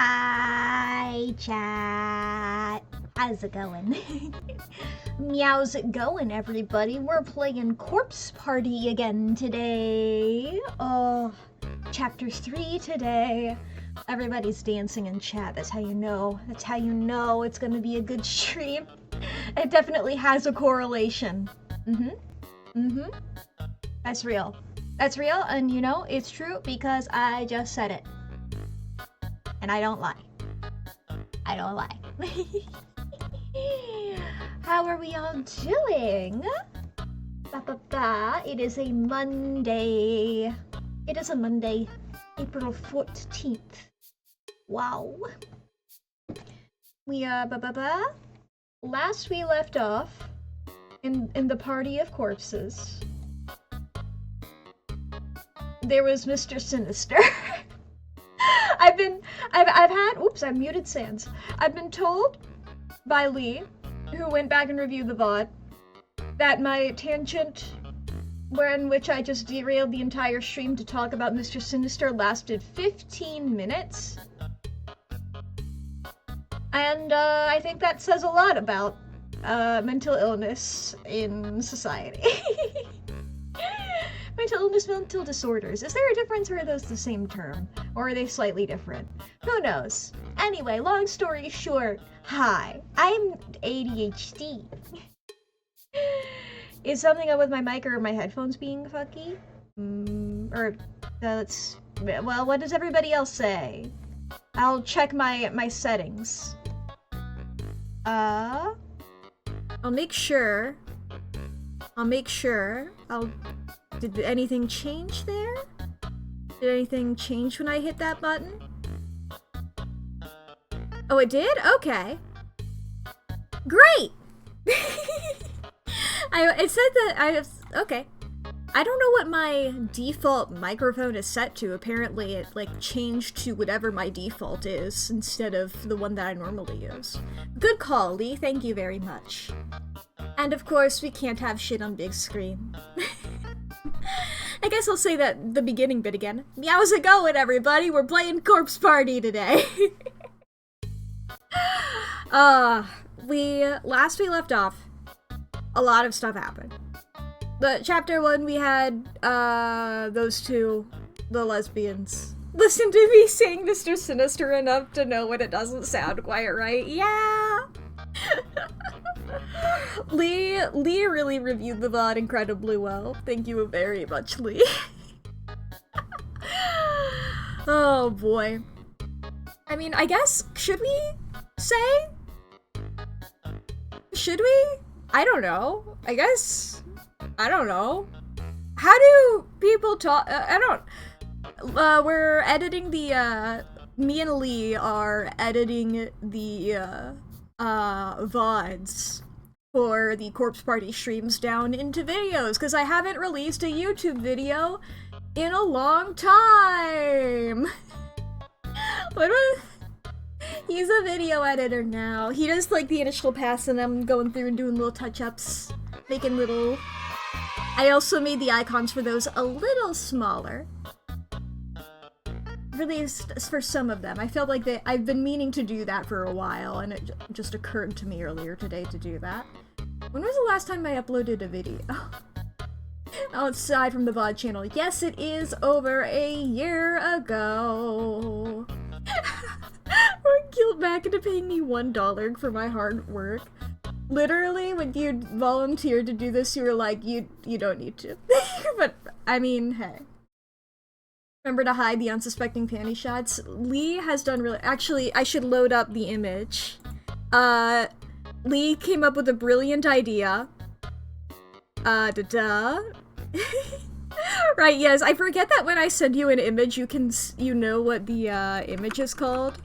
Hi, chat. How's it going? Meow's it going, everybody? We're playing Corpse Party again today. Oh, chapter 3 today. Everybody's dancing in chat. That's how you know. That's how you know it's gonna be a good stream. It definitely has a correlation. That's real. That's real, and you know, it's true because I just said it. And I don't lie. I don't lie. How are we all doing? It is a Monday. It is a Monday, April 14th. Wow. We, last we left off in the party of corpses, there was Mr. Sinister. I've muted Sans. I've been told by Lee, who went back and reviewed the VOD, that my tangent, in which I just derailed the entire stream to talk about Mr. Sinister, lasted 15 minutes. And I think that says a lot about mental illness in society. Mental illness, mental disorders. Is there a difference, or are those the same term? Or are they slightly different? Who knows? Anyway, long story short, hi, I'm ADHD. Is something up with my mic or my headphones being fucky? Well, what does everybody else say? I'll check my settings. I'll make sure. Did anything change there? Did anything change when I hit that button? Oh, it did? Okay. Great! It said that okay. I don't know what my default microphone is set to. Apparently it, changed to whatever my default is instead of the one that I normally use. Good call, Lee. Thank you very much. And of course, we can't have shit on big screen. I guess I'll say that the beginning bit again. How's it going, everybody? We're playing Corpse Party today. Last we left off, a lot of stuff happened. But chapter 1, we had, those two, the lesbians. Listen to me sing Mr. Sinister enough to know when it doesn't sound quite right. Yeah! Lee really reviewed the VOD incredibly well. Thank you very much, Lee. Oh boy. I mean, I guess, should we say? Should we? I don't know. I guess, I don't know. How do people talk? We're editing the, me and Lee are editing the, VODs for the Corpse Party streams down into videos, because I haven't released a YouTube video in a long time! He's a video editor now. He does, the initial pass, and I'm going through and doing little touch-ups, making little... I also made the icons for those a little smaller. At least for some of them. I felt like I've been meaning to do that for a while, and it just occurred to me earlier today to do that. When was the last time I uploaded a video? Outside from the VOD channel. Yes, it is over a year ago. We're guilt back into paying me $1 for my hard work. Literally, when you volunteered to do this, you were like, you don't need to. But, I mean, hey. Remember to hide the unsuspecting panty shots. Lee has done really- Actually, I should load up the image. Lee came up with a brilliant idea. Right, yes, I forget that when I send you an image, you know what the, image is called.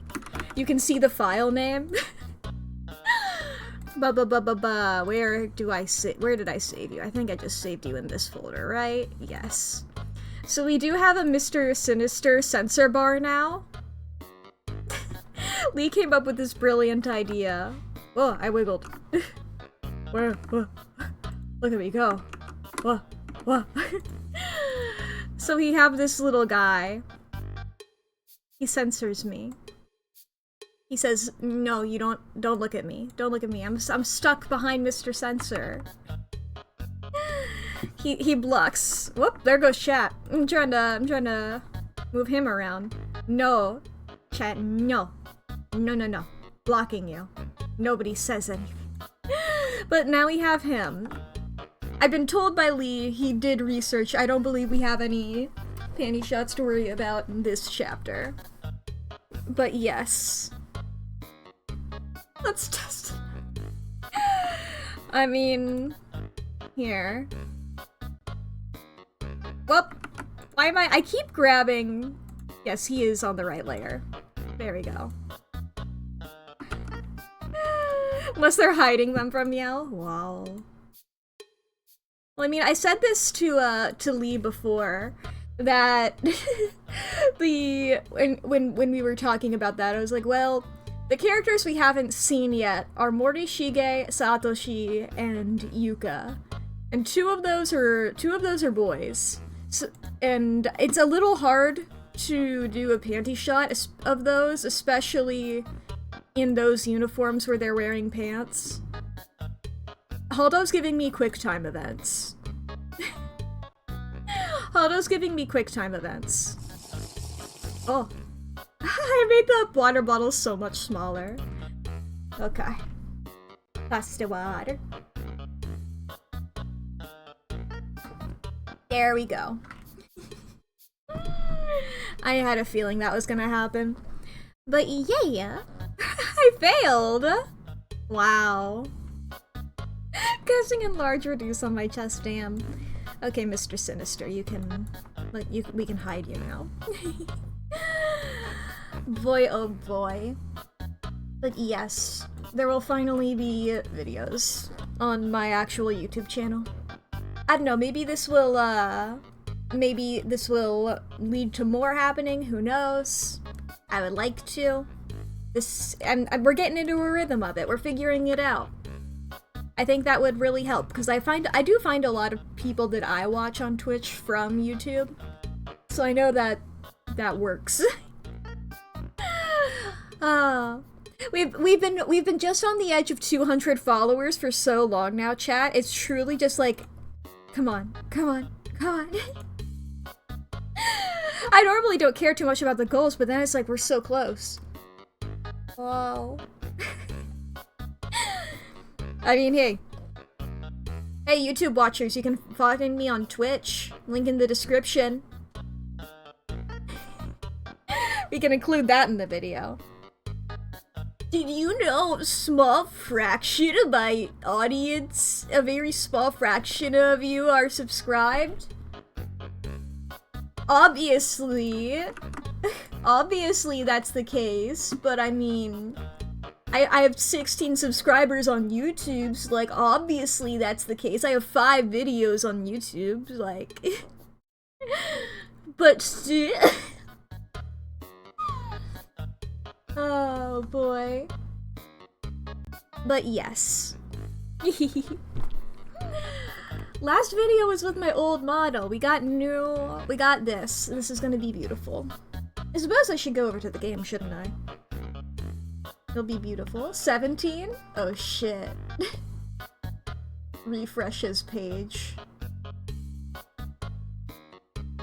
You can see the file name. Where did I save you? I think I just saved you in this folder, right? Yes. So we do have a Mr. Sinister censor bar now. Lee came up with this brilliant idea. Oh, I wiggled. Where? Look at me go. What? So we have this little guy. He censors me. He says, "No, you don't look at me. Don't look at me. I'm stuck behind Mr. Censor." He blocks. Whoop, there goes chat. I'm trying to move him around. No. Chat, no. No. Blocking you. Nobody says anything. But now we have him. I've been told by Lee he did research. I don't believe we have any panty shots to worry about in this chapter. But yes. Let's test. I mean, here. Well, why am I keep grabbing. Yes, he is on the right layer. There we go. Unless they're hiding them from you. Wow. Well, I mean, I said this to Lee before, that when we were talking about that, I was like, well, the characters we haven't seen yet are Morishige, Satoshi, and Yuka, and two of those are boys, so, and it's a little hard to do a panty shot of those, especially in those uniforms where they're wearing pants. Haldo's giving me QuickTime events. Haldo's giving me QuickTime events. Oh. I made the water bottle so much smaller. Okay. Pass the water. There we go. I had a feeling that was gonna happen. But yeah, I failed! Wow. Casting enlarge reduce on my chest, damn. Okay, Mr. Sinister, you can... we can hide you now. Boy, oh boy. But yes, there will finally be videos on my actual YouTube channel. I don't know, maybe this will lead to more happening, who knows? I would like to. And we're getting into a rhythm of it, we're figuring it out. I think that would really help, because I do find a lot of people that I watch on Twitch from YouTube, so I know that works. We've been just on the edge of 200 followers for so long now, chat. It's truly just like, come on. I normally don't care too much about the goals, but then it's like we're so close. Wow. I mean, hey, YouTube watchers, you can find me on Twitch. Link in the description. We can include that in the video. Did you know a small fraction of my audience, a very small fraction of you are subscribed? Obviously that's the case, but I mean, I have 16 subscribers on YouTube, so like, obviously that's the case. I have 5 videos on YouTube, like, but still. Oh boy. But yes. Last video was with my old model. We got this. This is gonna be beautiful. I suppose I should go over to the game, shouldn't I? It'll be beautiful. 17? Oh shit. Refresh his page.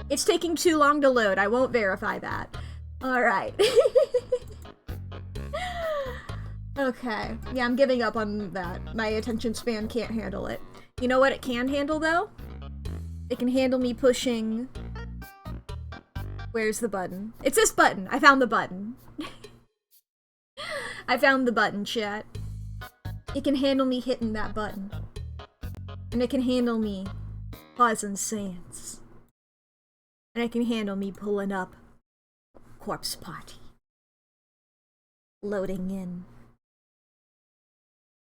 It's taking too long to load. I won't verify that. Alright. Okay. Yeah, I'm giving up on that. My attention span can't handle it. You know what it can handle, though? It can handle me pushing... Where's the button? It's this button! I found the button. I found the button, chat. It can handle me hitting that button. And it can handle me pausing scenes. And it can handle me pulling up Corpse Party. Loading in.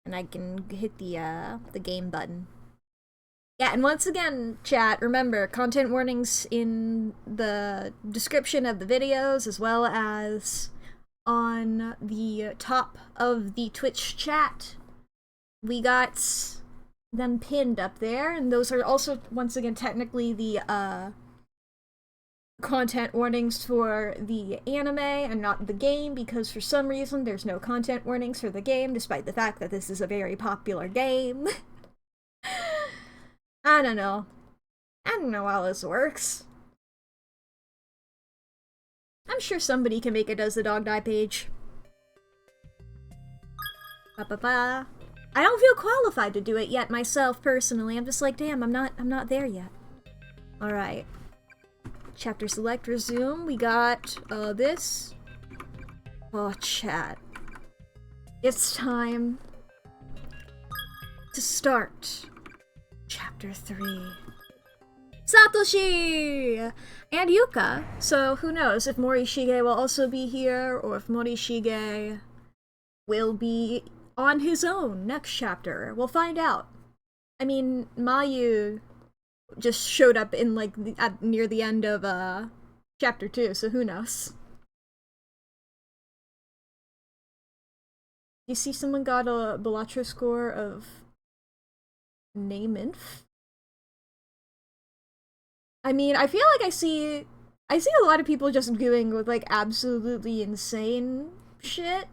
And I can hit the game button. Yeah, and once again, chat, remember, content warnings in the description of the videos, as well as on the top of the Twitch chat. We got them pinned up there, and those are also, once again, technically the content warnings for the anime and not the game, because for some reason there's no content warnings for the game, despite the fact that this is a very popular game. I don't know. I don't know how this works. I'm sure somebody can make a Does the Dog Die page. Ba-ba-ba. I don't feel qualified to do it yet myself, personally. I'm just like, damn, I'm not there yet. Alright. Chapter select, resume. We got, this. Oh, chat. It's time to start Chapter 3. Satoshi! And Yuka. So, who knows if Morishige will also be here, or if Morishige will be on his own next chapter. We'll find out. I mean, Mayu just showed up in, like, near the end of, chapter 2, so who knows? You see someone got a Balatro score of Namenf? I mean, I feel like I see a lot of people just doing with, like, absolutely insane shit.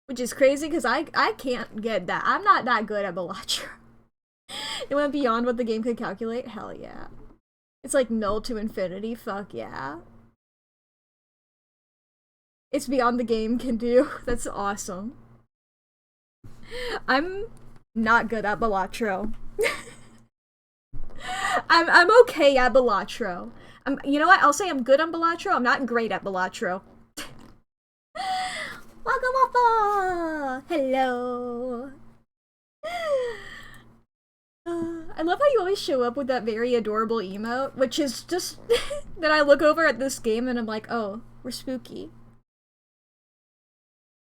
Which is crazy, because I can't get that. I'm not that good at Balatro. It went beyond what the game could calculate? Hell yeah. It's like null to infinity? Fuck yeah. It's beyond the game can do. That's awesome. I'm not good at Balatro. I'm okay at Balatro. You know what? I'll say I'm good on Balatro. I'm not great at Balatro. Waka waka! Hello! I love how you always show up with that very adorable emote, which is just that I look over at this game and I'm like, oh, we're spooky.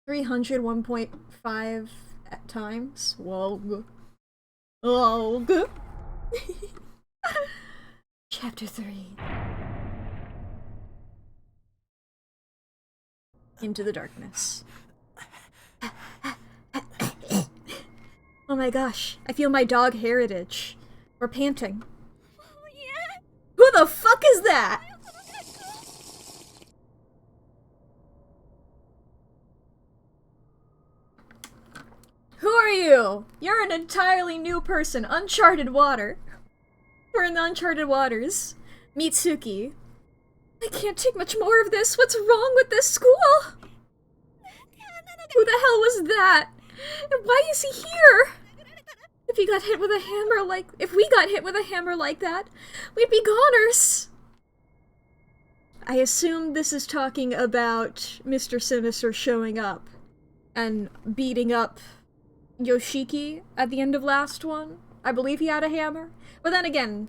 301.5 times? Whoa. Whoa. Chapter 3. Into the darkness. Oh my gosh, I feel my dog heritage. We're panting. Who the fuck is that? Who are you? You're an entirely new person. Uncharted water. We're in the uncharted waters. Mitsuki. I can't take much more of this. What's wrong with this school? Who the hell was that? And why is he here? If we got hit with a hammer like that, we'd be goners. I assume this is talking about Mr. Sinister showing up and beating up Yoshiki at the end of last one. I believe he had a hammer. But then again,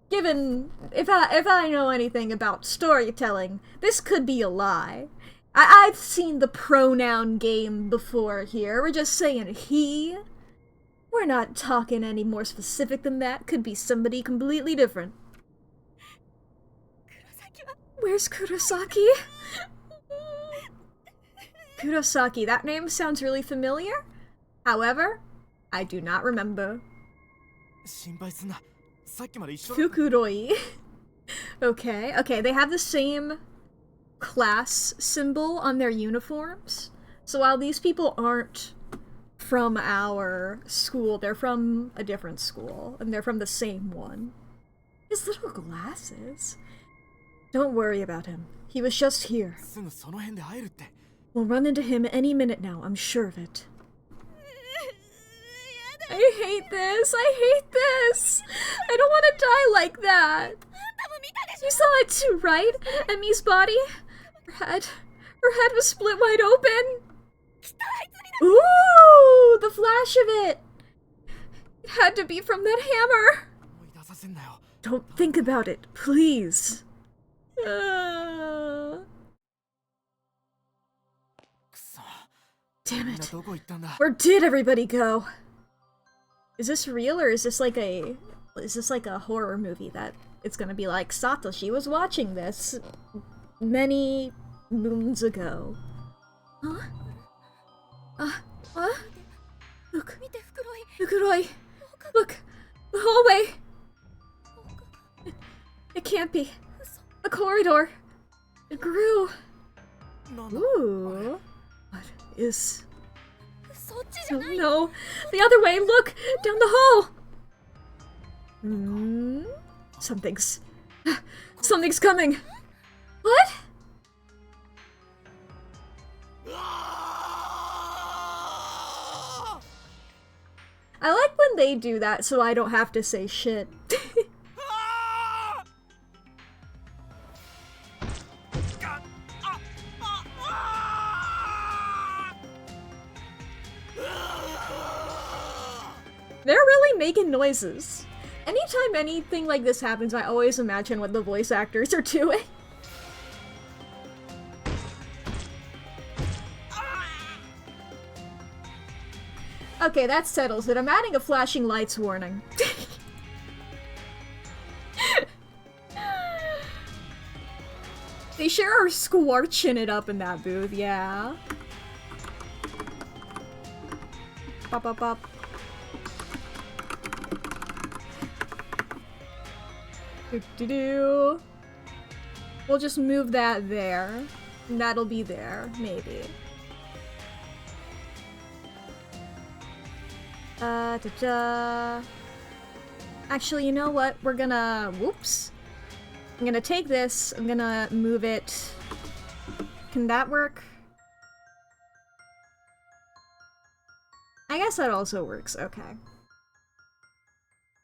given if I know anything about storytelling, this could be a lie. I've seen the pronoun game before here. We're just saying he. We're not talking any more specific than that. Could be somebody completely different. Where's Kurosaki? Kurosaki, that name sounds really familiar. However, I do not remember. Fukuroi. Okay, they have the same class symbol on their uniforms. So while these people aren't from our school, they're from a different school, and they're from the same one. His little glasses. Don't worry about him. He was just here. We'll run into him any minute now, I'm sure of it. I hate this! I hate this! I don't want to die like that! You saw it too, right? Emi's body? Her head was split wide open! Ooh! The flash of it! It had to be from that hammer! Don't think about it, please. Damn it. Where did everybody go? Is this real, or is this like a horror movie that it's gonna be like, Satoshi was watching this many moons ago? Huh? Look. Fukuroi. Look. The hallway. It can't be. A corridor! It grew! Ooh. What is... Oh no! The other way! Look! Down the hall! Something's... Something's coming! What? I like when they do that so I don't have to say shit. They're really making noises. Anytime anything like this happens, I always imagine what the voice actors are doing. Okay, that settles it. I'm adding a flashing lights warning. They sure are squarching it up in that booth, yeah. Pop, pop, pop. Do-do-do. We'll just move that there. And that'll be there, maybe. Da-da. Actually, you know what? We're gonna... Whoops. I'm gonna take this. I'm gonna move it. Can that work? I guess that also works. Okay.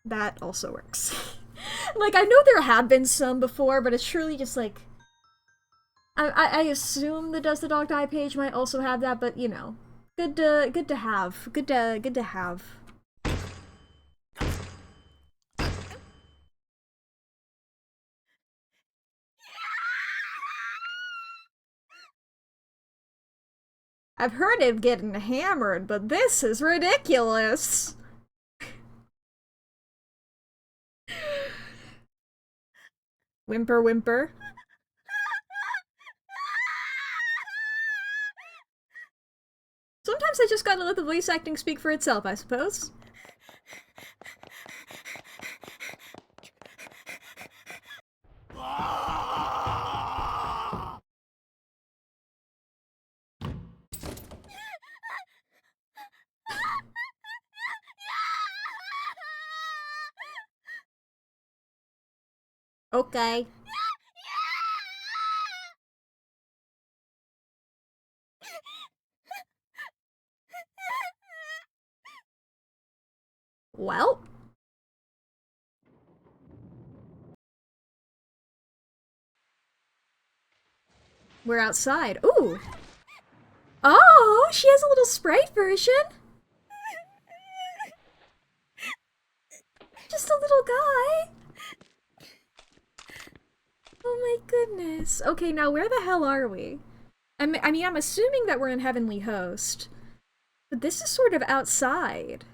That also works. Like, I know there have been some before, but it's truly just like... I assume the Does the Dog Die page might also have that, but you know. Good to have. Good to have. I've heard of getting hammered, but this is ridiculous. Whimper, whimper. Sometimes I just gotta let the voice acting speak for itself, I suppose. Okay. Well. We're outside. Ooh! Oh, she has a little sprite version! Just a little guy! Oh my goodness. Okay, now where the hell are we? I mean, I'm assuming that we're in Heavenly Host. But this is sort of outside.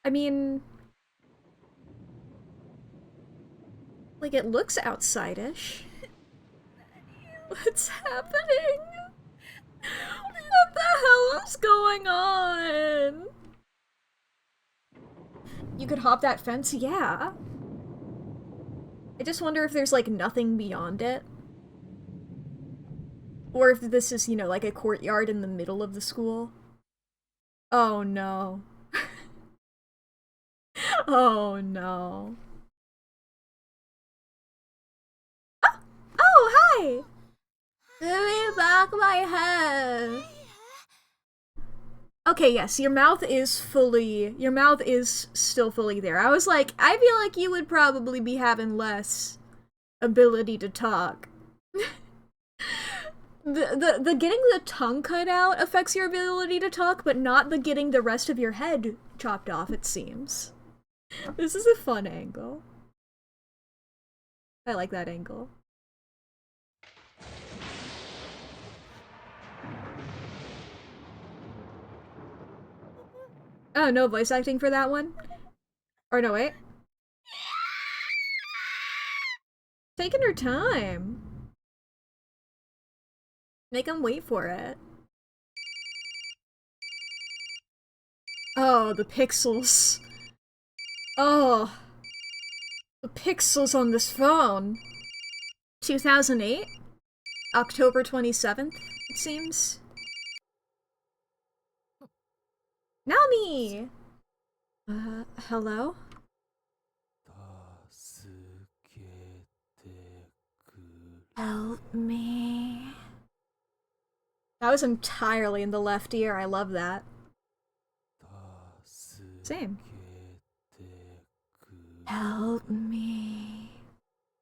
I mean... like, it looks outside-ish. What's happening? What the hell is going on? You could hop that fence? Yeah. I just wonder if there's, like, nothing beyond it. Or if this is, you know, like a courtyard in the middle of the school. Oh no. Oh no. Ah! Oh, hi! Let me back my head. Okay, yes, your mouth is still fully there. I was like, I feel like you would probably be having less ability to talk. The getting the tongue cut out affects your ability to talk, but not the getting the rest of your head chopped off, it seems. This is a fun angle. I like that angle. Oh, no voice acting for that one? Or no, wait. Taking her time. Make them wait for it. Oh, the pixels. Oh. The pixels on this phone. 2008? October 27th, it seems. Naomi! Hello? Help me. That was entirely in the left ear, I love that. Same. Help me.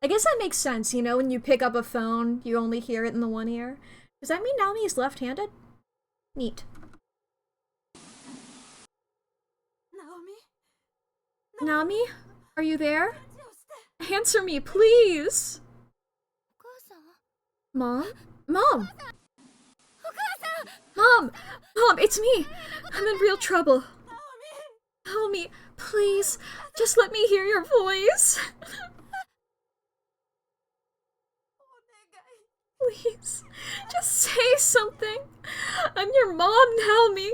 I guess that makes sense, you know, when you pick up a phone, you only hear it in the one ear. Does that mean Naomi is left-handed? Neat. Naomi? Are you there? Answer me, please! Mom? Mom! Mom! Mom, it's me! I'm in real trouble. Help me, please. Just let me hear your voice. Please, just say something. I'm your mom, Naomi.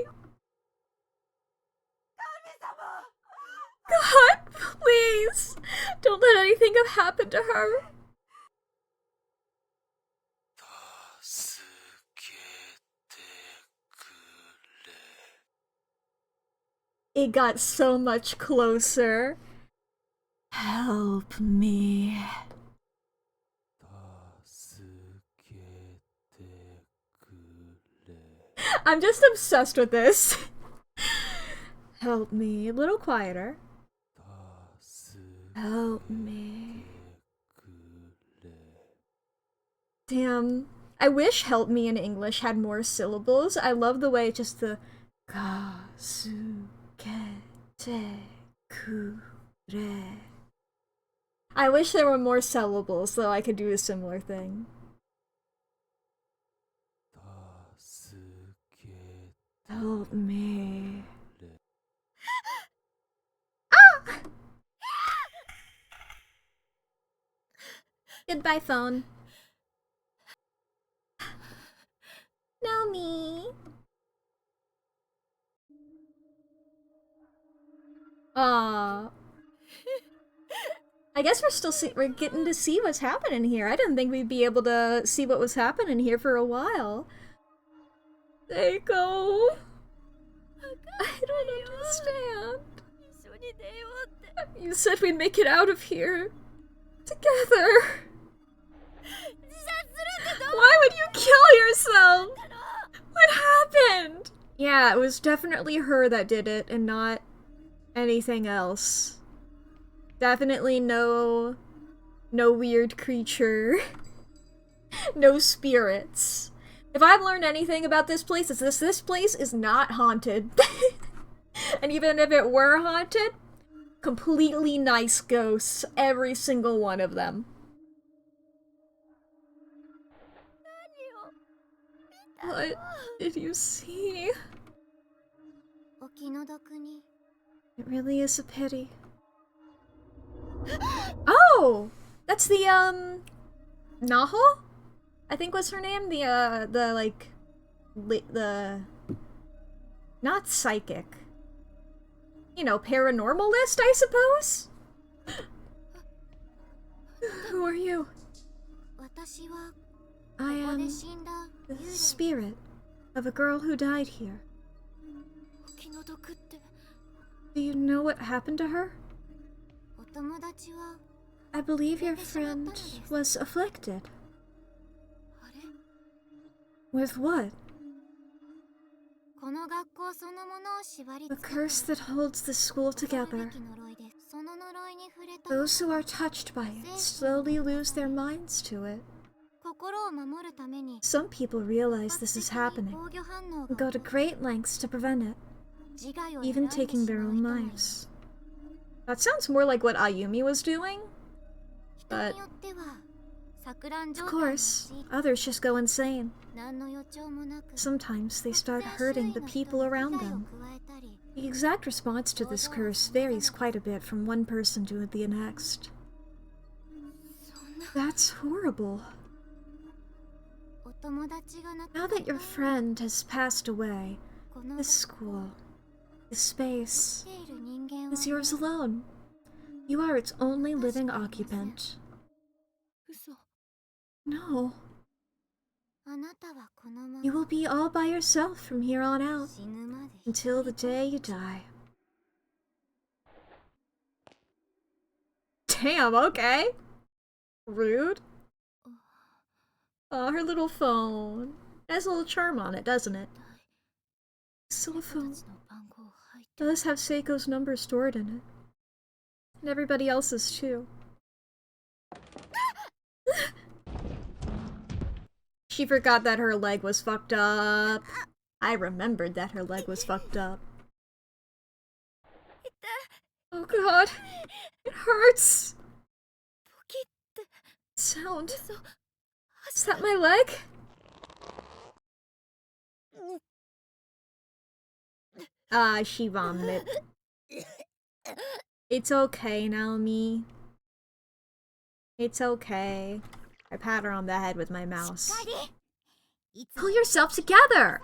God, please. Don't let anything have happened to her. It got so much closer. Help me. I'm just obsessed with this. Help me. A little quieter. Help me. Damn. I wish help me in English had more syllables. I love the way just the Kasukete kure. I wish there were more syllables so I could do a similar thing. Help me. Ah! Goodbye, phone. Naomi. Aww. I guess we're getting to see what's happening here. I didn't think we'd be able to see what was happening here for a while. Seiko. I don't understand. You said we'd make it out of here. Together. Why would you kill yourself? What happened? Yeah, it was definitely her that did it and not anything else. Definitely no weird creature. No spirits. If I've learned anything about this place, it's this place is not haunted. And even if it were haunted, completely nice ghosts, every single one of them. What did you see? It really is a pity. Oh! That's the, Naho? I think was her name? The not psychic. You know, paranormalist, I suppose? Who are you? I am the spirit of a girl who died here. Do you know what happened to her? I believe your friend was afflicted. With what? The curse that holds the school together. Those who are touched by it slowly lose their minds to it. Some people realize this is happening and go to great lengths to prevent it, even taking their own lives. That sounds more like what Ayumi was doing, but of course, others just go insane. Sometimes they start hurting the people around them. The exact response to this curse varies quite a bit from one person to the next. That's horrible. Now that your friend has passed away, this school, this space, is yours alone. You are its only living occupant. No. You will be all by yourself from here on out, until the day you die. Damn, okay. Rude. Oh, her little phone. It has a little charm on it, doesn't it? Cell phone does have Seiko's number stored in it. And everybody else's too. She forgot that her leg was fucked up. I remembered that her leg was fucked up. Oh god. It hurts. Sound. Is that my leg? Ah, she vomited. It's okay, Naomi. It's okay. I pat her on the head with my mouse. Pull yourself together!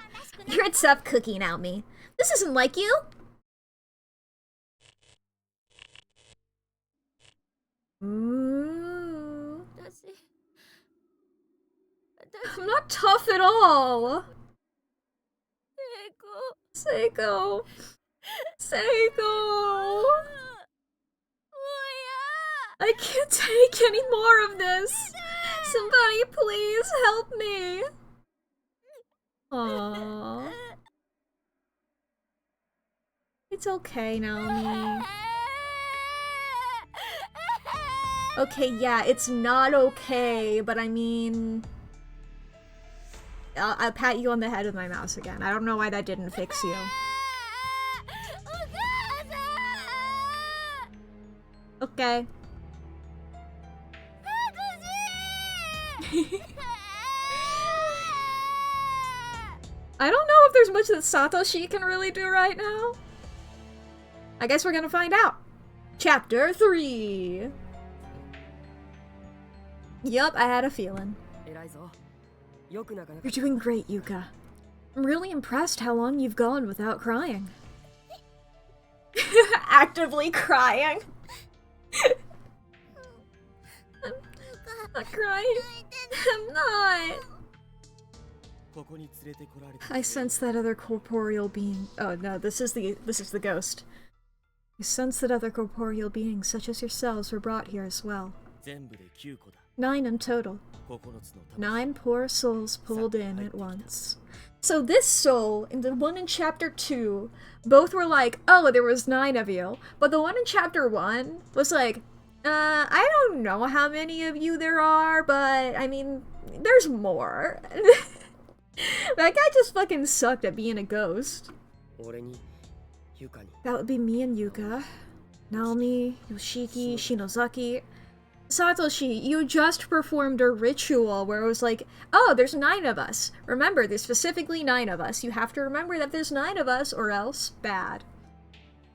You're a tough cookie, Naomi. This isn't like you. I'm not tough at all. Seiko. Seiko. I can't take any more of this. Somebody please help me. Aww. It's okay, Naomi. Okay, yeah, it's not okay, but I mean... I'll pat you on the head with my mouse again. I don't know why that didn't fix you. Okay. I don't know if there's much that Satoshi can really do right now. I guess we're gonna find out. Chapter 3. Yup, I had a feeling. You're doing great, Yuka. I'm really impressed how long you've gone without crying. Actively crying. I'm not crying. I'm not. I sense that other corporeal being. Oh no, this is the ghost. I sense that other corporeal beings such as yourselves were brought here as well. 9 in total. 9 poor souls pulled in at once. So this soul, in the one in chapter 2, both were like, oh, there was 9 of you. But the one in chapter 1 was like, I don't know how many of you there are, but, I mean, there's more. That guy just fucking sucked at being a ghost. That would be me and Yuka. Naomi, Yoshiki, Shinozaki. Satoshi, you just performed a ritual where it was like, oh, there's 9 of us. Remember, there's specifically 9 of us. You have to remember that there's 9 of us, or else bad.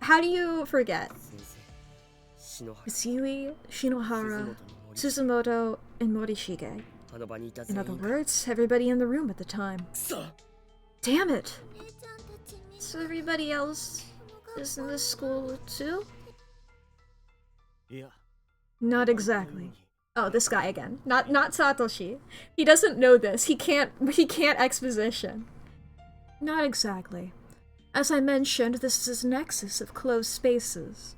How do you forget? Isui, Shinohara, Suzumoto, and Morishige. In other words, everybody in the room at the time. Damn it! So everybody else is in this school too? Not exactly. Oh, this guy again. Not Satoshi. He doesn't know this. He can't exposition. Not exactly. As I mentioned, this is a nexus of closed spaces.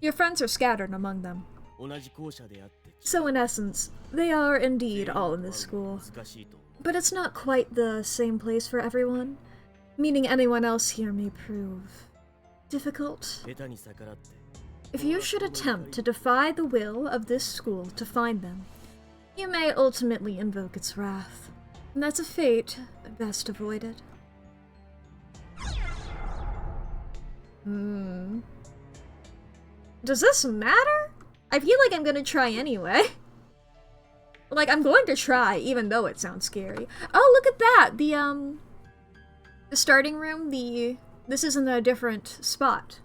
Your friends are scattered among them. So in essence, they are indeed all in this school. But it's not quite the same place for everyone, meaning anyone else here may prove difficult. If you should attempt to defy the will of this school to find them, you may ultimately invoke its wrath. And that's a fate best avoided. Does this matter? I feel like I'm gonna try anyway. Like, I'm going to try, even though it sounds scary. Oh, look at that! The starting room, this is in a different spot.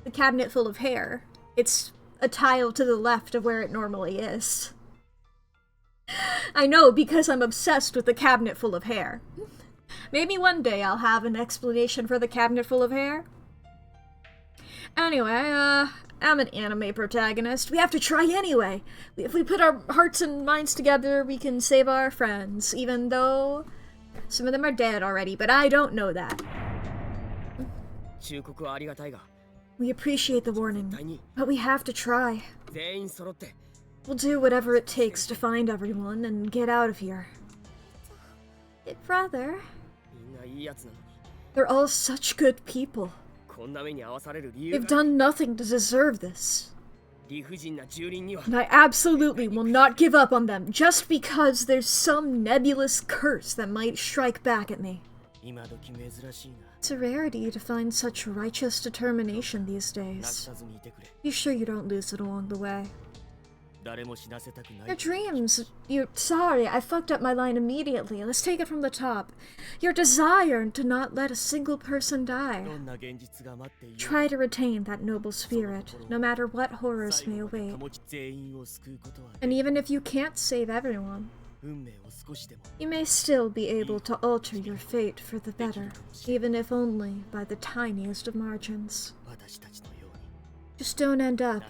The cabinet full of hair. It's a tile to the left of where it normally is. I know, because I'm obsessed with the cabinet full of hair. Maybe one day I'll have an explanation for the cabinet full of hair. Anyway, I'm an anime protagonist. We have to try anyway. If we put our hearts and minds together, we can save our friends, even though some of them are dead already, but I don't know that. We appreciate the warning, but we have to try. We'll do whatever it takes to find everyone and get out of here. Big brother. They're all such good people. They've done nothing to deserve this. And I absolutely will not give up on them just because there's some nebulous curse that might strike back at me. It's a rarity to find such righteous determination these days. Be sure you don't lose it along the way. Your dreams, sorry, I fucked up my line immediately. Let's take it from the top. Your desire to not let a single person die. Try to retain that noble spirit, no matter what horrors may await. And even if you can't save everyone, you may still be able to alter your fate for the better, even if only by the tiniest of margins. Just don't end up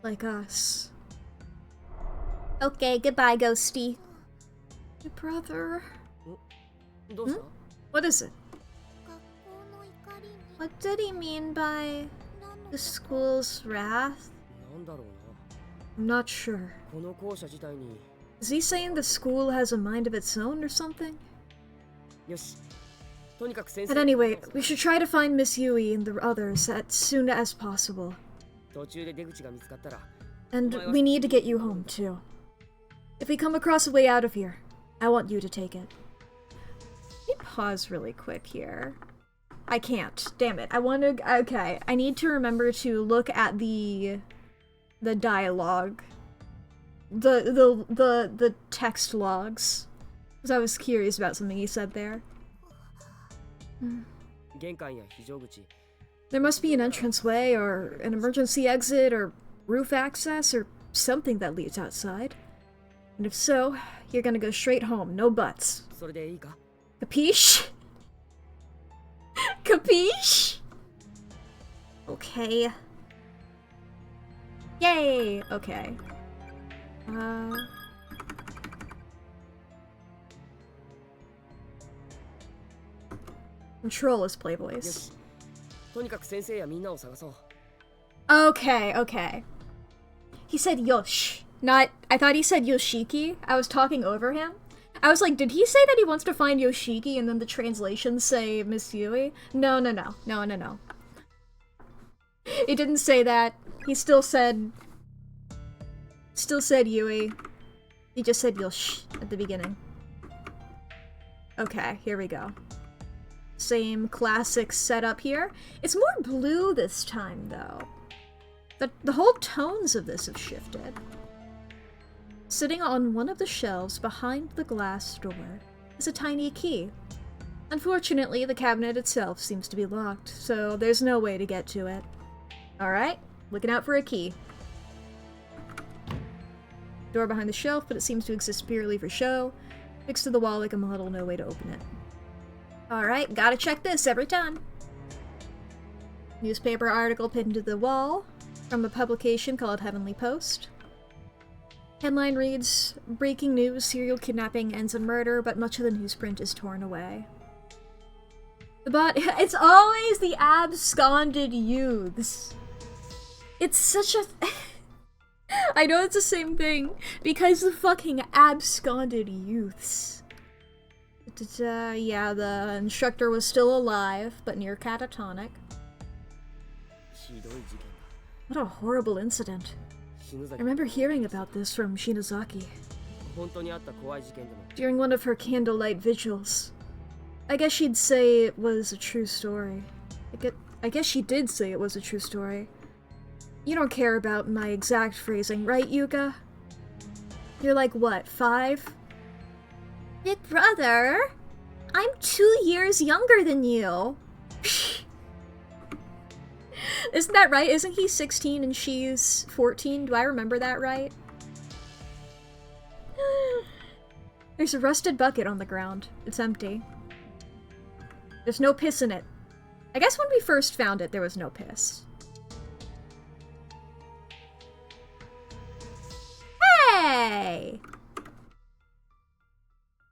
like us. Okay, goodbye, Ghosty. My brother. What is it? What did he mean by the school's wrath? I'm not sure. Is he saying the school has a mind of its own or something? At any rate, we should try to find Miss Yui and the others as soon as possible. And we need to get you home, too. If we come across a way out of here, I want you to take it. Let me pause really quick here. I can't. Damn it. I want to... Okay. I need to remember to look at the dialogue. The text logs. Because I was curious about something he said there. There must be an entranceway, or an emergency exit, or roof access, or something that leads outside. And if so, you're gonna go straight home, no buts. Capiche? Capiche? Okay. Yay! Okay. Control is Playboys. Okay, okay. He said Yosh. Not, I thought he said Yoshiki. I was talking over him. I was like, did he say that he wants to find Yoshiki and then the translations say Miss Yui? No. He didn't say that. He still said Yui. He just said Yosh at the beginning. Okay, here we go. Same classic setup here. It's more blue this time, though. The whole tones of this have shifted. Sitting on one of the shelves behind the glass door is a tiny key. Unfortunately, the cabinet itself seems to be locked, so there's no way to get to it. Alright, looking out for a key. Door behind the shelf, but it seems to exist purely for show. Fixed to the wall like a model, no way to open it. Alright, gotta check this every time. Newspaper article pinned to the wall from a publication called Heavenly Post. Headline reads, "Breaking news, serial kidnapping ends in murder, but much of the newsprint is torn away." It's always the absconded youths. It's such a... I know it's the same thing, because the fucking absconded youths. Yeah, the instructor was still alive, but near catatonic. What a horrible incident. I remember hearing about this from Shinozaki during one of her candlelight vigils. I guess she'd say it was a true story. I guess she did say it was a true story. You don't care about my exact phrasing, right, Yuka? You're like, what, 5? Big brother? I'm 2 years younger than you. Isn't that right? Isn't he 16 and she's 14? Do I remember that right? There's a rusted bucket on the ground. It's empty. There's no piss in it. I guess when we first found it, there was no piss. way.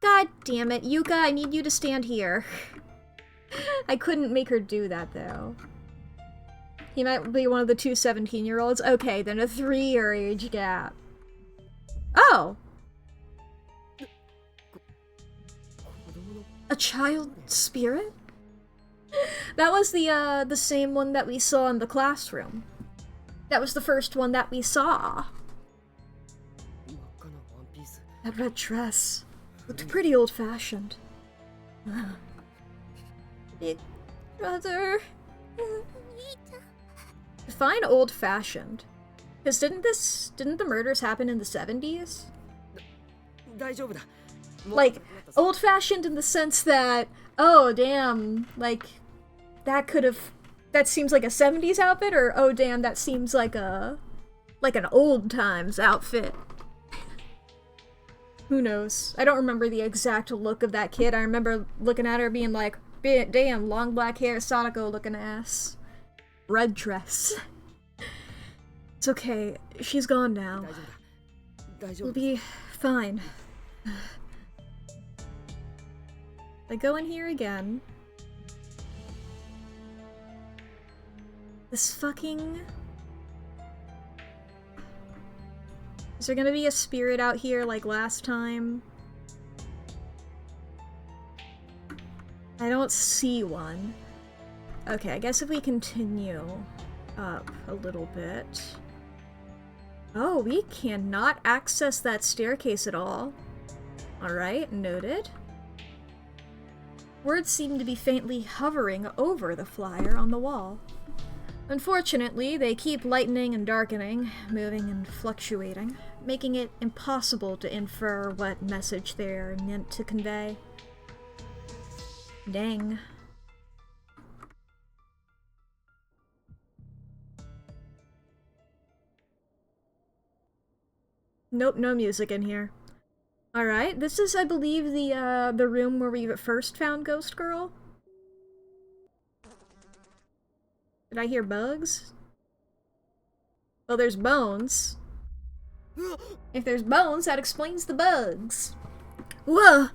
God damn it, Yuka, I need you to stand here. I couldn't make her do that, though. He might be one of the two 17-year-olds. Okay, then a 3-year age gap. Oh! A child spirit? That was the same one that we saw in the classroom. That was the first one that we saw. That red dress looked pretty old-fashioned. Big brother. Define old-fashioned. Because didn't the murders happen in the 70s? Like, old-fashioned in the sense that, oh damn, like, that seems like a 70s outfit, or oh damn, that seems like an old times outfit. Who knows? I don't remember the exact look of that kid. I remember looking at her being like, damn, long black hair, Sadako looking ass. Red dress. It's okay. She's gone now. We'll be fine. I go in here again. This fucking... Is there gonna be a spirit out here like last time? I don't see one. Okay, I guess if we continue up a little bit... Oh, we cannot access that staircase at all. Alright, noted. Words seem to be faintly hovering over the flyer on the wall. Unfortunately, they keep lightening and darkening, moving and fluctuating, making it impossible to infer what message they're meant to convey. Dang. Nope, no music in here. Alright, this is, I believe, the room where we first found Ghost Girl. Did I hear bugs? Well, there's bones. If there's bones, that explains the bugs. Whoa!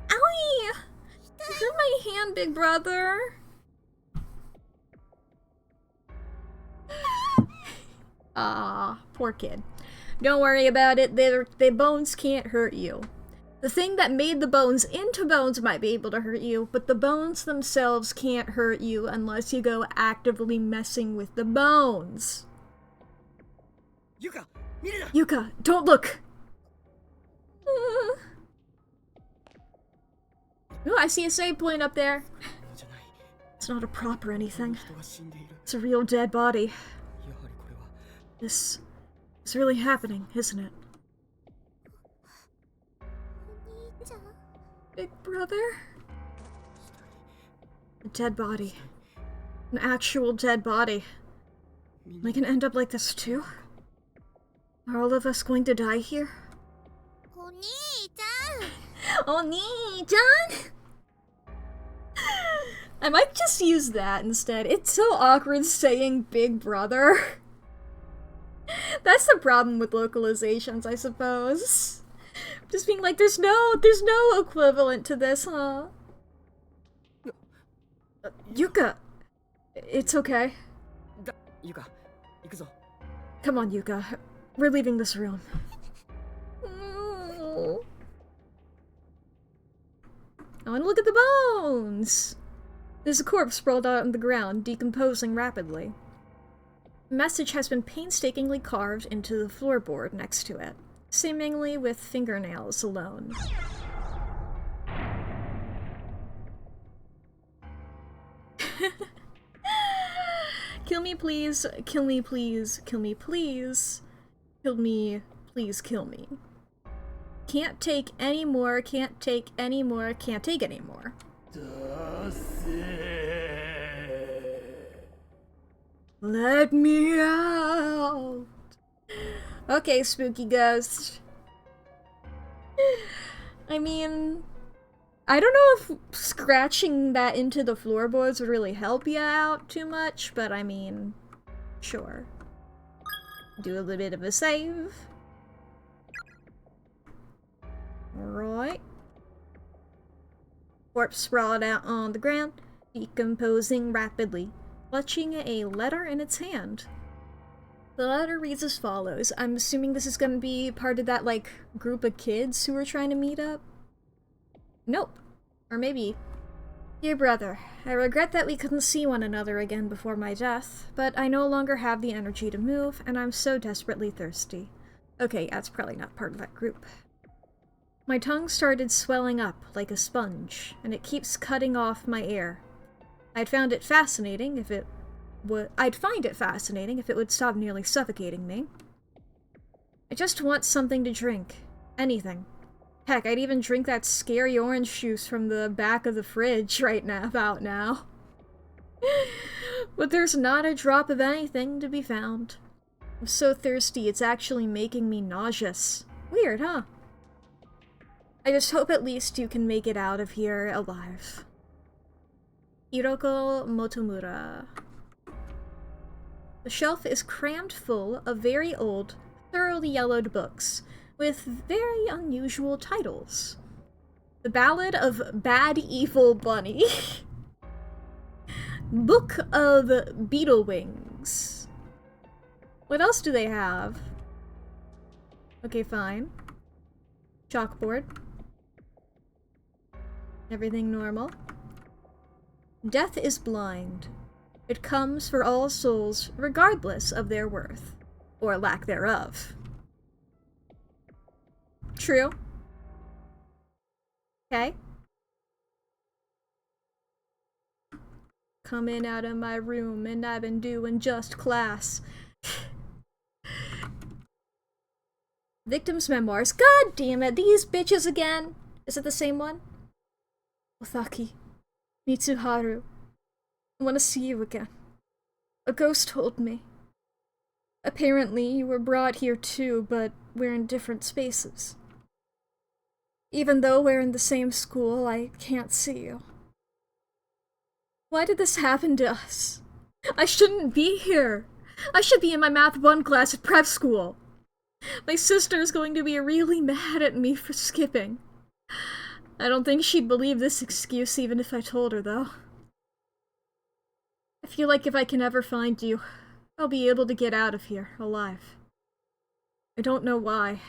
Owie! You hurt my hand, big brother. Ah, poor kid. Don't worry about it, the bones can't hurt you. The thing that made the bones into bones might be able to hurt you, but the bones themselves can't hurt you unless you go actively messing with the bones. Yuka, don't look! Oh, I see a save point up there. It's not a prop or anything. It's a real dead body. This is really happening, isn't it? Big brother? A dead body. An actual dead body. Am I gonna end up like this too? Are all of us going to die here? Oni-chan! I might just use that instead. It's so awkward saying big brother. That's the problem with localizations, I suppose. Just being like, there's no equivalent to this, huh? Yuka! It's okay. Come on, Yuka. We're leaving this room. Oh. I want to look at the bones! There's a corpse sprawled out on the ground, decomposing rapidly. A message has been painstakingly carved into the floorboard next to it, seemingly with fingernails alone. Kill me, please. Kill me, please. Kill me, please. Kill me. Please kill me. Can't take any more. Can't take any more. Can't take any more. Let me out. Okay, spooky ghost. I mean, I don't know if scratching that into the floorboards would really help you out too much, but I mean, sure. Do a little bit of a save. Alright. Corpse sprawled out on the ground, decomposing rapidly, clutching a letter in its hand. The letter reads as follows. I'm assuming this is gonna be part of that, like, group of kids who were trying to meet up? Nope. Or maybe. Dear brother, I regret that we couldn't see one another again before my death, but I no longer have the energy to move, and I'm so desperately thirsty. Okay, that's probably not part of that group. My tongue started swelling up like a sponge, and it keeps cutting off my air. I'd find it fascinating if it would stop nearly suffocating me. I just want something to drink. Anything. Heck, I'd even drink that scary orange juice from the back of the fridge right now, about now. But there's not a drop of anything to be found. I'm so thirsty, it's actually making me nauseous. Weird, huh? I just hope at least you can make it out of here alive. Hiroko Motomura. The shelf is crammed full of very old, thoroughly yellowed books, with very unusual titles. The Ballad of Bad Evil Bunny. Book of Beetle Wings. What else do they have? Okay, fine. Chalkboard. Everything normal. Death is blind. It comes for all souls, regardless of their worth, or lack thereof. True. Okay. Coming out of my room and I've been doing just class. Victim's memoirs. God damn it, these bitches again. Is it the same one? Othaki. Mitsuharu. I want to see you again. A ghost told me. Apparently you were brought here too, but we're in different spaces. Even though we're in the same school, I can't see you. Why did this happen to us? I shouldn't be here. I should be in my Math 1 class at prep school. My sister's going to be really mad at me for skipping. I don't think she'd believe this excuse even if I told her, though. I feel like if I can ever find you, I'll be able to get out of here, alive. I don't know why.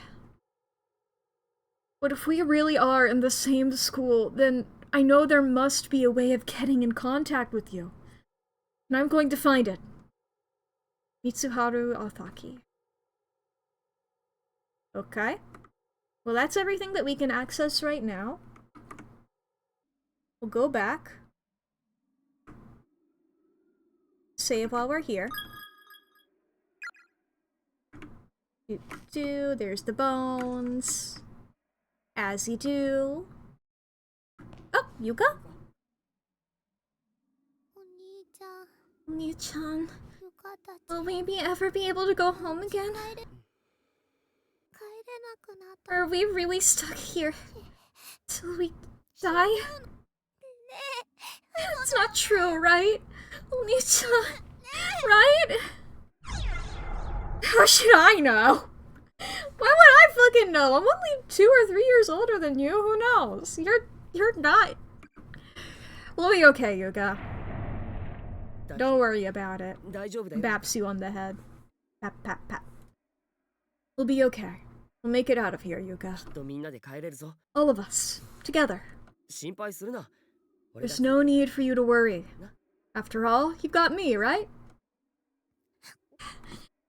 But if we really are in the same school, then I know there must be a way of getting in contact with you. And I'm going to find it. Mitsuharu Othaki. Okay. Well, that's everything that we can access right now. We'll go back. Save while we're here. There's the bones. As you do. Oh, Yuka? Oni-chan. Will we ever be able to go home again? Are we really stuck here till we die? It's not true, right? Oni-chan, right? How should I know? Why would I fucking know? I'm only 2 or 3 years older than you. Who knows? You're not. We'll be okay, Yuka. Don't worry about it. Baps you on the head. Pat, pat, pat. We'll be okay. We'll make it out of here, Yuka. All of us. Together. There's no need for you to worry. After all, you've got me, right?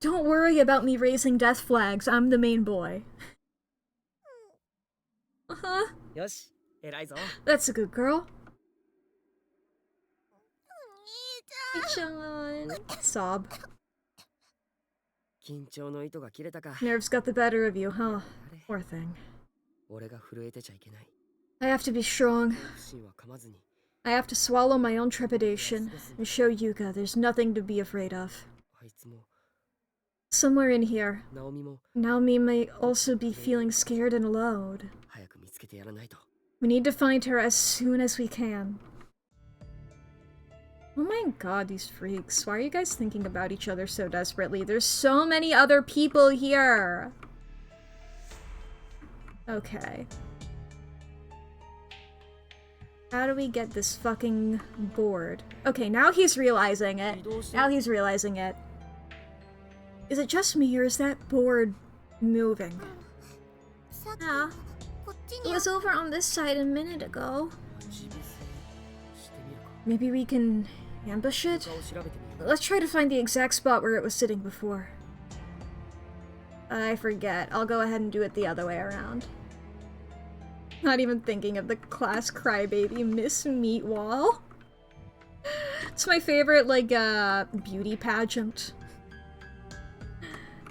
Don't worry about me raising death flags. I'm the main boy. Uh-huh. That's a good girl. John. Sob. Nerves got the better of you, huh? Poor thing. I have to be strong. I have to swallow my own trepidation and show Yuka there's nothing to be afraid of. Somewhere in here, Naomi may also be feeling scared and alone. We need to find her as soon as we can. Oh my god, these freaks. Why are you guys thinking about each other so desperately? There's so many other people here! Okay. How do we get this fucking board? Okay, now he's realizing it. Now he's realizing it. Is it just me, or is that board moving? Yeah. It was over on this side a minute ago. Maybe we can ambush it? Let's try to find the exact spot where it was sitting before. I forget. I'll go ahead and do it the other way around. Not even thinking of the class crybaby Miss Meatwall. It's my favorite, like, beauty pageant.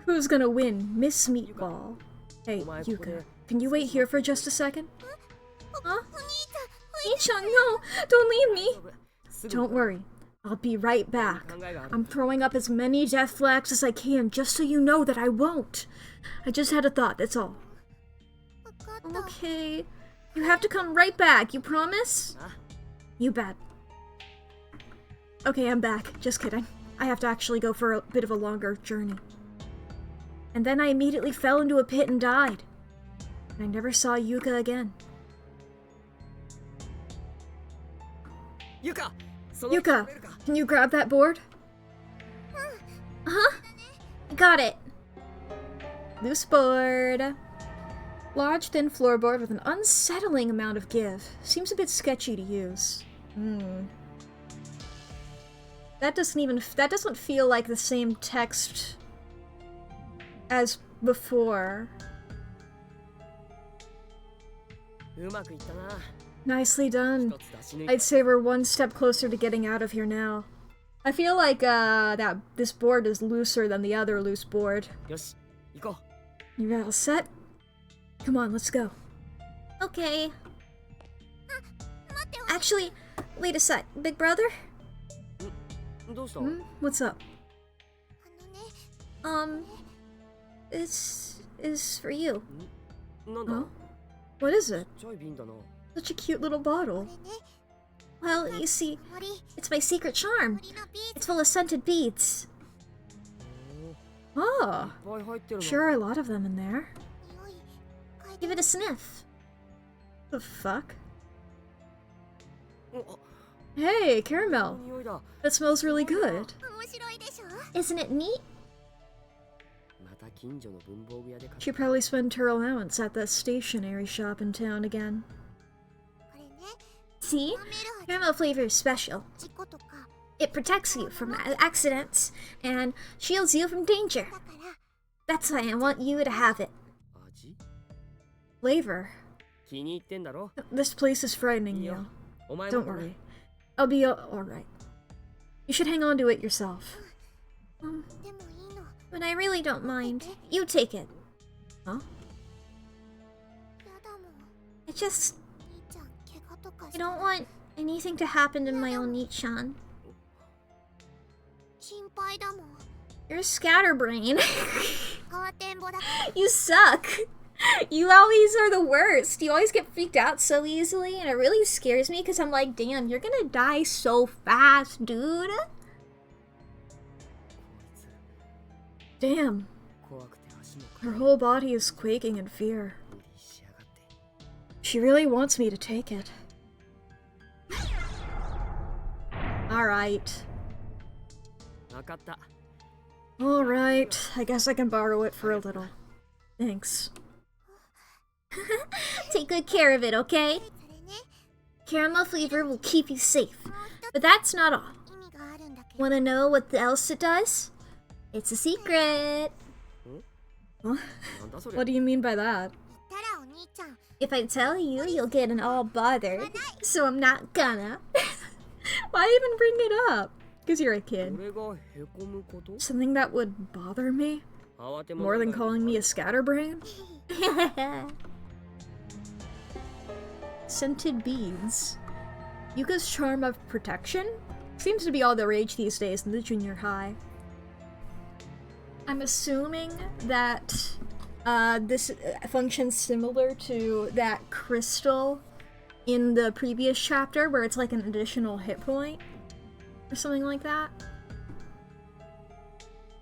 Who's gonna win? Miss Meatball. Hey, Yuka, can you wait here for just a second? Huh? Ichan, no! Don't leave me! Don't worry. I'll be right back. I'm throwing up as many death flags as I can, just so you know that I won't. I just had a thought, that's all. Okay. You have to come right back, you promise? You bet. Okay, I'm back. Just kidding. I have to actually go for a bit of a longer journey. And then I immediately fell into a pit and died. And I never saw Yuka again. Yuka! Can you grab that board? Huh? Got it. Loose board. Large, thin floorboard with an unsettling amount of give. Seems a bit sketchy to use. That doesn't feel like the same text as before. Nicely done. I'd say we're one step closer to getting out of here now. I feel like that this board is looser than the other loose board. You all set? Come on, let's go. Okay. Actually, wait a sec. Big brother? What's up? This is for you. Huh? What is it? Such a cute little bottle. Well, you see, it's my secret charm. It's full of scented beads. Oh, sure are a lot of them in there. Give it a sniff. The fuck? Hey, caramel. That smells really good. Isn't it neat? She probably spent her allowance at the stationery shop in town again. See? Caramel flavor is special. It protects you from accidents and shields you from danger. That's why I want you to have it. Flavor? This place is frightening you. Don't worry. I'll be alright. You should hang on to it yourself. But I really don't mind. You take it. Huh? I don't want anything to happen to my own Nichan. You're a scatterbrain. You suck. You always are the worst. You always get freaked out so easily, and it really scares me because I'm like, damn, you're gonna die so fast, dude. Damn. Her whole body is quaking in fear. She really wants me to take it. Alright. Alright, I guess I can borrow it for a little. Thanks. Take good care of it, okay? Caramel flavor will keep you safe. But that's not all. Wanna know what else it does? It's a secret! Huh? What do you mean by that? If I tell you, you'll get all bothered. So I'm not gonna. Why even bring it up? Because you're a kid. Something that would bother me? More than calling me a scatterbrain? Scented beads. Yuka's charm of protection? Seems to be all the rage these days in the junior high. I'm assuming that this functions similar to that crystal in the previous chapter where it's like an additional hit point or something like that.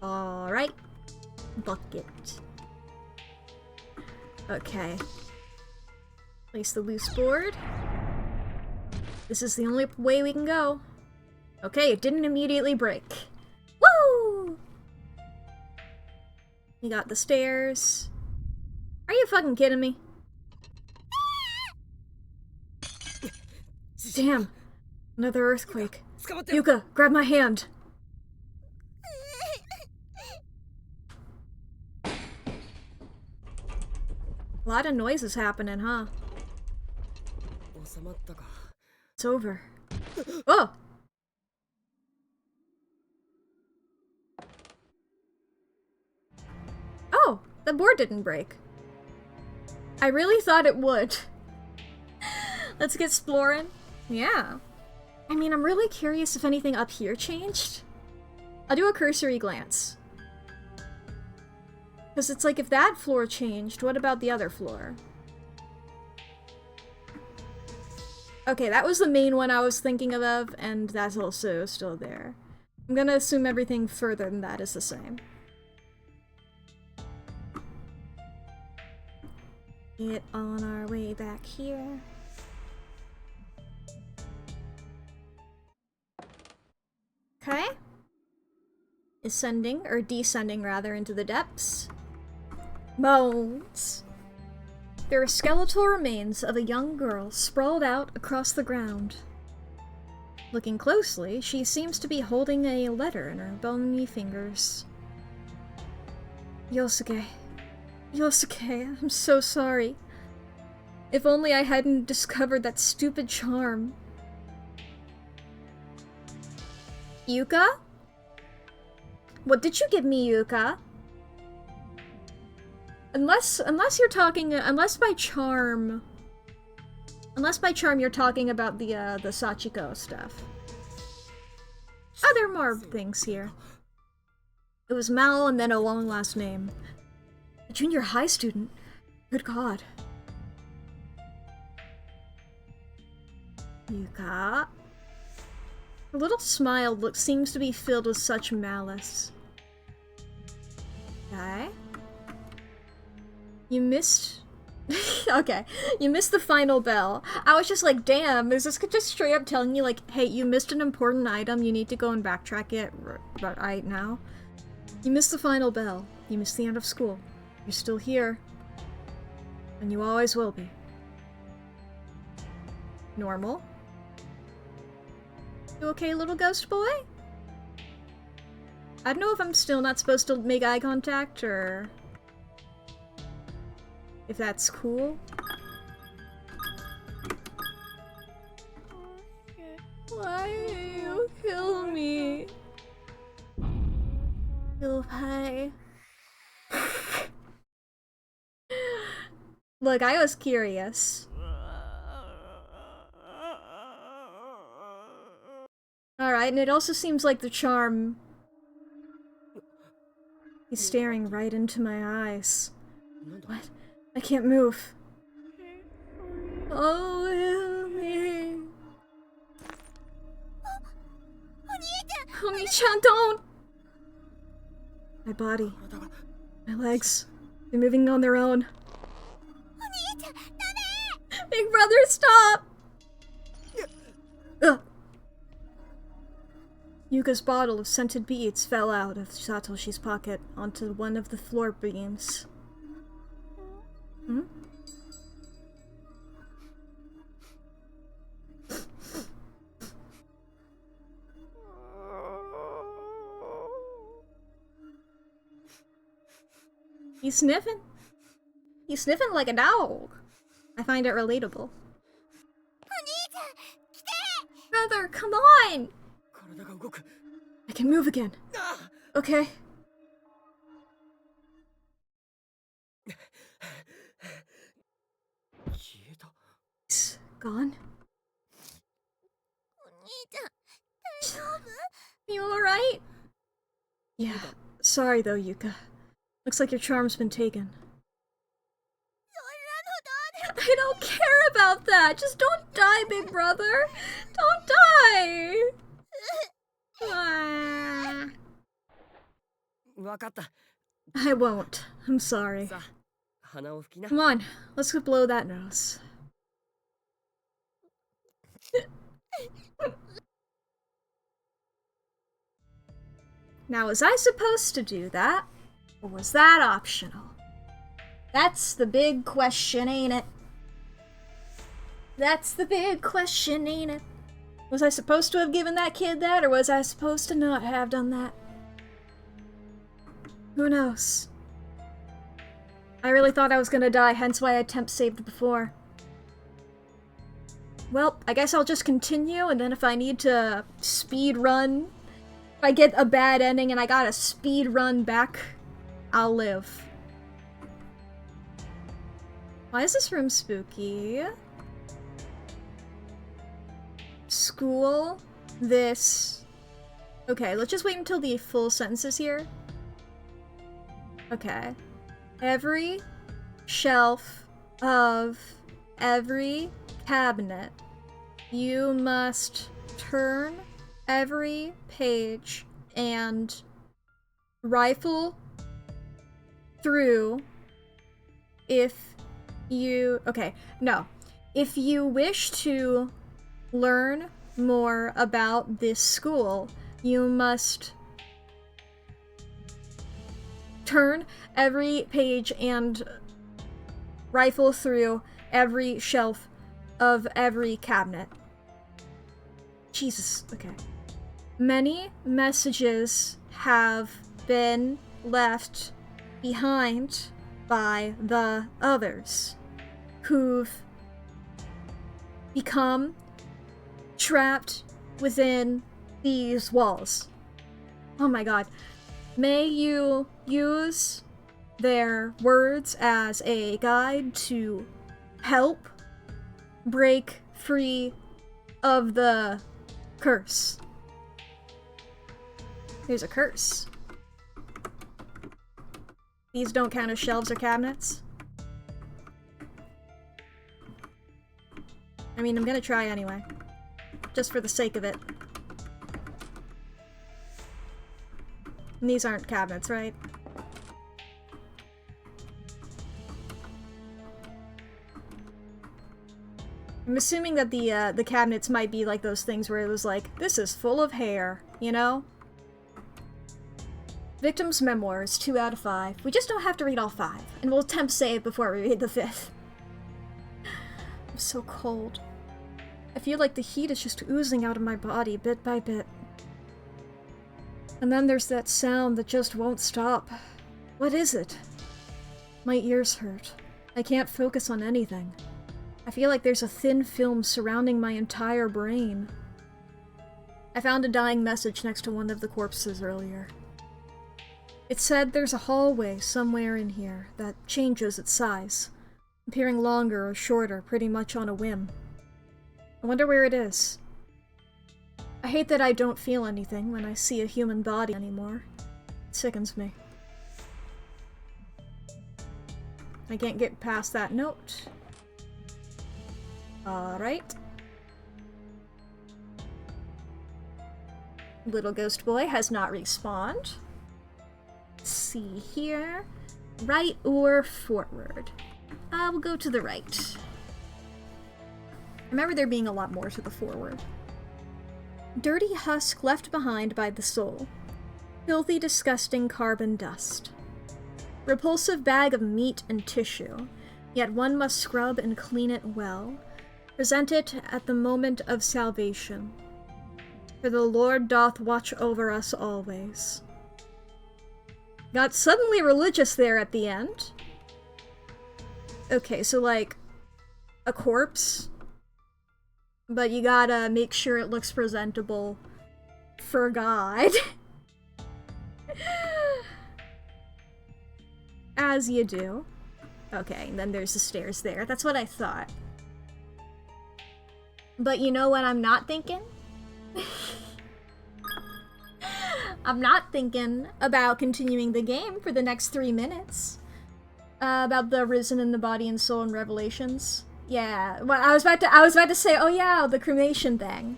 Alright. Bucket. Okay. Place the loose board. This is the only way we can go. Okay, it didn't immediately break. Woo! We got the stairs. Are you fucking kidding me? Damn. Another earthquake. Yuka, grab my hand. A lot of noises happening, huh? It's over. Oh! Oh, the board didn't break. I really thought it would. Let's get exploring. Yeah. I mean, I'm really curious if anything up here changed. I'll do a cursory glance. Because it's like, if that floor changed, what about the other floor? Okay, that was the main one I was thinking of, and that's also still there. I'm gonna assume everything further than that is the same. Get on our way back here. Okay. Ascending, or descending rather, into the depths. Bones. There are skeletal remains of a young girl sprawled out across the ground. Looking closely, she seems to be holding a letter in her bony fingers. Yosuke. Yosuke, I'm so sorry. If only I hadn't discovered that stupid charm. Yuka? What did you give me, Yuka? Unless you're talking, unless by charm you're talking about the Sachiko stuff. Oh, there are more things here. It was Mal and then a long last name. A junior high student? Good God. Yuka? Her little smile seems to be filled with such malice. Okay. You missed... okay, you missed the final bell. I was just like, damn, is this just straight up telling you, like, hey, you missed an important item, you need to go and backtrack it right now? You missed the final bell. You missed the end of school. You're still here. And you always will be. Normal? You okay, little ghost boy? I don't know if I'm still not supposed to make eye contact, or... if that's cool. Why do you kill me? Hi. Look, I was curious. Alright, and it also seems like the charm... He's staring right into my eyes. What? I can't move. Oh, help me. Oni-chan, don't! My body. My legs. They're moving on their own. Big brother, stop! Ugh. Yuka's bottle of scented beads fell out of Satoshi's pocket onto one of the floor beams. Hmm? He's sniffing. He's sniffing like a dog. I find it relatable. Brother, come on! I can move again. Okay. He's gone. You alright? Yeah. Sorry though, Yuka. Looks like your charm's been taken. I don't care about that! Just don't die, big brother! Don't die! I won't. I'm sorry. Come on, let's go blow that nose. Now, was I supposed to do that? Or was that optional? That's the big question, ain't it? That's the big question, ain't it? Was I supposed to have given that kid that, or was I supposed to not have done that? Who knows? I really thought I was gonna die, hence why I temp saved before. Well, I guess I'll just continue, and then if I need to speed run, if I get a bad ending and I gotta speed run back, I'll live. Why is this room spooky? School, this. Okay, let's just wait until the full sentence is here. Okay. Every shelf of every cabinet, you must turn every page and rifle through if you... Okay, no. If you wish to learn more about this school, you must turn every page and rifle through every shelf of every cabinet. Jesus, okay. Many messages have been left behind by the others who've become trapped within these walls. Oh my god. May you use their words as a guide to help break free of the curse. There's a curse. These don't count as shelves or cabinets. I mean, I'm gonna try anyway. Just for the sake of it. And these aren't cabinets, right? I'm assuming that the cabinets might be like those things where it was like, this is full of hair, you know? Victim's memoirs, 2 out of 5. We just don't have to read all 5, and we'll attempt save before we read the 5th. I'm so cold. I feel like the heat is just oozing out of my body bit by bit. And then there's that sound that just won't stop. What is it? My ears hurt. I can't focus on anything. I feel like there's a thin film surrounding my entire brain. I found a dying message next to one of the corpses earlier. It said there's a hallway somewhere in here that changes its size, appearing longer or shorter pretty much on a whim. I wonder where it is. I hate that I don't feel anything when I see a human body anymore. It sickens me. I can't get past that note. Alright. Little ghost boy has not respawned. Let's see here. Right or forward? We'll go to the right. Remember there being a lot more to the forward. Dirty husk left behind by the soul. Filthy, disgusting carbon dust. Repulsive bag of meat and tissue, yet one must scrub and clean it well. Present it at the moment of salvation. For the Lord doth watch over us always. Got suddenly religious there at the end. Okay, so like a corpse, but you gotta make sure it looks presentable for God. As you do. Okay, and then there's the stairs there. That's what I thought. But you know what I'm not thinking? I'm not thinking about continuing the game for the next 3 minutes. About the Risen in the Body and Soul and Revelations. Yeah, well, I was about to say, oh yeah, the cremation thing.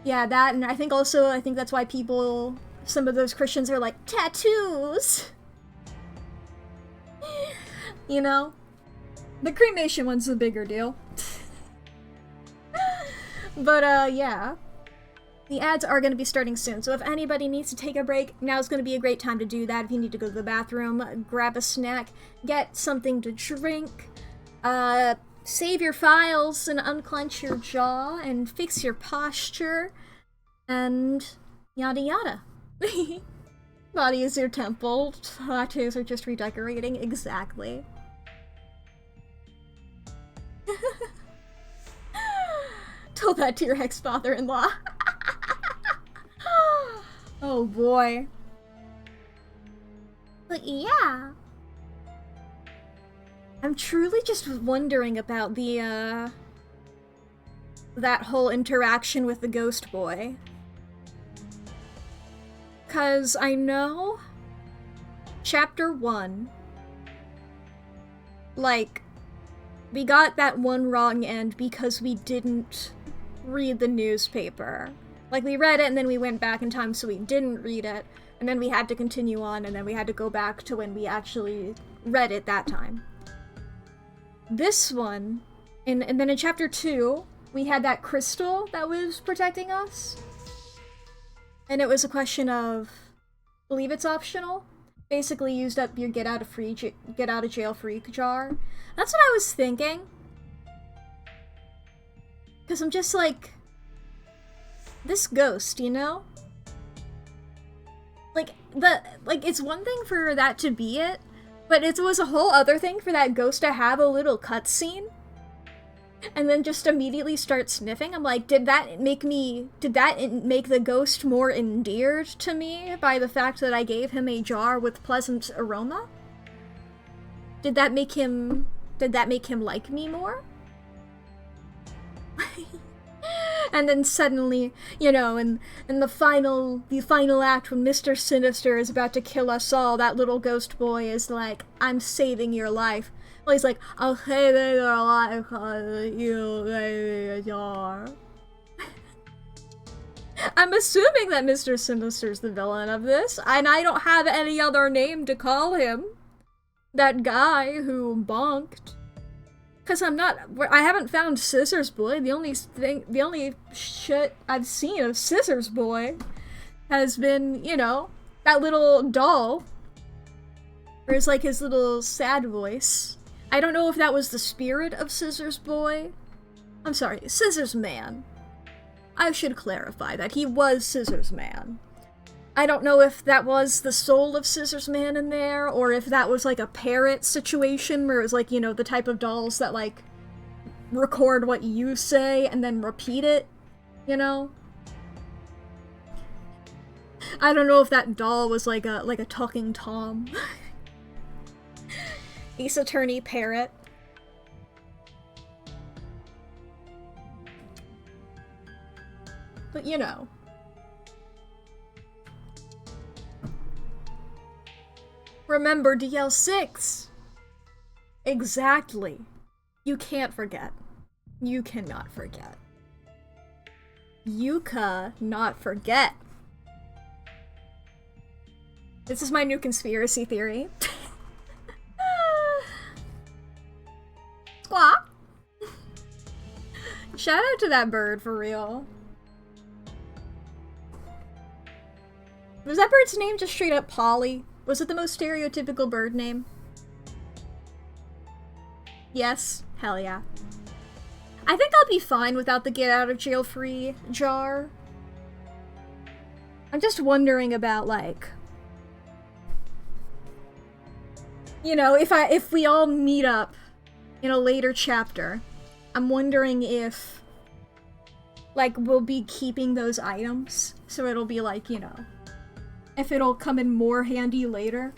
Yeah, that, and I think that's why people, some of those Christians are like, tattoos! You know? The cremation one's the bigger deal. But, yeah. The ads are going to be starting soon, so if anybody needs to take a break, now's going to be a great time to do that. If you need to go to the bathroom, grab a snack, get something to drink, save your files and unclench your jaw and fix your posture, and yada yada. Body is your temple, tattoos are just redecorating, exactly. Tell that to your ex-father-in-law. Oh boy. But yeah. I'm truly just wondering about the, that whole interaction with the ghost boy. 'Cause I know Chapter 1, like, we got that one wrong end because we didn't read the newspaper. Like, we read it and then we went back in time so we didn't read it, and then we had to continue on, and then we had to go back to when we actually read it that time. This one, and then in Chapter 2, we had that crystal that was protecting us. And it was a question of, I believe it's optional. Basically used up your get out of jail free jar. That's what I was thinking. Cause I'm just like, this ghost, you know? Like, it's one thing for that to be it, but it was a whole other thing for that ghost to have a little cutscene and then just immediately start sniffing. I'm like, did that make the ghost more endeared to me by the fact that I gave him a jar with pleasant aroma? Did that make him like me more? And then suddenly, you know, in the final act when Mr. Sinister is about to kill us all, that little ghost boy is like, I'm saving your life. Well, he's like, I'll save your life because you gave me a jar. I'm assuming that Mr. Sinister's the villain of this, and I don't have any other name to call him. That guy who bonked. Cause I haven't found Scissors Boy. The only shit I've seen of Scissors Boy has been, you know, that little doll. Where it's like his little sad voice. I don't know if that was the spirit of Scissors Boy. I'm sorry, Scissors Man. I should clarify that he was Scissors Man. I don't know if that was the soul of Scissors Man in there, or if that was like a parrot situation where it was like, you know, the type of dolls that like record what you say and then repeat it, you know? I don't know if that doll was like a talking Tom. Ace Attorney parrot. But you know. Remember DL6! Exactly. You can't forget. You cannot forget. You cannot forget. This is my new conspiracy theory. Squawk! Shout out to that bird, for real. Was that bird's name just straight up Polly? Was it the most stereotypical bird name? Yes? Hell yeah. I think I'll be fine without the get out of jail free jar. I'm just wondering about, like, you know, if we all meet up in a later chapter, I'm wondering if, like, we'll be keeping those items, so it'll be like, you know, if it'll come in more handy later.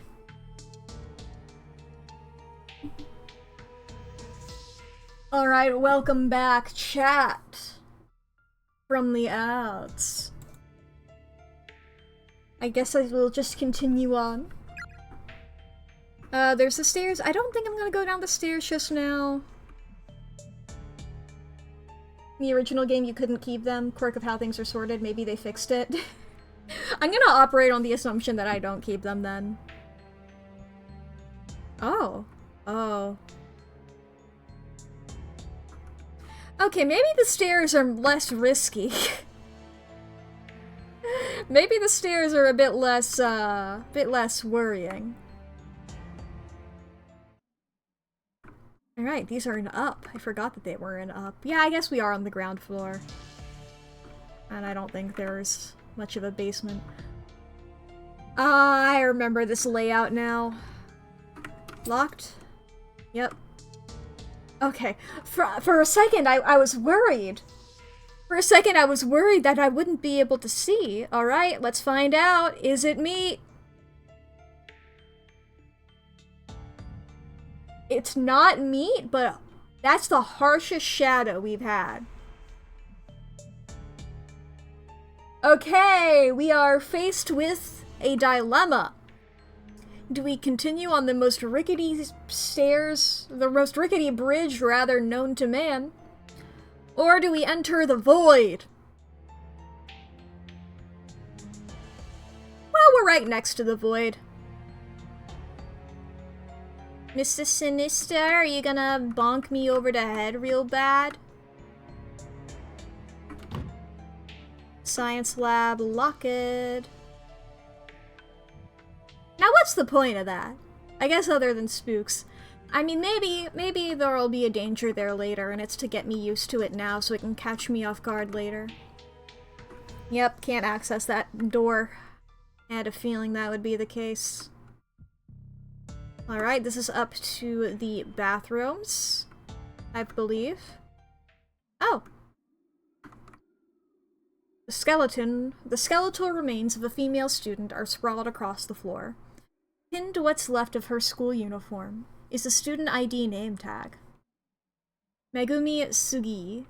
Alright, welcome back, chat. From the ads. I guess I will just continue on. There's the stairs. I don't think I'm gonna go down the stairs just now. In the original game, you couldn't keep them. Quirk of how things are sorted. Maybe they fixed it. I'm gonna operate on the assumption that I don't keep them then. Oh. Oh. Okay, maybe the stairs are less risky. Maybe the stairs are a bit less worrying. Alright, these are an up. I forgot that they were an up. Yeah, I guess we are on the ground floor. And I don't think there's much of a basement. I remember this layout now. Locked? Yep. Okay. For a second, I was worried. For a second, I was worried that I wouldn't be able to see. Alright, let's find out. Is it me? It's not meat, but that's the harshest shadow we've had. Okay, we are faced with a dilemma. Do we continue on the most rickety stairs, the most rickety bridge rather known to man? Or do we enter the void? Well, we're right next to the void. Mr. Sinister, are you gonna bonk me over the head real bad? Science lab, lock it. Now what's the point of that? I guess other than spooks. I mean, maybe there'll be a danger there later, and it's to get me used to it now so it can catch me off guard later. Yep, can't access that door. I had a feeling that would be the case. Alright, this is up to the bathrooms, I believe. Oh! The skeletal remains of a female student are sprawled across the floor. Pinned to what's left of her school uniform is a student ID name tag. Megumi Sugi.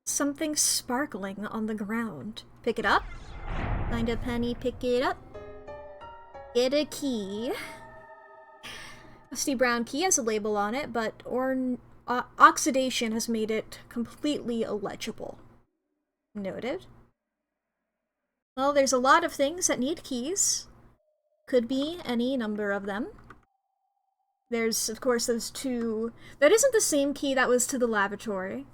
Something sparkling on the ground. Pick it up. Find a penny, pick it up. Get a key. A rusty brown key has a label on it, but oxidation has made it completely illegible. Noted. Well, there's a lot of things that need keys. Could be any number of them. There's, of course, those two... That isn't the same key that was to the lavatory.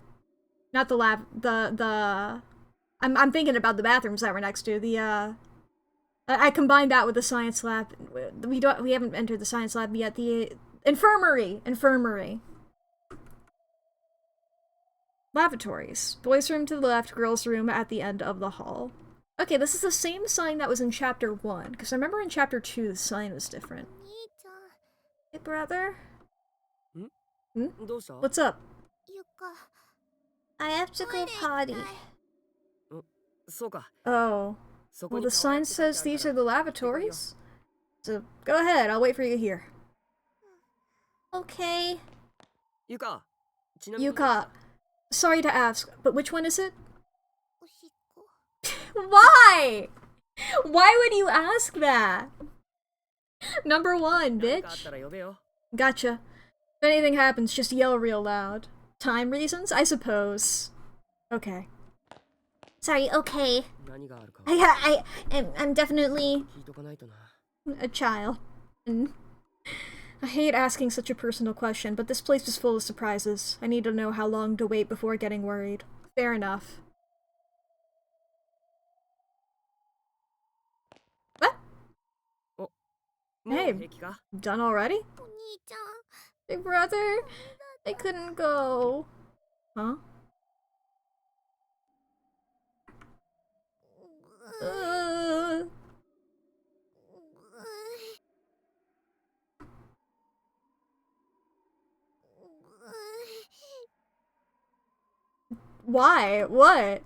Not the I'm thinking about the bathrooms that we're next to. I combined that with the science lab. We haven't entered the science lab yet. The infirmary. Lavatories. Boys' room to the left, girls' room at the end of the hall. Okay, this is the same sign that was in chapter 1, because I remember in chapter 2 the sign was different. Hey, brother? Hmm? What's up? I have to go potty. Oh. Well, the sign says these are the lavatories? So, go ahead, I'll wait for you here. Okay. Yuka. Sorry to ask, but which one is it? Why? Why would you ask that? Number 1, bitch. Gotcha. If anything happens, just yell real loud. Time reasons? I suppose. Okay. Sorry, okay. I'm definitely a child. I hate asking such a personal question, but this place is full of surprises. I need to know how long to wait before getting worried. Fair enough. What? Hey, done already? Big brother? I couldn't go. Huh? Why? What?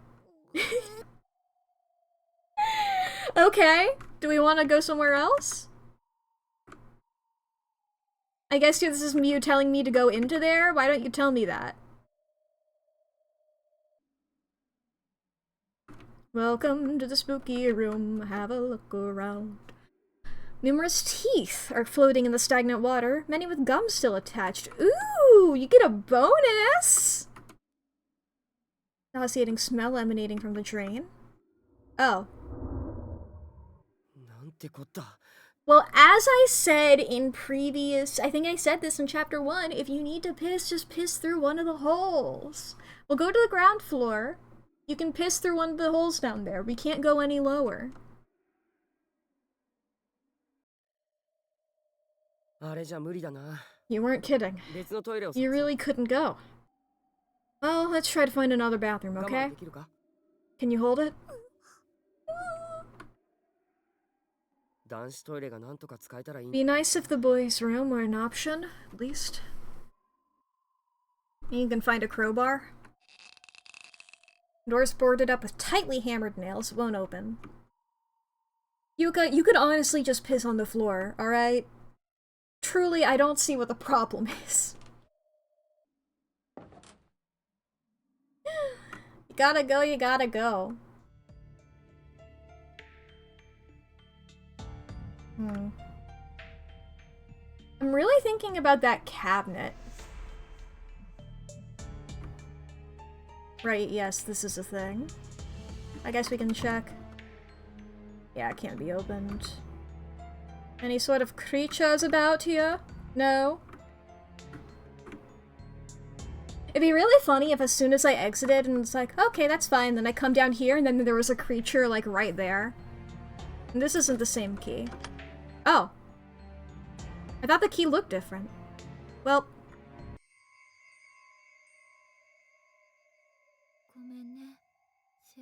Okay. Do we want to go somewhere else? I guess this is you telling me to go into there? Why don't you tell me that? Welcome to the spooky room. Have a look around. Numerous teeth are floating in the stagnant water, many with gum still attached. Ooh, you get a bonus! Nauseating smell emanating from the drain. Oh. Well, as I said in previous, I think I said this in chapter 1, if you need to piss, just piss through one of the holes. We'll go to the ground floor. You can piss through one of the holes down there. We can't go any lower. You weren't kidding. You really couldn't go. Well, let's try to find another bathroom, okay? Can you hold it? Be nice if the boys' room were an option, at least. You can find a crowbar. Doors boarded up with tightly hammered nails, won't open. You could honestly just piss on the floor, alright? Truly, I don't see what the problem is. You gotta go, you gotta go. I'm really thinking about that cabinet. Right, yes, this is a thing. I guess we can check. Yeah, it can't be opened. Any sort of creatures about here? No? It'd be really funny if as soon as I exited and it's like, okay, that's fine, then I come down here and then there was a creature, like, right there. And this isn't the same key. Oh. I thought the key looked different. Well.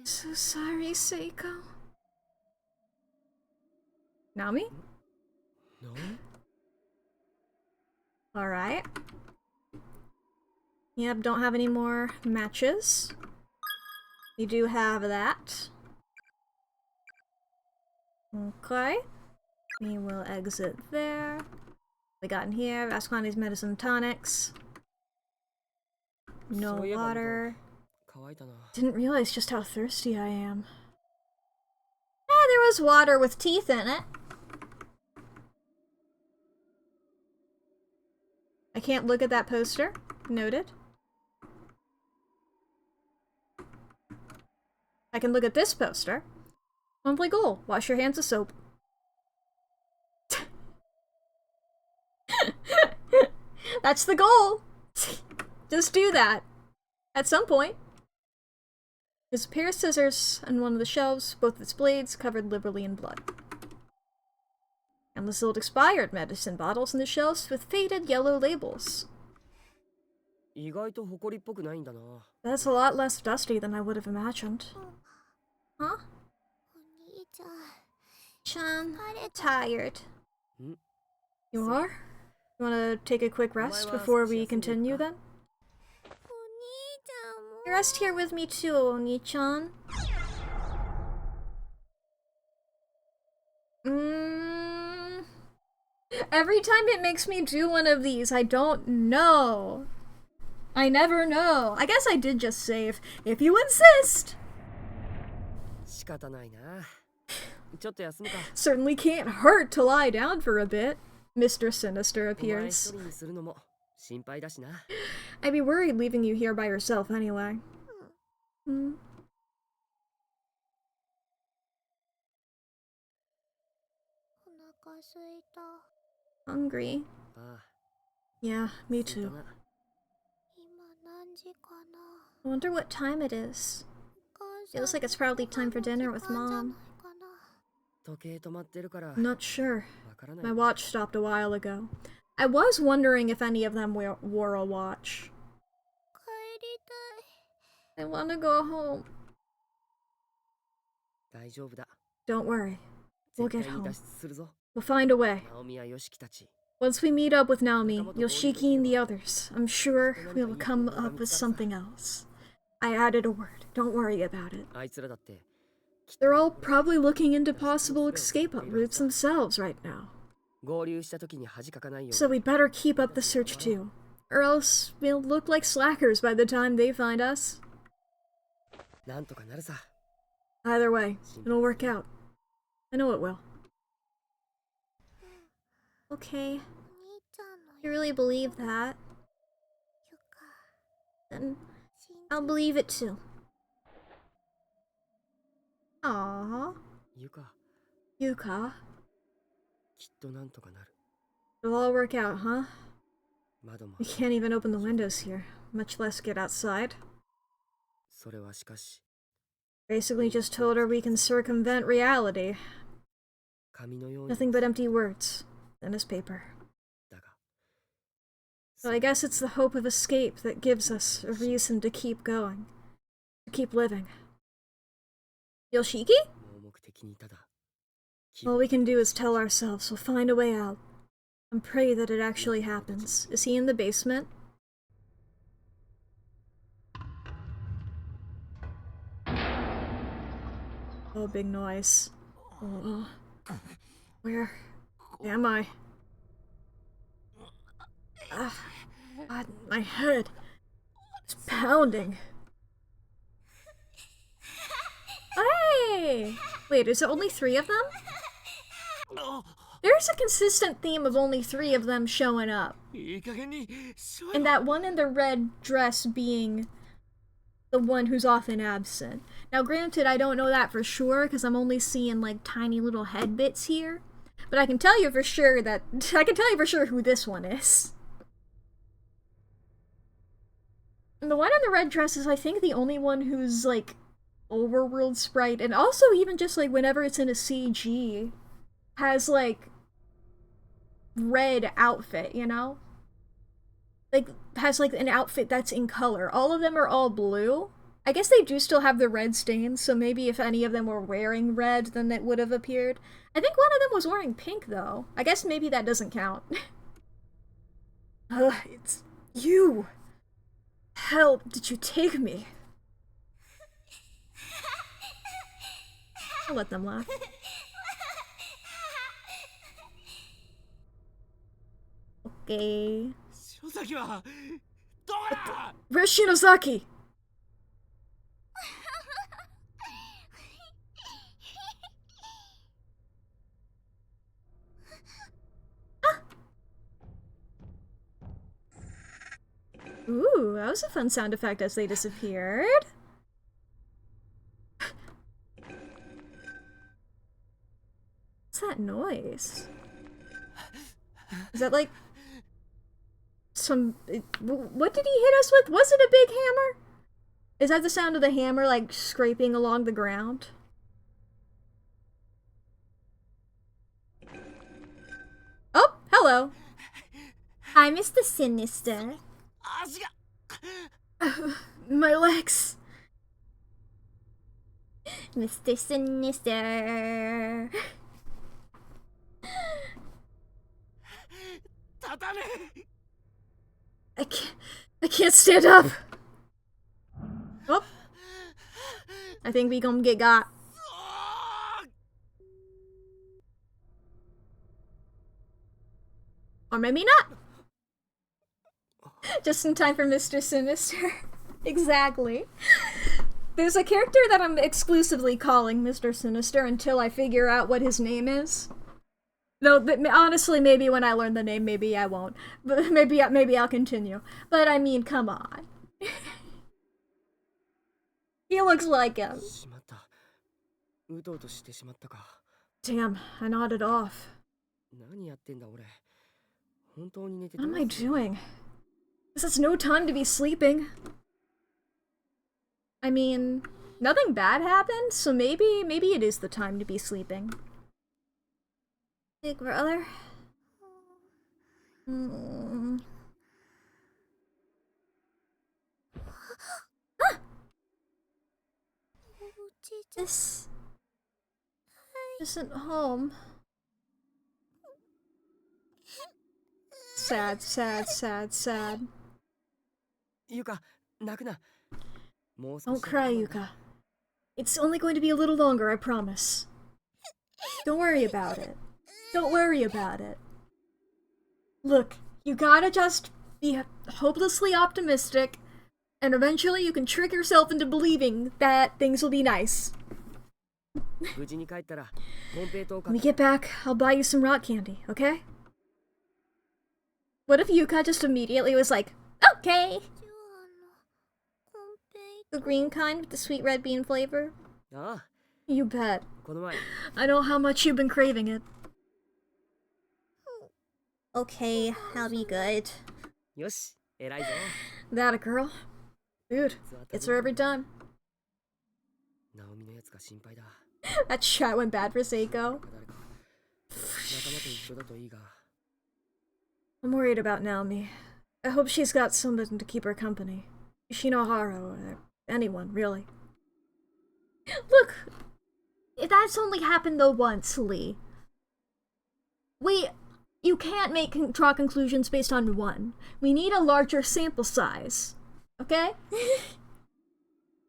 So sorry, Seiko. Nami? Alright. Yep, don't have any more matches. You do have that. Okay. We will exit there. We got in here, Ascani's medicine tonics. No water. Didn't realize just how thirsty I am. Ah, there was water with teeth in it. I can't look at that poster. Noted. I can look at this poster. Monthly goal. Wash your hands with soap. That's the goal. Just do that. At some point. There's a pair of scissors on one of the shelves, both its blades covered liberally in blood. And the old expired medicine bottles on the shelves with faded yellow labels. That's a lot less dusty than I would have imagined. Huh? Chan, tired. You are? You wanna take a quick rest before we continue then? You rest here with me too, Oni-chan. Every time it makes me do one of these, I don't know. I never know. I guess I did just say if you insist. Certainly can't hurt to lie down for a bit. Mr. Sinister appears. I'd be worried leaving you here by yourself anyway. Hungry. Yeah, me too. I wonder what time it is. Feels like it's probably time for dinner with Mom. Not sure. My watch stopped a while ago. I was wondering if any of them wore a watch. I want to go home. Don't worry. We'll get home. We'll find a way. Once we meet up with Naomi, Yoshiki and the others, I'm sure we'll come up with something else. I added a word. Don't worry about it. They're all probably looking into possible escape routes themselves right now. So we'd better keep up the search too. Or else we'll look like slackers by the time they find us. Either way, it'll work out. I know it will. Okay. You really believe that? Then I'll believe it too. Aww. Yuka. It'll all work out, huh? We can't even open the windows here, much less get outside. Basically just told her we can circumvent reality. Nothing but empty words, and this paper. So I guess it's the hope of escape that gives us a reason to keep going. To keep living. Yoshiki? All we can do is tell ourselves we'll find a way out. And pray that it actually happens. Is he in the basement? Oh, big noise. Oh. Where am I? God, my head is pounding. Hey! Wait, is there only 3 of them? There's a consistent theme of only 3 of them showing up. And that one in the red dress being the one who's often absent. Now granted, I don't know that for sure because I'm only seeing like tiny little head bits here. But I can tell you for sure who this one is. And the one in the red dress is I think the only one who's like overworld sprite, and also even just like whenever it's in a CG has like red outfit, you know? Like, has like an outfit that's in color. All of them are all blue. I guess they do still have the red stains, so maybe if any of them were wearing red, then it would have appeared. I think one of them was wearing pink, though. I guess maybe that doesn't count. It's you! Help, did you take me? I'll let them laugh. Okay. Where's Shinozaki? Ooh, that was a fun sound effect as they disappeared. What's that noise? Is that like what did he hit us with? Was it a big hammer? Is that the sound of the hammer like scraping along the ground? Oh, hello. Hi, Mr. Sinister. My legs. Mr. Sinister. I can't stand up. Oh. I think we gonna get got. Or maybe not. Just in time for Mr. Sinister. Exactly. There's a character that I'm exclusively calling Mr. Sinister until I figure out what his name is. No, honestly, maybe when I learn the name, maybe I won't. But maybe I'll continue. But I mean, come on. He looks like him. Damn, I nodded off. What am I doing? This is no time to be sleeping. I mean, nothing bad happened, so maybe it is the time to be sleeping. Big brother. Huh? This isn't home. Sad, sad, sad, sad. Yuka, nakuna. Don't cry, Yuka. It's only going to be a little longer, I promise. Don't worry about it. Don't worry about it. Look, you gotta just be hopelessly optimistic, and eventually you can trick yourself into believing that things will be nice. When we get back, I'll buy you some rock candy, okay? What if Yuka just immediately was like, okay! The green kind with the sweet red bean flavor? You bet. I know how much you've been craving it. Okay, I'll be good. よし、偉いぞ。 That a girl? Dude, gets her every time. ナオミのやつが心配だ。 That chat went bad for Seiko. 誰か仲間と一緒だといいが。 I'm worried about Naomi. I hope she's got someone to keep her company. Shinohara or anyone, really. Look! That's only happened though once, Lee. You can't draw conclusions based on one. We need a larger sample size. Okay?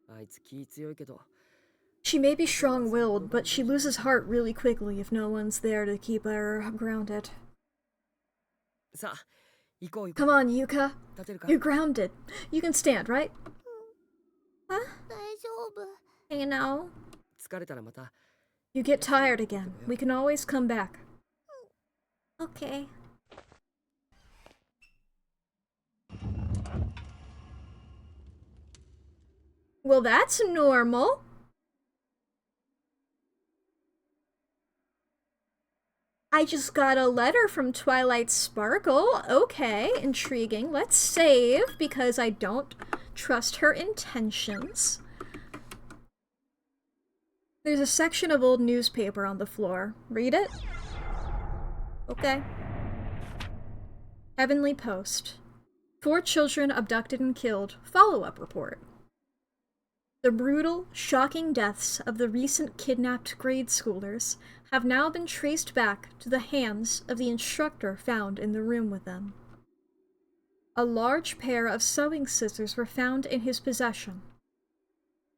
あいつ気強いけど。 She may be strong-willed, but she loses heart really quickly if no one's there to keep her grounded. さあ、行こうよ。 Come on, Yuka. 立てるか? You're grounded. You can stand, right? Huh? 大丈夫 You know. 疲れたらまた。 You get tired again. We can always come back. Okay. Well, that's normal. I just got a letter from Twilight Sparkle. Okay, intriguing. Let's save because I don't trust her intentions. There's a section of old newspaper on the floor. Read it? Okay. Heavenly Post. 4 children abducted and killed. Follow-up report. The brutal, shocking deaths of the recent kidnapped grade schoolers have now been traced back to the hands of the instructor found in the room with them. A large pair of sewing scissors were found in his possession.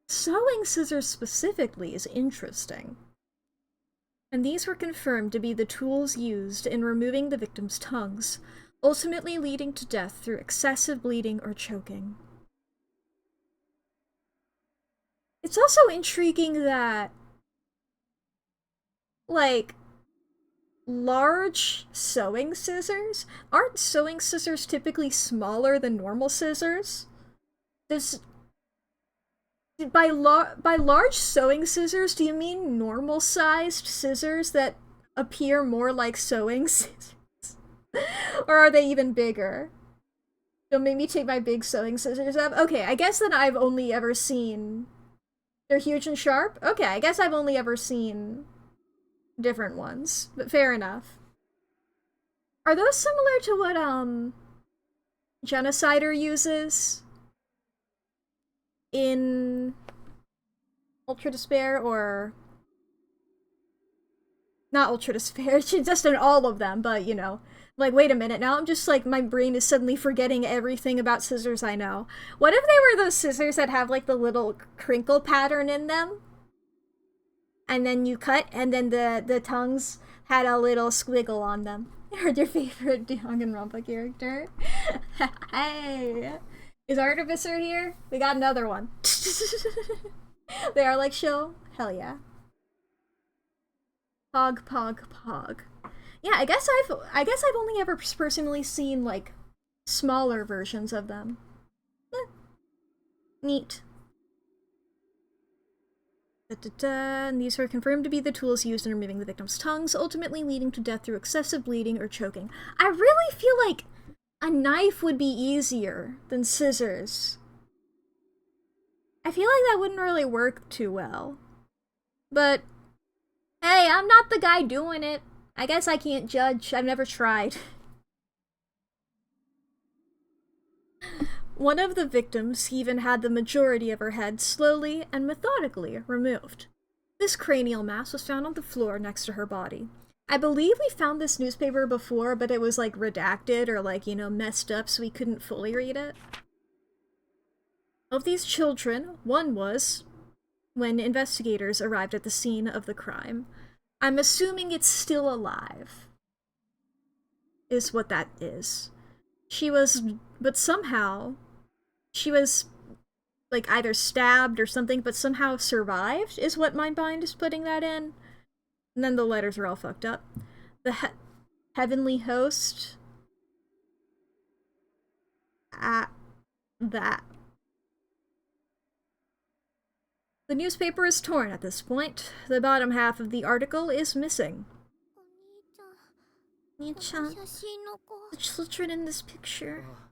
Sewing scissors specifically is interesting. And these were confirmed to be the tools used in removing the victims' tongues, ultimately leading to death through excessive bleeding or choking. It's also intriguing that, like, large sewing scissors? Aren't sewing scissors typically smaller than normal scissors? By large sewing scissors, do you mean normal-sized scissors that appear more like sewing scissors? Or are they even bigger? Don't make me take my big sewing scissors up. Okay, I guess that I've only ever seen... They're huge and sharp? Okay, I guess I've only ever seen different ones, but fair enough. Are those similar to what, Genocider uses in Ultra Despair, or... Not Ultra Despair, just in all of them, but, you know. Like, wait a minute, now I'm just like, my brain is suddenly forgetting everything about scissors I know. What if they were those scissors that have, like, the little crinkle pattern in them? And then you cut, and then the tongues had a little squiggle on them. Or your favorite Danganronpa character? Hey! Is Artificer here? We got another one. They are like show? Hell yeah. Pog, pog, pog. Yeah, I guess I've only ever personally seen, like, smaller versions of them. Neat. And these were confirmed to be the tools used in removing the victim's tongues, ultimately leading to death through excessive bleeding or choking. I really feel like a knife would be easier than scissors. I feel like that wouldn't really work too well. But, hey, I'm not the guy doing it. I guess I can't judge. I've never tried. One of the victims even had the majority of her head slowly and methodically removed. This cranial mass was found on the floor next to her body. I believe we found this newspaper before, but it was like redacted or like, you know, messed up so we couldn't fully read it. Of these children, one was when investigators arrived at the scene of the crime. I'm assuming it's still alive, is what that is. But somehow, she was, like, either stabbed or something, but somehow survived, is what my mind is putting that in. And then the letters are all fucked up. The heavenly host. That. The newspaper is torn at this point. The bottom half of the article is missing. お兄ちゃん Nia-chan, 写真の子。 the children in this picture. ああ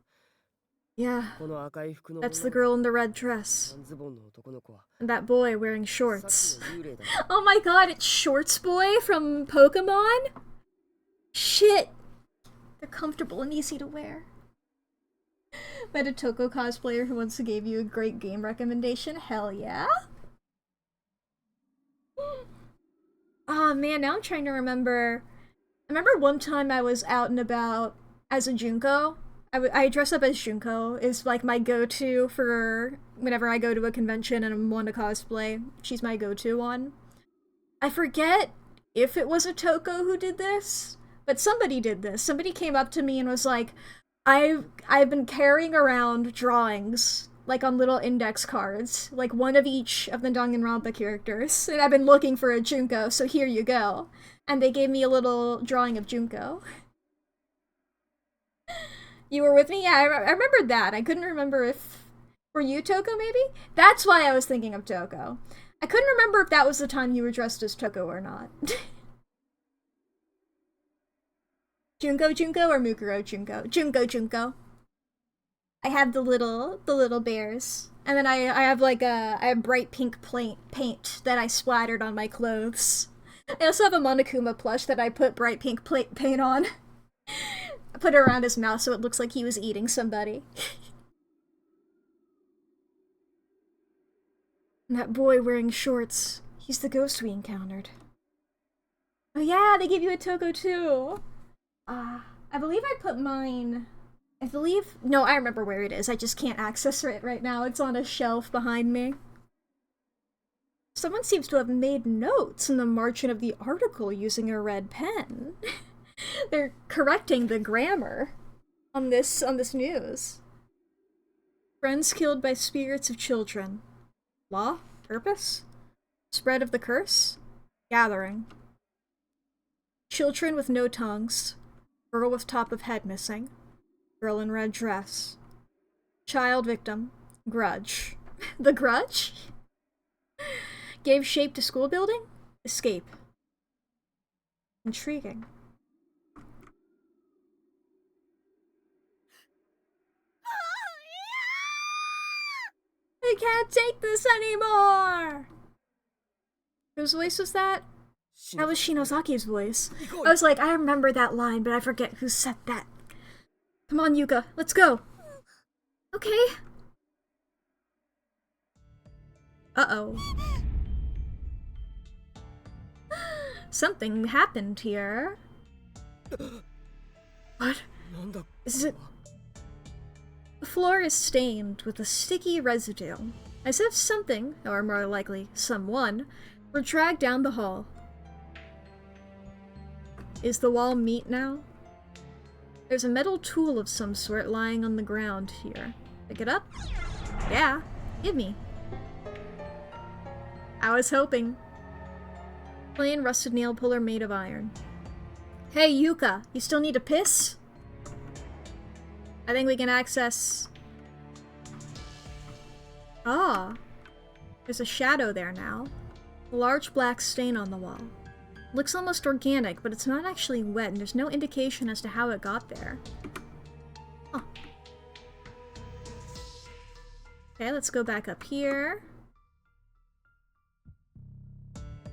Yeah, この赤い服の that's the 女の girl in the red dress. 半ズボンの男の子は And that boy wearing さっ shorts. きの幽霊だ Oh my god, it's Shorts Boy from Pokemon? Shit! They're comfortable and easy to wear. Met a Toko cosplayer who once gave you a great game recommendation. Hell yeah! Oh man, now I'm trying to remember. I remember one time I was out and about as a Junko. I dress up as Junko, is like my go-to for whenever I go to a convention and I want to cosplay. She's my go-to one. I forget if it was a Toko who did this, but somebody did this. Somebody came up to me and was like, I've been carrying around drawings, like on little index cards, like one of each of the Danganronpa characters, and I've been looking for a Junko, so here you go. And they gave me a little drawing of Junko. You were with me? Yeah, I remembered that. I couldn't remember if... Were you Toko, maybe? That's why I was thinking of Toko. I couldn't remember if that was the time you were dressed as Toko or not. Junko or Mukuro Junko? Junko. I have the little bears. And then I have like I have bright pink paint that I splattered on my clothes. I also have a Monokuma plush that I put bright pink paint on. I put it around his mouth so it looks like he was eating somebody. And that boy wearing shorts, he's the ghost we encountered. Oh yeah, they gave you a Toko too! I believe I put mine... No, I remember where it is, I just can't access it right now. It's on a shelf behind me. Someone seems to have made notes in the margin of the article using a red pen. They're correcting the grammar on this news. Friends killed by spirits of children. Law? Purpose? Spread of the curse? Gathering. Children with no tongues. Girl with top of head missing. Girl in red dress. Child victim. Grudge. The grudge? Gave shape to school building? Escape. Intriguing. I can't take this anymore! Whose voice was that? That was Shinozaki's voice. I was like, I remember that line, but I forget who said that. Come on, Yuka, let's go. Okay. Uh-oh. Something happened here. What? Is it... The floor is stained with a sticky residue, as if something, or more likely, someone, were dragged down the hall. Is the wall meat now? There's a metal tool of some sort lying on the ground here. Pick it up? Yeah, give me. I was hoping. Plain rusted nail puller made of iron. Hey, Yuka, you still need to piss? I think we can access... Ah. There's a shadow there now. A large black stain on the wall. Looks almost organic, but it's not actually wet, and there's no indication as to how it got there. Huh. Okay, let's go back up here.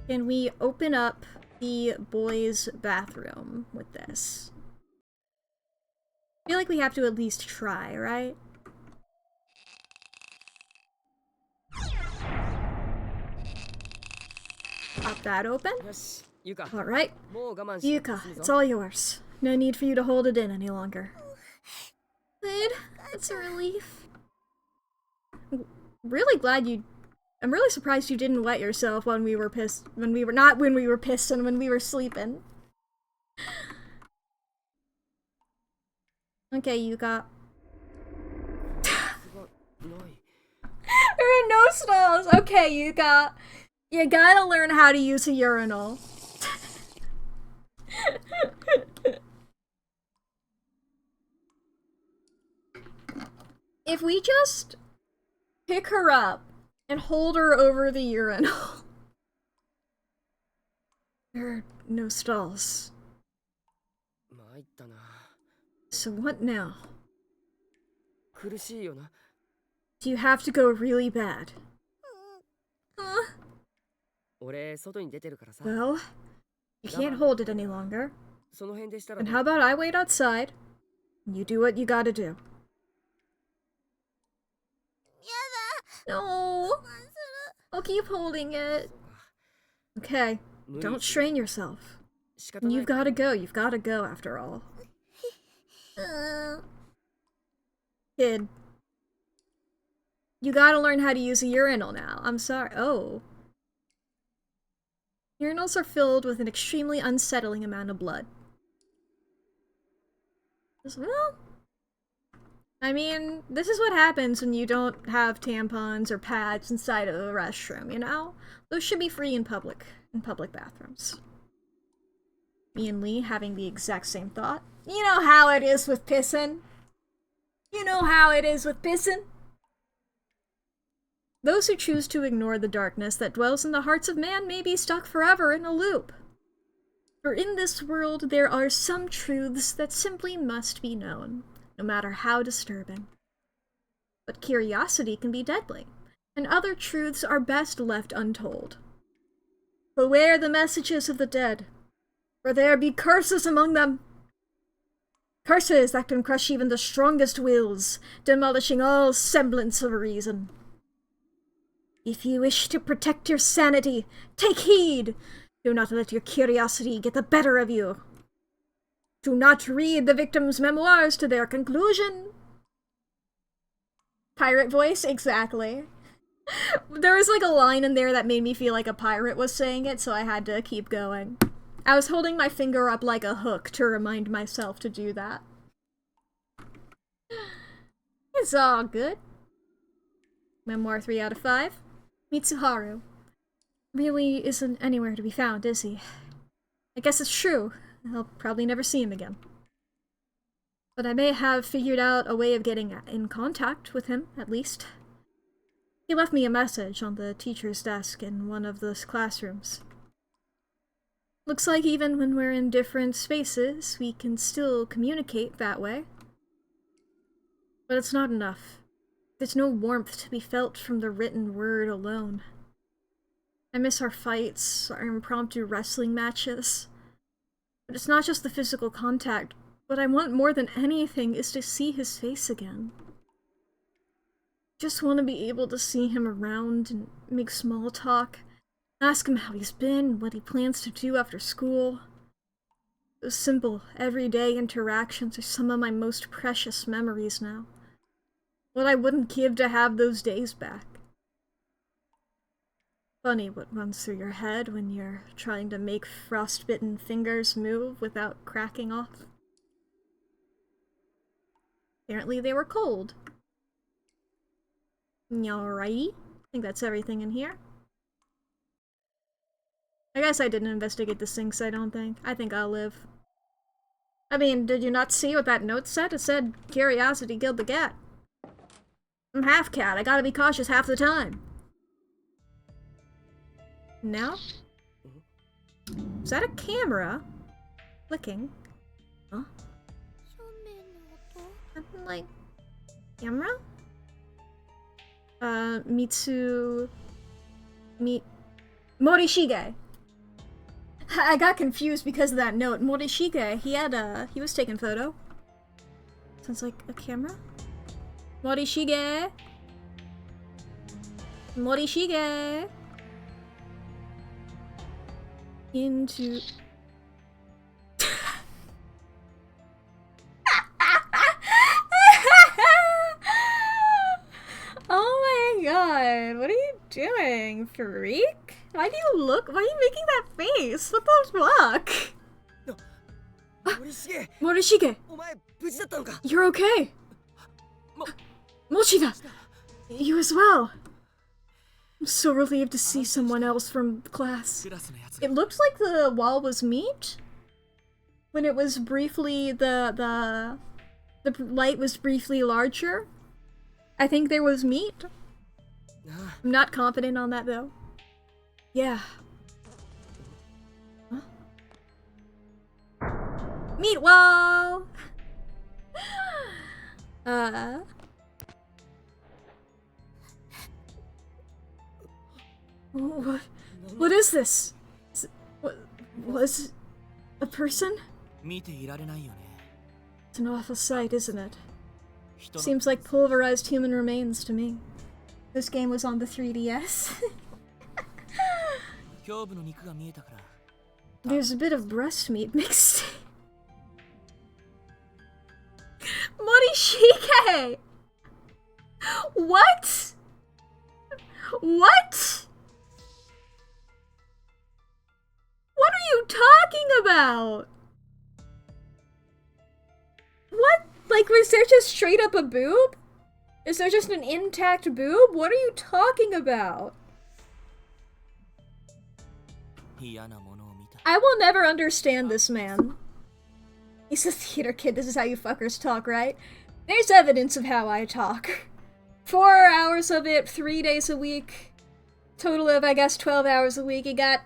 Can we open up the boys' bathroom with this? I feel like we have to at least try, right? Pop that open. Alright. Yuka, it's all yours. No need for you to hold it in any longer. Good. That's a relief. I'm really glad you... I'm really surprised you didn't wet yourself when we were pissed. When we were... Not when we were pissed and when we were sleeping. Okay, Yuka. There are no stalls! Okay, Yuka. You gotta learn how to use a urinal. If we just pick her up and hold her over the urinal. There are no stalls. 参ったな。 So what now? 苦しいよな。 Do you have to go really bad? 俺外に出てるからさ。 Well, you can't hold it any longer. その辺でしたら Then how about I wait outside? And you do what you gotta do. No! I'll keep holding it. Okay, don't strain yourself. You've gotta go. You've gotta go after all. Kid. You gotta learn how to use a urinal now. I'm sorry. Oh. Urinals are filled with an extremely unsettling amount of blood. Well, I mean, this is what happens when you don't have tampons or pads inside of a restroom, you know? Those should be free in public bathrooms. Me and Lee having the exact same thought. You know how it is with pissin'. You know how it is with pissin'. Those who choose to ignore the darkness that dwells in the hearts of man may be stuck forever in a loop. For in this world there are some truths that simply must be known, no matter how disturbing. But curiosity can be deadly, and other truths are best left untold. Beware the messages of the dead, for there be curses among them. Curses that can crush even the strongest wills, demolishing all semblance of reason. If you wish to protect your sanity, take heed! Do not let your curiosity get the better of you. Do not read the victim's memoirs to their conclusion. Pirate voice? Exactly. There was like a line in there that made me feel like a pirate was saying it, so I had to keep going. I was holding my finger up like a hook to remind myself to do that. It's all good. Memoir 3 out of 5. Mitsuharu really isn't anywhere to be found, is he? I guess it's true. I'll probably never see him again. But I may have figured out a way of getting in contact with him, at least. He left me a message on the teacher's desk in one of those classrooms. Looks like even when we're in different spaces, we can still communicate that way. But it's not enough. There's no warmth to be felt from the written word alone. I miss our fights, our impromptu wrestling matches. But it's not just the physical contact. What I want more than anything is to see his face again. Just want to be able to see him around and make small talk, ask him how he's been, what he plans to do after school. Those simple, everyday interactions are some of my most precious memories now. What I wouldn't give to have those days back. Funny what runs through your head when you're trying to make frostbitten fingers move without cracking off. Apparently they were cold. Alrighty. I think that's everything in here. I guess I didn't investigate the sinks, I don't think. I think I'll live. I mean, did you not see what that note said? It said, curiosity killed the cat. I'm half cat, I gotta be cautious half the time. Now? Is that a camera? Clicking. Huh? Something like... camera? Morishige! I got confused because of that note. Morishige, he was taking photo. Sounds like a camera? Morishige! Morishige! Into... Oh my god, what are you doing, freak? Why are you making that face? What the fuck? Morishige! You're okay! Mochida! You as well! I'm so relieved to see someone else from class. It looked like the wall was meat. When it was briefly, the light was briefly larger. I think there was meat. I'm not confident on that though. Yeah. Huh? Meat wall! What is this? Was it a person? 見ていられないよね。 It's an awful sight, isn't it? Seems like pulverized human remains to me. This game was on the 3DS. 胸部の肉が見えたから。 There's a bit of breast meat mixed. Morishige! What? What? What are you talking about? What? Like, was there just straight up a boob? Is there just an intact boob? What are you talking about? 嫌なものを見た。 I will never understand this man. He's a theater kid, this is how you fuckers talk, right? There's evidence of how I talk. 4 hours of it, 3 days a week. Total of, I guess, 12 hours a week. You got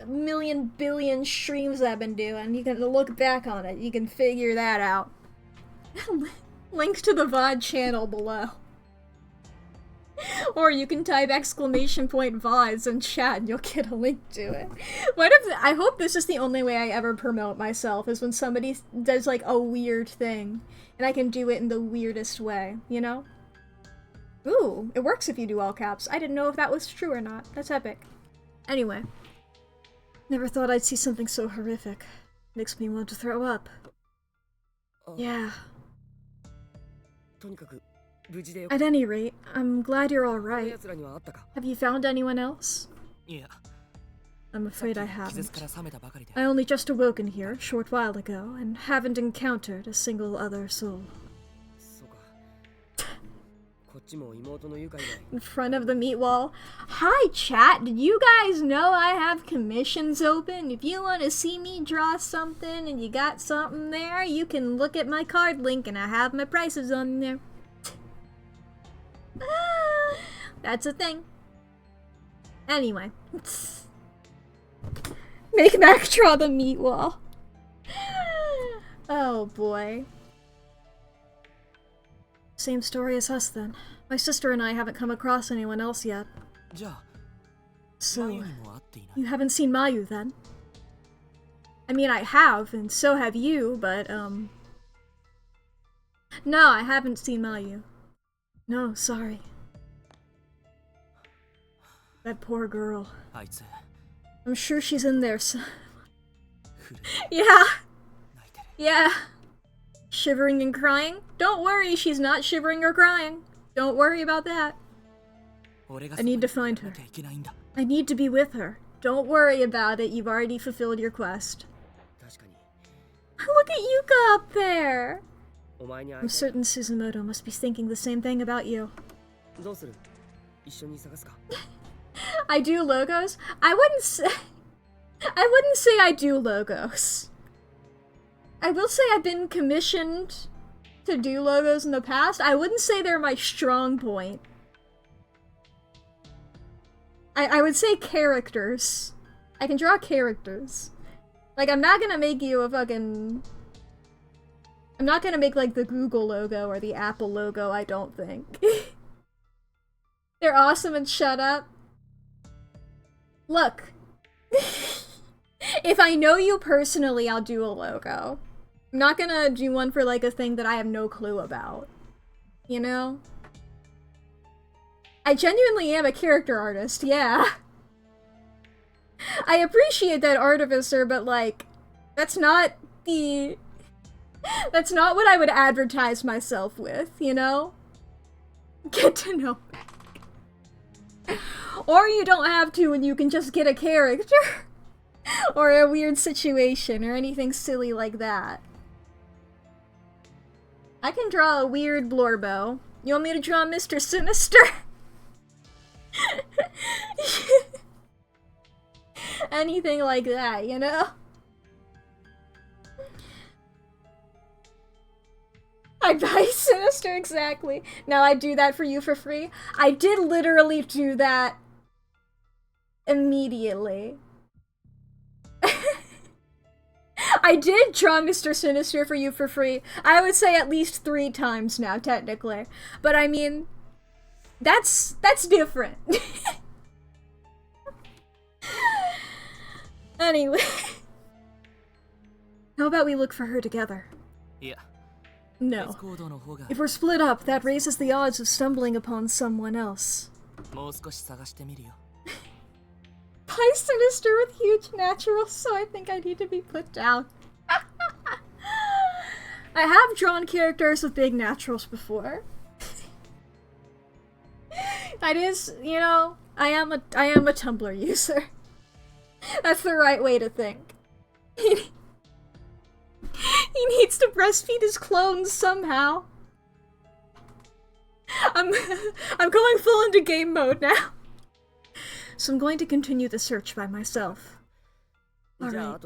a million billion streams I've been doing. You can look back on it. You can figure that out. Link to the VOD channel below. Or you can type !VODs in chat and you'll get a link to it. What if I hope this is the only way I ever promote myself, is when somebody does like a weird thing and I can do it in the weirdest way, you know? Ooh, it works if you do all caps. I didn't know if that was true or not. That's epic. Anyway. Never thought I'd see something so horrific. Makes me want to throw up. Yeah. とにかく無事でよ。 At any rate, I'm glad you're alright. 奴らにはあったか。 Have you found anyone else? いや、 I'm afraid I 気絶 haven't. から覚めたばかりで。 I only just awoken here a short while ago and haven't encountered a single other soul. そうか。こっちも妹の愉快で。 In front of the meat wall. Hi chat, did you guys know I have commissions open? If you want to see me draw something and you got something there, you can look at my card link and I have my prices on there. That's a thing. Anyway. Make Mac draw the meat wall. Oh boy. Same story as us then. My sister and I haven't come across anyone else yet. じゃあ、 So, 眉にも会っていない。 you haven't seen Mayu then? I mean, I have, and so have you, but, No, I haven't seen Mayu. No, sorry. That poor girl. あいつ、 I'm sure she's in there, so... 震 Yeah! え泣いてる。 Yeah! Shivering and crying? Don't worry, she's not shivering or crying. Don't worry about that. 俺が I need to find な her. きゃいけないんだ。 I need to be with her. Don't worry about it, you've already fulfilled your quest. 確かに。 Look at Yuka up there! お前に会 I'm いたい。 certain Suzumoto must be thinking the same thing about you. どうする？一緒に探すか。 I do logos? I wouldn't say I do logos. I will say I've been commissioned to do logos in the past. I wouldn't say they're my strong point. I would say characters. I can draw characters. Like, I'm not gonna make you a fucking... I'm not gonna make, like, the Google logo or the Apple logo, I don't think. They're awesome and shut up. Look. If I know you personally, I'll do a logo. I'm not gonna do one for, like, a thing that I have no clue about. You know? I genuinely am a character artist, yeah. I appreciate that, Artificer, but, like, that's not the... That's not what I would advertise myself with, you know? Get to know Mack. Or you don't have to and you can just get a character. Or a weird situation or anything silly like that. I can draw a weird Blorbo. You want me to draw Mr. Sinister? Anything like that, you know? I'd buy Sinister, exactly. Now I do that for you for free. I did literally do that I did draw Mr. Sinister for you for free. I would say at least 3 times now, technically. But I mean, that's different. Anyway. How about we look for her together? Yeah. No. If we're split up, that raises the odds of stumbling upon someone else. もう少し探してみるよ。 Pie Sinister with huge naturals, so I think I need to be put down. I have drawn characters with big naturals before. That is, you know, I am a Tumblr user. That's the right way to think. He needs to breastfeed his clones somehow. I'm going full into game mode now. So I'm going to continue the search by myself. Alright.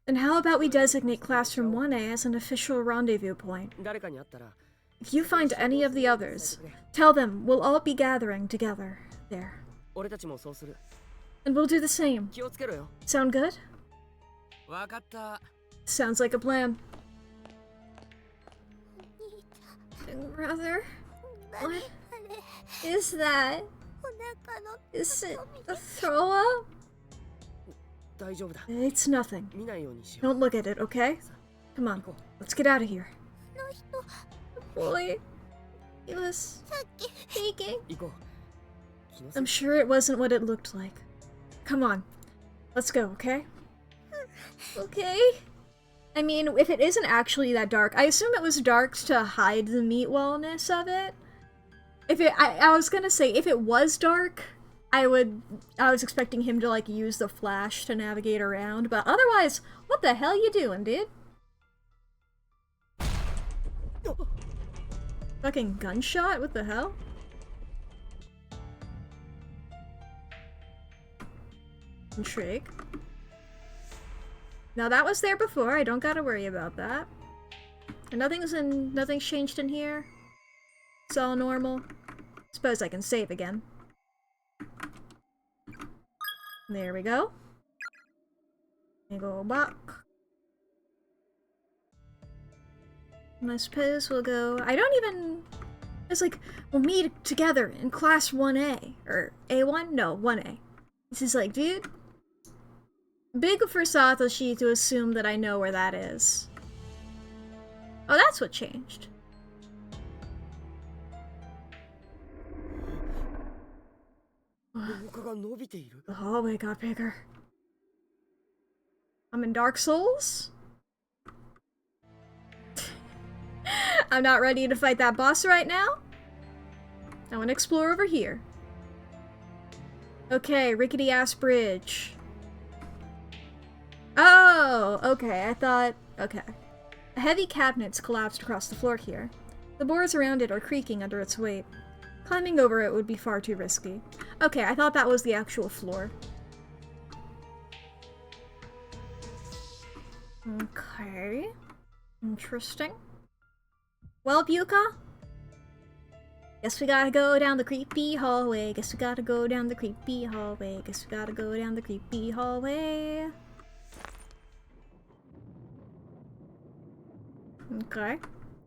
Then how about we designate Classroom 1A as an official rendezvous point? If you find any of the others, tell them we'll all be gathering together there. And we'll do the same. Sound good? Sounds like a plan. Brother? What is that? Is it a throw up? It's nothing. Don't look at it, okay? Come on, let's get out of here. Boy, he was speaking. I'm sure it wasn't what it looked like. Come on, let's go, okay? Okay. I mean, if it isn't actually that dark, I assume it was dark to hide the meat wellness of it. If it, I was gonna say, if it was dark, I was expecting him to, like, use the flash to navigate around, but otherwise, what the hell you doing, dude? Fucking gunshot? What the hell? Intrigue. Now that was there before, I don't gotta worry about that. And nothing's changed in here. It's all normal. Suppose I can save again. There we go. And go back. And I suppose we'll go... I don't even... It's like, we'll meet together in class 1A. Or A1? No, 1A. This is like, dude... Big for Satoshi to assume that I know where that is. Oh, that's what changed. The hallway got bigger. I'm in Dark Souls? I'm not ready to fight that boss right now. I want to explore over here. Okay, rickety-ass bridge. Oh, okay, I thought... Okay. Heavy cabinets collapsed across the floor here. The boards around it are creaking under its weight. Climbing over it would be far too risky. Okay, I thought that was the actual floor. Okay. Interesting. Well, Yuka? Guess we gotta go down the creepy hallway. Guess we gotta go down the creepy hallway. Guess we gotta go down the creepy hallway. Okay.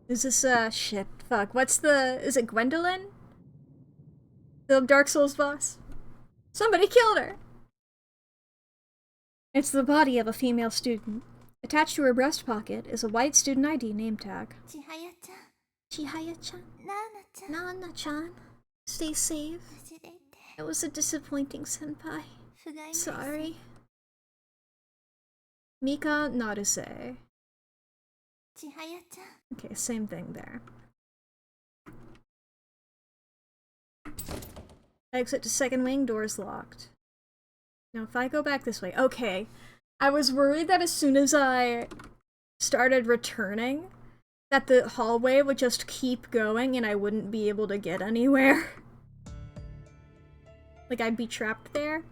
Is this, shit, fuck, what's the, is it Gwendolyn? The Dark Souls boss? Somebody killed her! It's the body of a female student. Attached to her breast pocket is a white student ID name tag. Chihaya-chan? Nana-chan? Stay safe. It was a disappointing senpai. Sorry. Mika Naruse. Okay, same thing there. Exit to second wing, doors locked. Now if I go back this way... Okay. I was worried that as soon as I started returning, that the hallway would just keep going and I wouldn't be able to get anywhere. Like I'd be trapped there.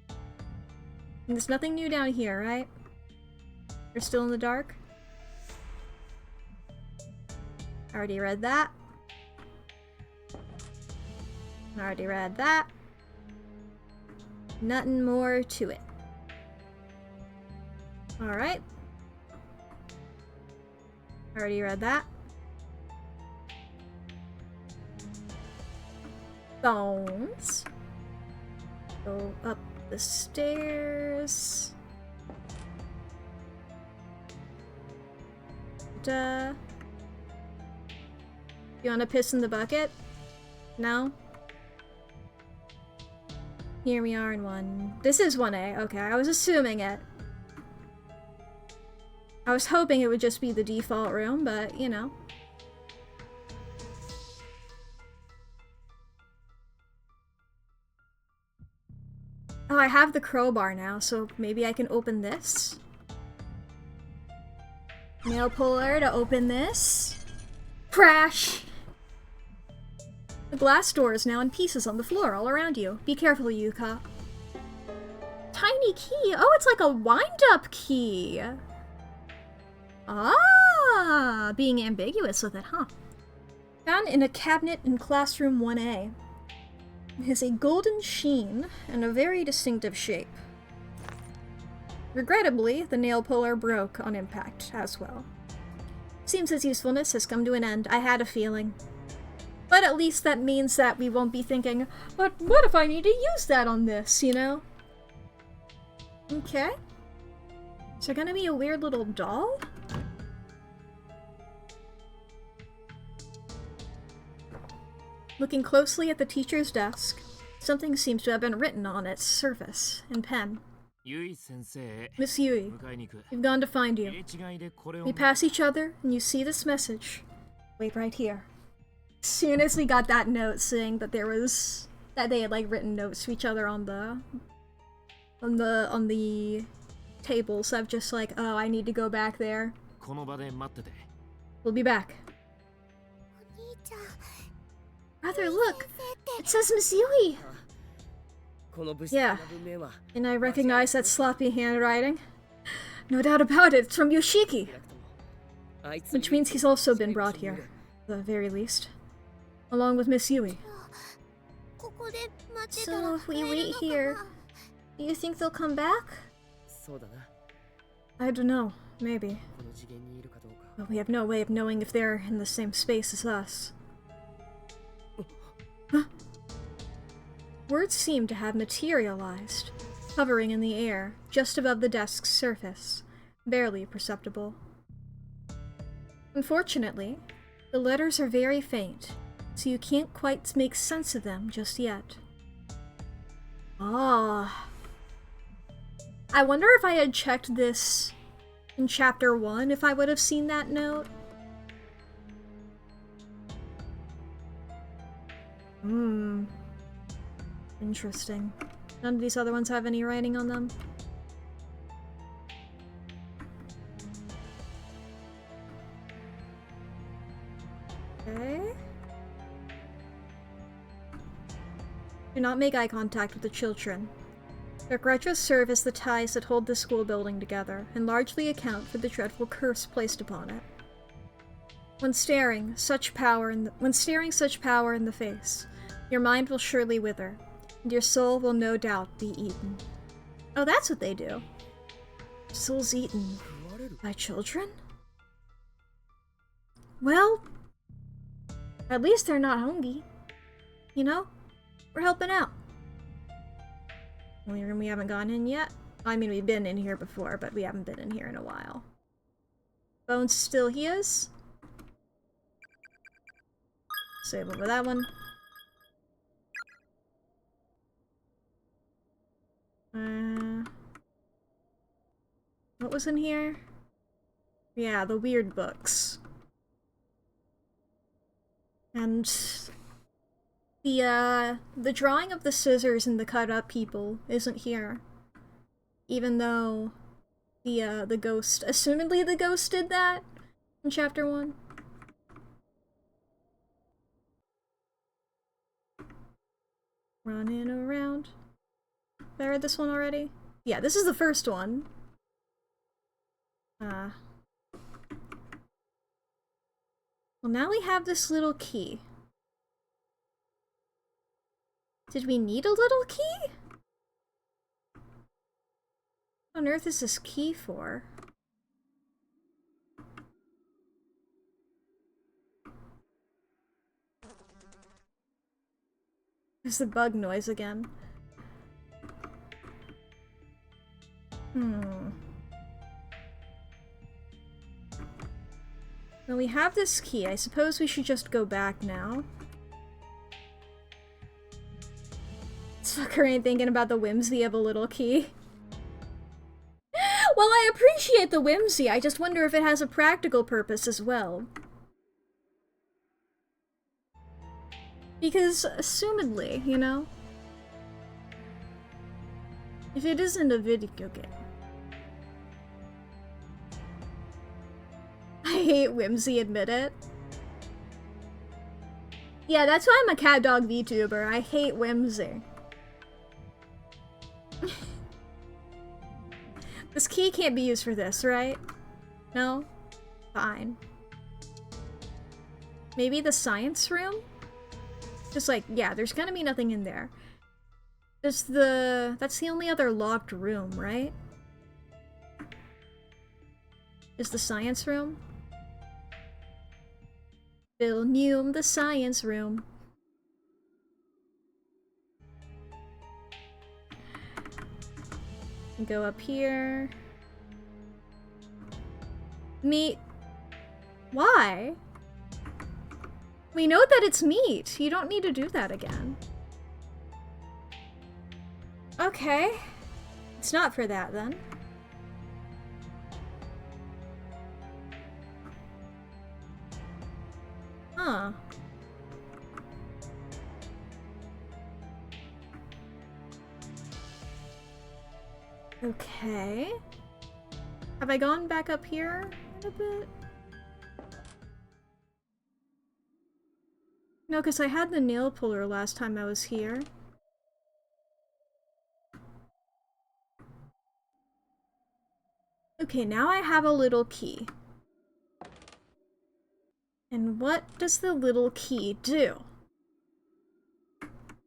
And there's nothing new down here, right? You're still in the dark? Already read that. Already read that. Nothing more to it. Alright. Already read that. Bones. Go up the stairs. Duh. You wanna piss in the bucket? No? Here we are in 1. This is 1A. Okay, I was assuming it. I was hoping it would just be the default room, but, you know. Oh, I have the crowbar now, so maybe I can open this. Nail puller to open this. Crash! The glass door is now in pieces on the floor all around you. Be careful, Yuka. Tiny key! Oh, it's like a wind-up key! Ah! Being ambiguous with it, huh? Found in a cabinet in classroom 1A. It has a golden sheen and a very distinctive shape. Regrettably, the nail puller broke on impact as well. Seems its usefulness has come to an end. I had a feeling. But at least that means that we won't be thinking, but what if I need to use that on this, you know? Okay. Is there gonna be a weird little doll? Looking closely at the teacher's desk, something seems to have been written on its surface in pen. Miss Yui, we've gone to find you. We pass each other, and you see this message. Wait right here. As soon as we got that note saying that they had like written notes to each other on the tables, I'm just like, oh, I need to go back there. We'll be back. Brother, look! It says Miss Yui! Yeah, and I recognize that sloppy handwriting. No doubt about it, it's from Yoshiki! Which means he's also been brought here, at the very least. Along with Miss Yui. So, if we wait here, do you think they'll come back? I don't know, maybe. But we have no way of knowing if they're in the same space as us. Huh? Words seem to have materialized, hovering in the air, just above the desk's surface, barely perceptible. Unfortunately, the letters are very faint, so you can't quite make sense of them just yet. Ah. I wonder if I had checked this in Chapter 1, if I would have seen that note. Interesting. None of these other ones have any writing on them. Okay. Do not make eye contact with the children. Their grudges serve as the ties that hold the school building together, and largely account for the dreadful curse placed upon it. When staring such power in the face, your mind will surely wither, and your soul will no doubt be eaten. Oh, that's what they do. Souls eaten by children? Well, at least they're not hungry. You know? We're helping out. Only room we haven't gone in yet? I mean, we've been in here before, but we haven't been in here in a while. Bones still he is. Save over that one. What was in here? Yeah, the weird books. And the drawing of the scissors and the cut up people isn't here. Even though the ghost, assumedly the ghost did that in Chapter 1. Running around. Have I read this one already? Yeah, this is the first one. Well, now we have this little key. Did we need a little key? What on earth is this key for? It's the bug noise again. Well, we have this key. I suppose we should just go back now. Sucker ain't thinking about the whimsy of a little key. Well, I appreciate the whimsy. I just wonder if it has a practical purpose as well. Because, assumedly, you know? If it isn't a video game. I hate whimsy, admit it. Yeah, that's why I'm a cat dog VTuber. I hate whimsy. This key can't be used for this, right? No? Fine. Maybe the science room? Just like, yeah, there's gonna be nothing in there. That's the only other locked room, right? Is the science room? Bill Newm, the science room. Go up here. Meat. Why? We know that it's meat. You don't need to do that again. Okay. It's not for that, then. Huh. Okay. Have I gone back up here a bit? No, because I had the nail puller last time I was here. Okay, now I have a little key. And what does the little key do?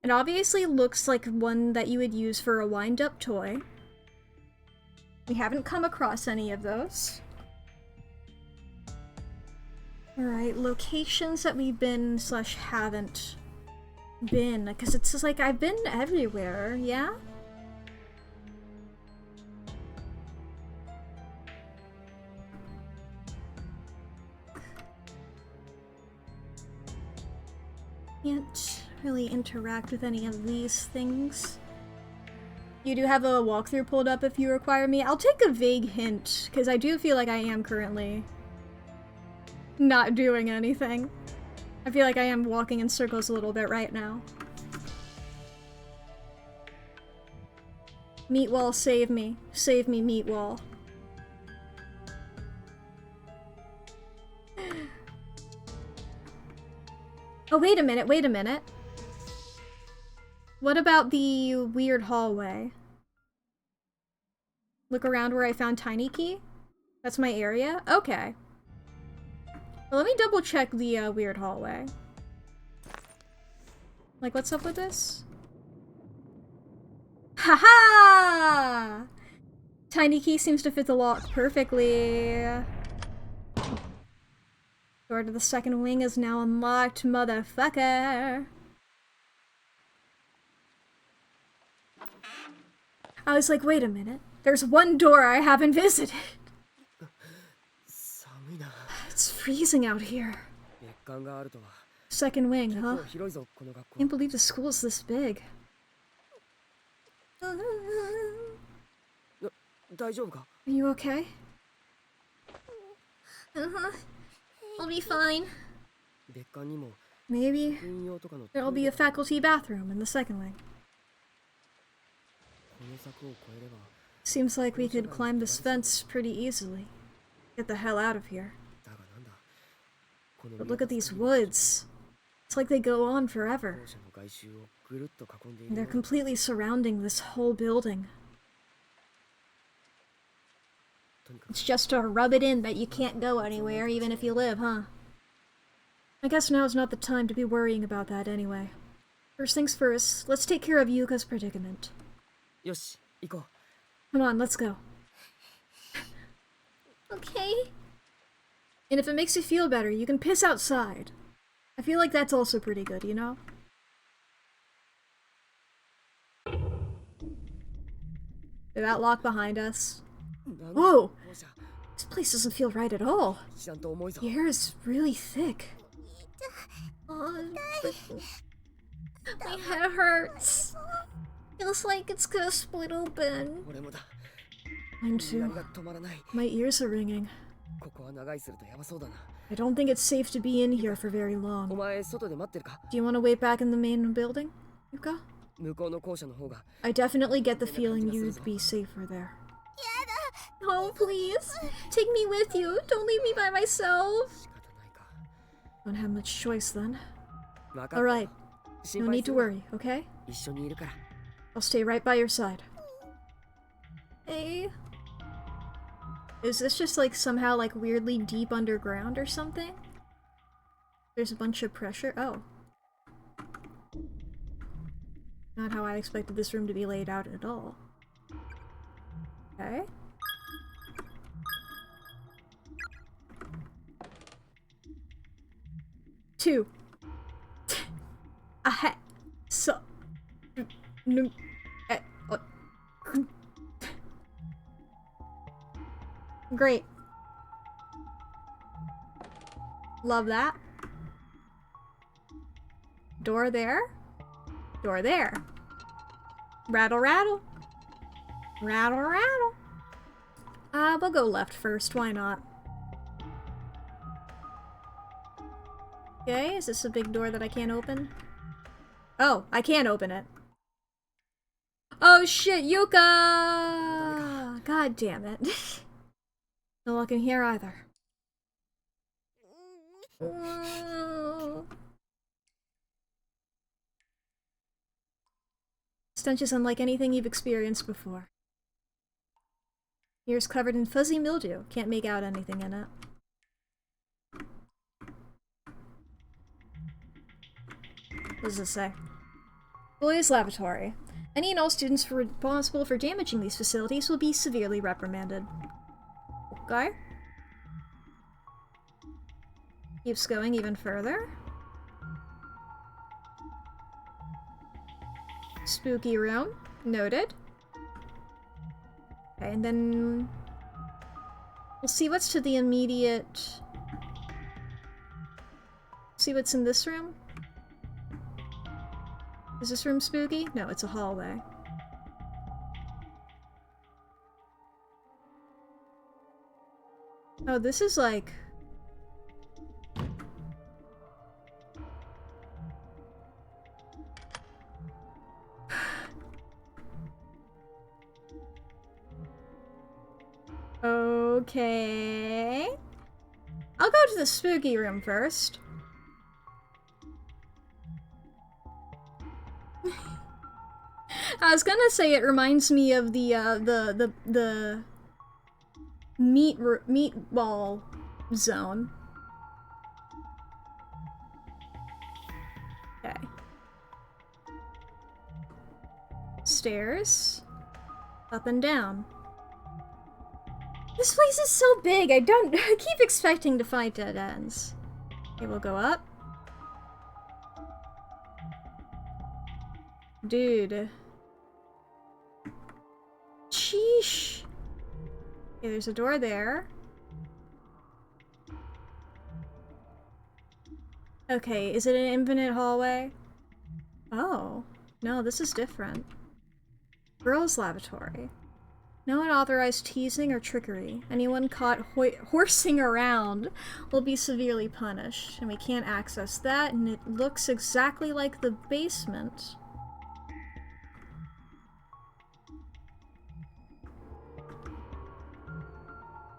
It obviously looks like one that you would use for a wind-up toy. We haven't come across any of those. Alright, locations that we've been / haven't been. Because it's just like, I've been everywhere, yeah? Can't really interact with any of these things. You do have a walkthrough pulled up if you require me. I'll take a vague hint, because I do feel like I am currently not doing anything. I feel like I am walking in circles a little bit right now. Meatwall, save me. Save me, Meatwall. Oh, wait a minute, wait a minute. What about the weird hallway? Look around where I found Tiny Key? That's my area? Okay. Well, let me double check the weird hallway. Like, what's up with this? Haha! Tiny Key seems to fit the lock perfectly. Door to the second wing is now unlocked, motherfucker. I was like, wait a minute. There's one door I haven't visited. It's freezing out here. Second wing, huh? Can't believe the school's this big. Are you okay? Uh-huh. I'll be fine. Maybe there'll be a faculty bathroom in the second wing. Seems like we could climb this fence pretty easily. Get the hell out of here. But look at these woods. It's like they go on forever. And they're completely surrounding this whole building. It's just to rub it in that you can't go anywhere, even if you live, huh? I guess now's not the time to be worrying about that anyway. First things first, let's take care of Yuka's predicament. Come on, let's go. Okay. And if it makes you feel better, you can piss outside. I feel like that's also pretty good, you know? Did that lock behind us? なんだ Whoa! こうじゃ This place doesn't feel right at all. 一段と重いぞ The air is really thick. Oh, my head hurts. Feels like it's gonna split open. 俺もだ Mine 耳鳴 too. りが止まらない My ears are ringing. ここは長居するとやばそうだな I don't think it's safe to be in here for very お long. 前外で待ってるか Do you want to wait back in the main building, Yuka? 向こうの校舎の方が I definitely get the feeling you'd be safer there. Oh, please. Take me with you. Don't leave me by myself. 仕方ないか Don't have much choice then. 分かった Alright, 心 no 配 need す to るな worry, okay? 一緒にいるから I'll stay right by your side. Hey. Is this just like somehow like weirdly deep underground or something? There's a bunch of pressure. Oh. Not how I expected this room to be laid out at all. Okay. Two. So. Great. Love that. Door there. Door there. Rattle, rattle. Rattle, rattle. We'll go left first. Why not? Okay, is this a big door that I can't open? Oh, I can't open it. Oh shit, Yuka! God damn it. No luck in here either. Stench is unlike anything you've experienced before. Ears covered in fuzzy mildew. Can't make out anything in it. What does this say? Boys Lavatory. Any and all students responsible for damaging these facilities will be severely reprimanded. Okay. Keeps going even further. Spooky room. Noted. Okay, and then we'll see what's to the immediate... See what's in this room? Is this room spooky? No, it's a hallway. Oh, this is like... Okay... I'll go to the spooky room first. I was gonna say it reminds me of the meatball zone. Okay. Stairs. Up and down. This place is so big, I keep expecting to find dead ends. Okay, we'll go up. Dude. Sheesh. Okay, there's a door there. Okay, is it an infinite hallway? Oh. No, this is different. Girls' lavatory. No unauthorized teasing or trickery. Anyone caught horsing around will be severely punished. And we can't access that, and it looks exactly like the basement.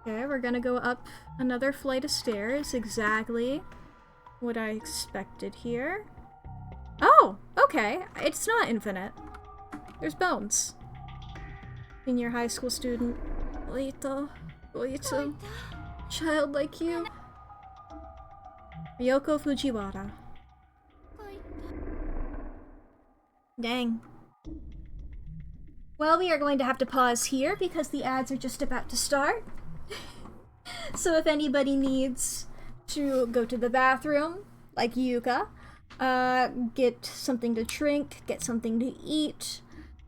Okay, we're gonna go up another flight of stairs. Exactly what I expected here. Oh, okay. It's not infinite. There's bones. Senior high school student. Oita. Child like you. Ryoko Fujiwara. Dang. Well, we are going to have to pause here because the ads are just about to start. So if anybody needs to go to the bathroom, like Yuka, get something to drink, get something to eat,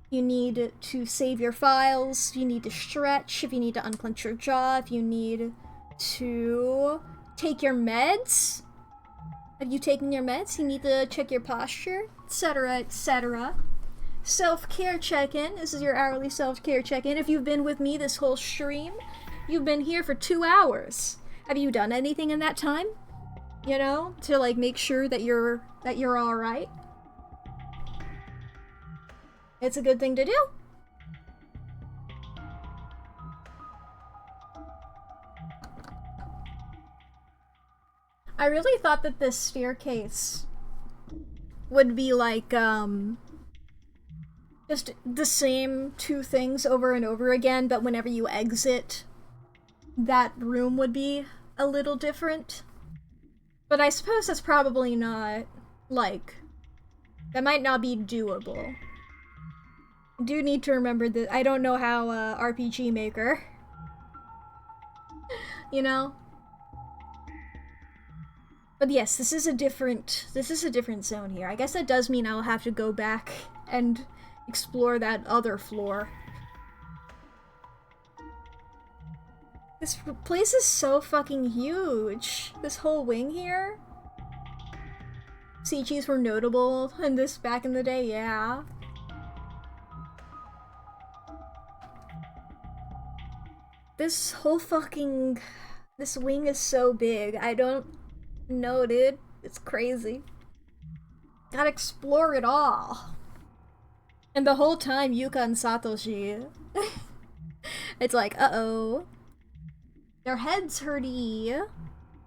You need to save your files, you need to stretch, if you need to unclench your jaw, if you need to take your meds. Have you taken your meds? You need to check your posture, etc., etc. Self-care check-in. This is your hourly self-care check-in. If you've been with me this whole stream, you've been here for 2 hours. Have you done anything in that time? You know, to like make sure that you're all right? It's a good thing to do. I really thought that this staircase would be like, just the same 2 things over and over again, but whenever you exit, that room would be a little different. But I suppose that's probably not, like, that might not be doable. I do need to remember that I don't know how, RPG Maker. You know? But yes, this is a different zone here. I guess that does mean I'll have to go back and explore that other floor. This place is so fucking huge. This whole wing here. CGs were notable in this back in the day, yeah. This whole fucking... this wing is so big. I don't know, dude. It's crazy. Gotta explore it all. And the whole time, Yuka and Satoshi... it's like, uh-oh. Their head's hurty.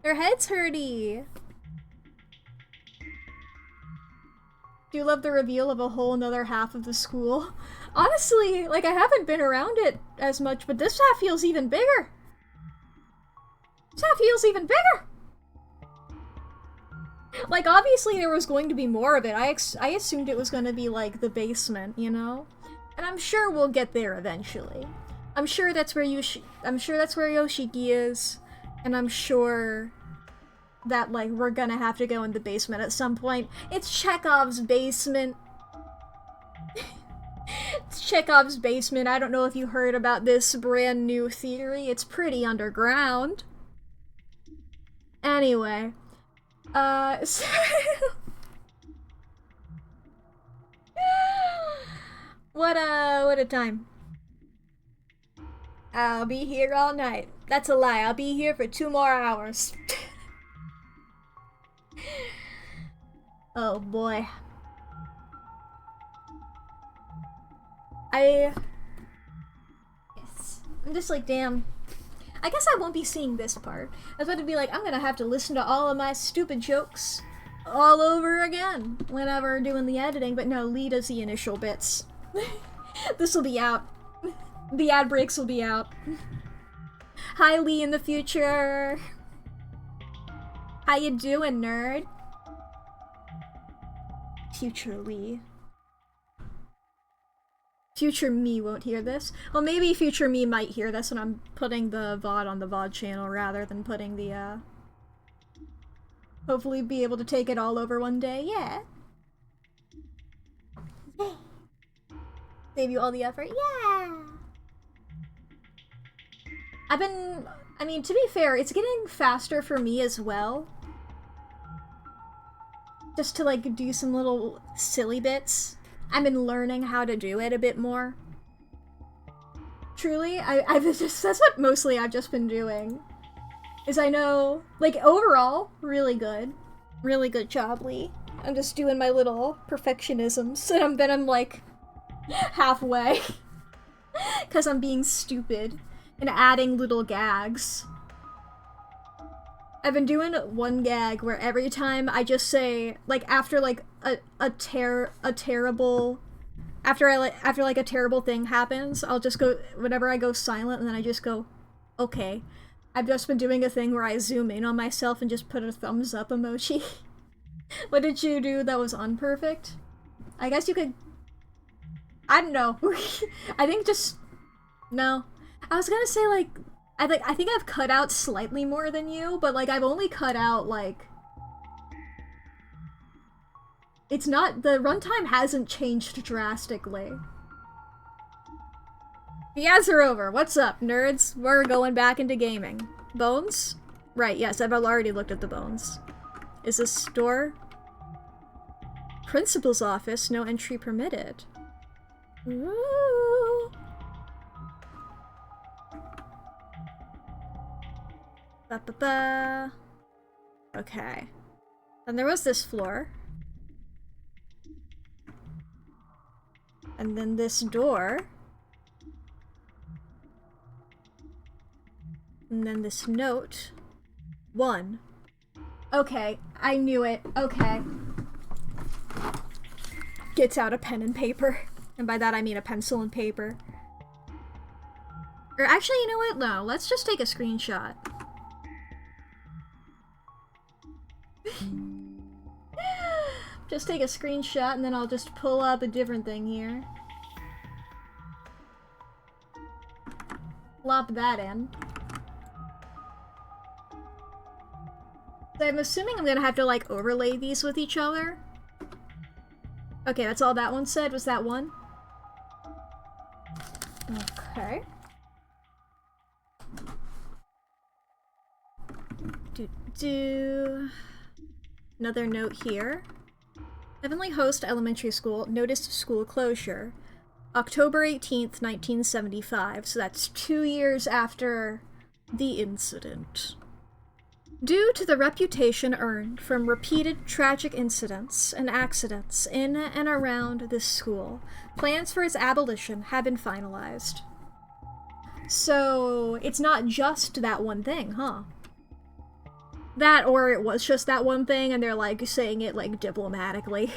Their head's hurty. Do you love the reveal of a whole another half of the school? Honestly, like, I haven't been around it as much, but this half feels even bigger. This half feels even bigger! Like, obviously there was going to be more of it. I assumed it was going to be, like, the basement, you know? And I'm sure we'll get there eventually. I'm sure that's where Yoshiki is, and I'm sure that, like, we're gonna have to go in the basement at some point. It's Chekhov's basement. It's Chekhov's basement. I don't know if you heard about this brand new theory. It's pretty underground. Anyway. So what a time. I'll be here all night. That's a lie. I'll be here for 2 more hours. Oh boy. Yes. I'm just like, damn. I guess I won't be seeing this part. I was about to be like, I'm gonna have to listen to all of my stupid jokes all over again whenever doing the editing, but no, Lee does the initial bits. This will be out. The ad breaks will be out. Hi, Lee in the future. How you doing, nerd? Future Lee. Future me won't hear this. Well, maybe future me might hear this when I'm putting the VOD on the VOD channel rather than putting the, hopefully be able to take it all over one day, yeah. Save you all the effort, yeah! I mean, to be fair, it's getting faster for me as well. Just to, like, do some little silly bits. I've been learning how to do it a bit more. Truly, that's what mostly I've just been doing. Is I know, like, overall, really good. Really good job, Lee. I'm just doing my little perfectionisms, and then I'm, like, halfway. Because I'm being stupid. And adding little gags. I've been doing one gag where every time I just say, like, after like a terrible thing happens, I'll just go, whenever I go silent, and then I just go, okay. I've just been doing a thing where I zoom in on myself and just put a thumbs up emoji. What did you do that was unperfect? I guess you could, I don't know. I think just, no. I was gonna say, like, I think I've cut out slightly more than you, but, like, I've only cut out, like... It's not... The runtime hasn't changed drastically. The ads are over. What's up, nerds? We're going back into gaming. Bones? Right, yes, I've already looked at the bones. Is this store? Principal's office, no entry permitted. Ooh. Ba-ba-ba. Okay. And there was this floor. And then this door. And then this note. 1. Okay, I knew it. Okay. Gets out a pen and paper. And by that I mean a pencil and paper. Or actually, you know what? No, let's just take a screenshot. Just take a screenshot and then I'll just pull up a different thing here. Plop that in. So I'm assuming I'm gonna have to like overlay these with each other. Okay, that's all that one said, was that one? Okay. Another note here. Heavenly Host Elementary School noticed school closure. October 18th, 1975, so that's 2 years after the incident. Due to the reputation earned from repeated tragic incidents and accidents in and around this school, plans for its abolition have been finalized. So, it's not just that one thing, huh? That, or it was just that one thing and they're like saying it like diplomatically.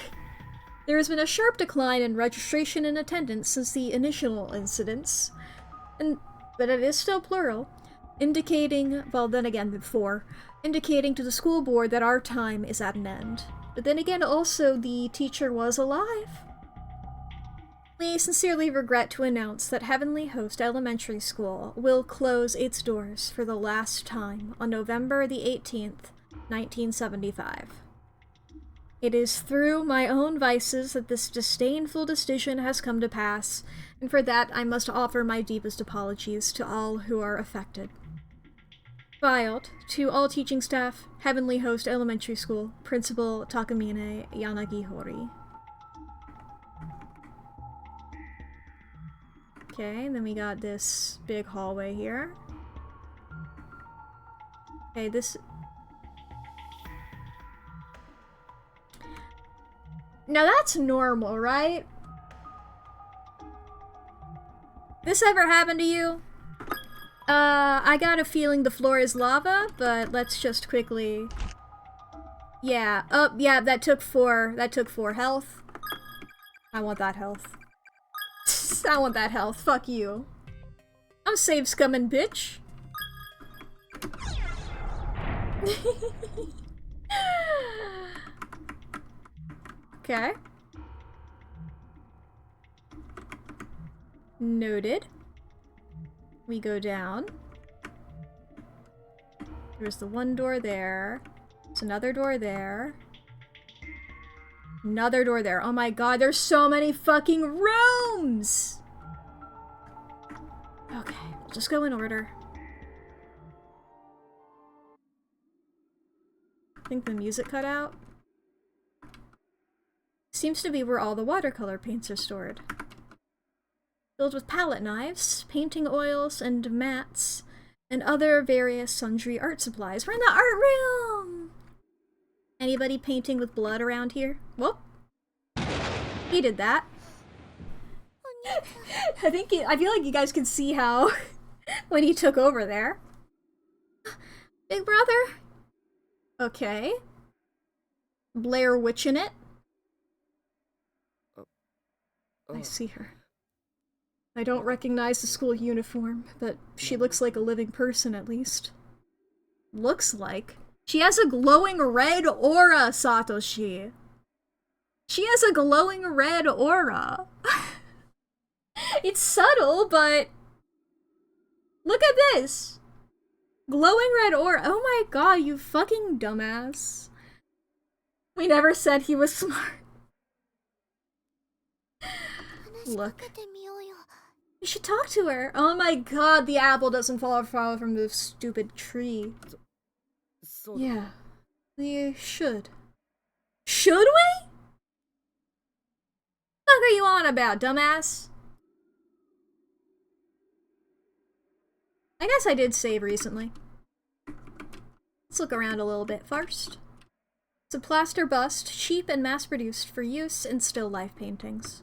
There has been a sharp decline in registration and attendance since the initial incidents, but it is still plural, indicating, well then again before, indicating to the school board that our time is at an end. But then again also the teacher was alive. We sincerely regret to announce that Heavenly Host Elementary School will close its doors for the last time on November the 18th, 1975. It is through my own vices that this disdainful decision has come to pass, and for that I must offer my deepest apologies to all who are affected. Filed to all teaching staff, Heavenly Host Elementary School, Principal Takamine Yanagihori. Okay, and then we got this big hallway here. Okay, this... Now that's normal, right? This ever happened to you? I got a feeling the floor is lava, but let's just quickly... Yeah, oh, yeah, that took 4 health. I want that health. I want that health, fuck you. I'm save scumming, bitch. Okay. Noted. We go down. There's the one door there. There's another door there. Another door there. Oh my god, there's so many fucking rooms! Okay, just go in order. I think the music cut out. Seems to be where all the watercolor paints are stored. Filled with palette knives, painting oils, and mats, and other various sundry art supplies. We're in the art room! Anybody painting with blood around here? Whoop. He did that. I feel like you guys can see how when he took over there. Big brother? Okay. Blair Witch in it. I see her. I don't recognize the school uniform, but she looks like a living person at least. Looks like? She has a glowing red aura, Satoshi. She has a glowing red aura. It's subtle, but... Look at this! Glowing red aura. Oh my god, you fucking dumbass. We never said he was smart. Look. You should talk to her. Oh my god, the apple doesn't fall from the stupid tree. Yeah. We should. Should we? What are you on about, dumbass? I guess I did save recently. Let's look around a little bit first. It's a plaster bust, cheap and mass-produced for use in still life paintings.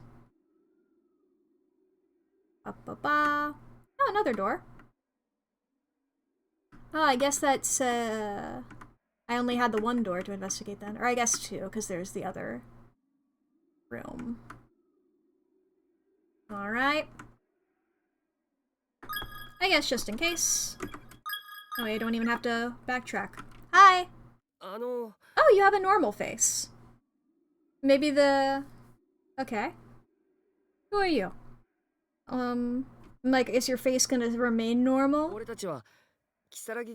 Ba-ba-ba. Oh, another door. Oh, I guess that's, I only had the one door to investigate then. Or I guess two, because there's the other room. Alright. I guess just in case. Oh, I don't even have to backtrack. Hi! Oh, you have a normal face. Maybe the... Okay. Who are you? Like, is your face gonna remain normal?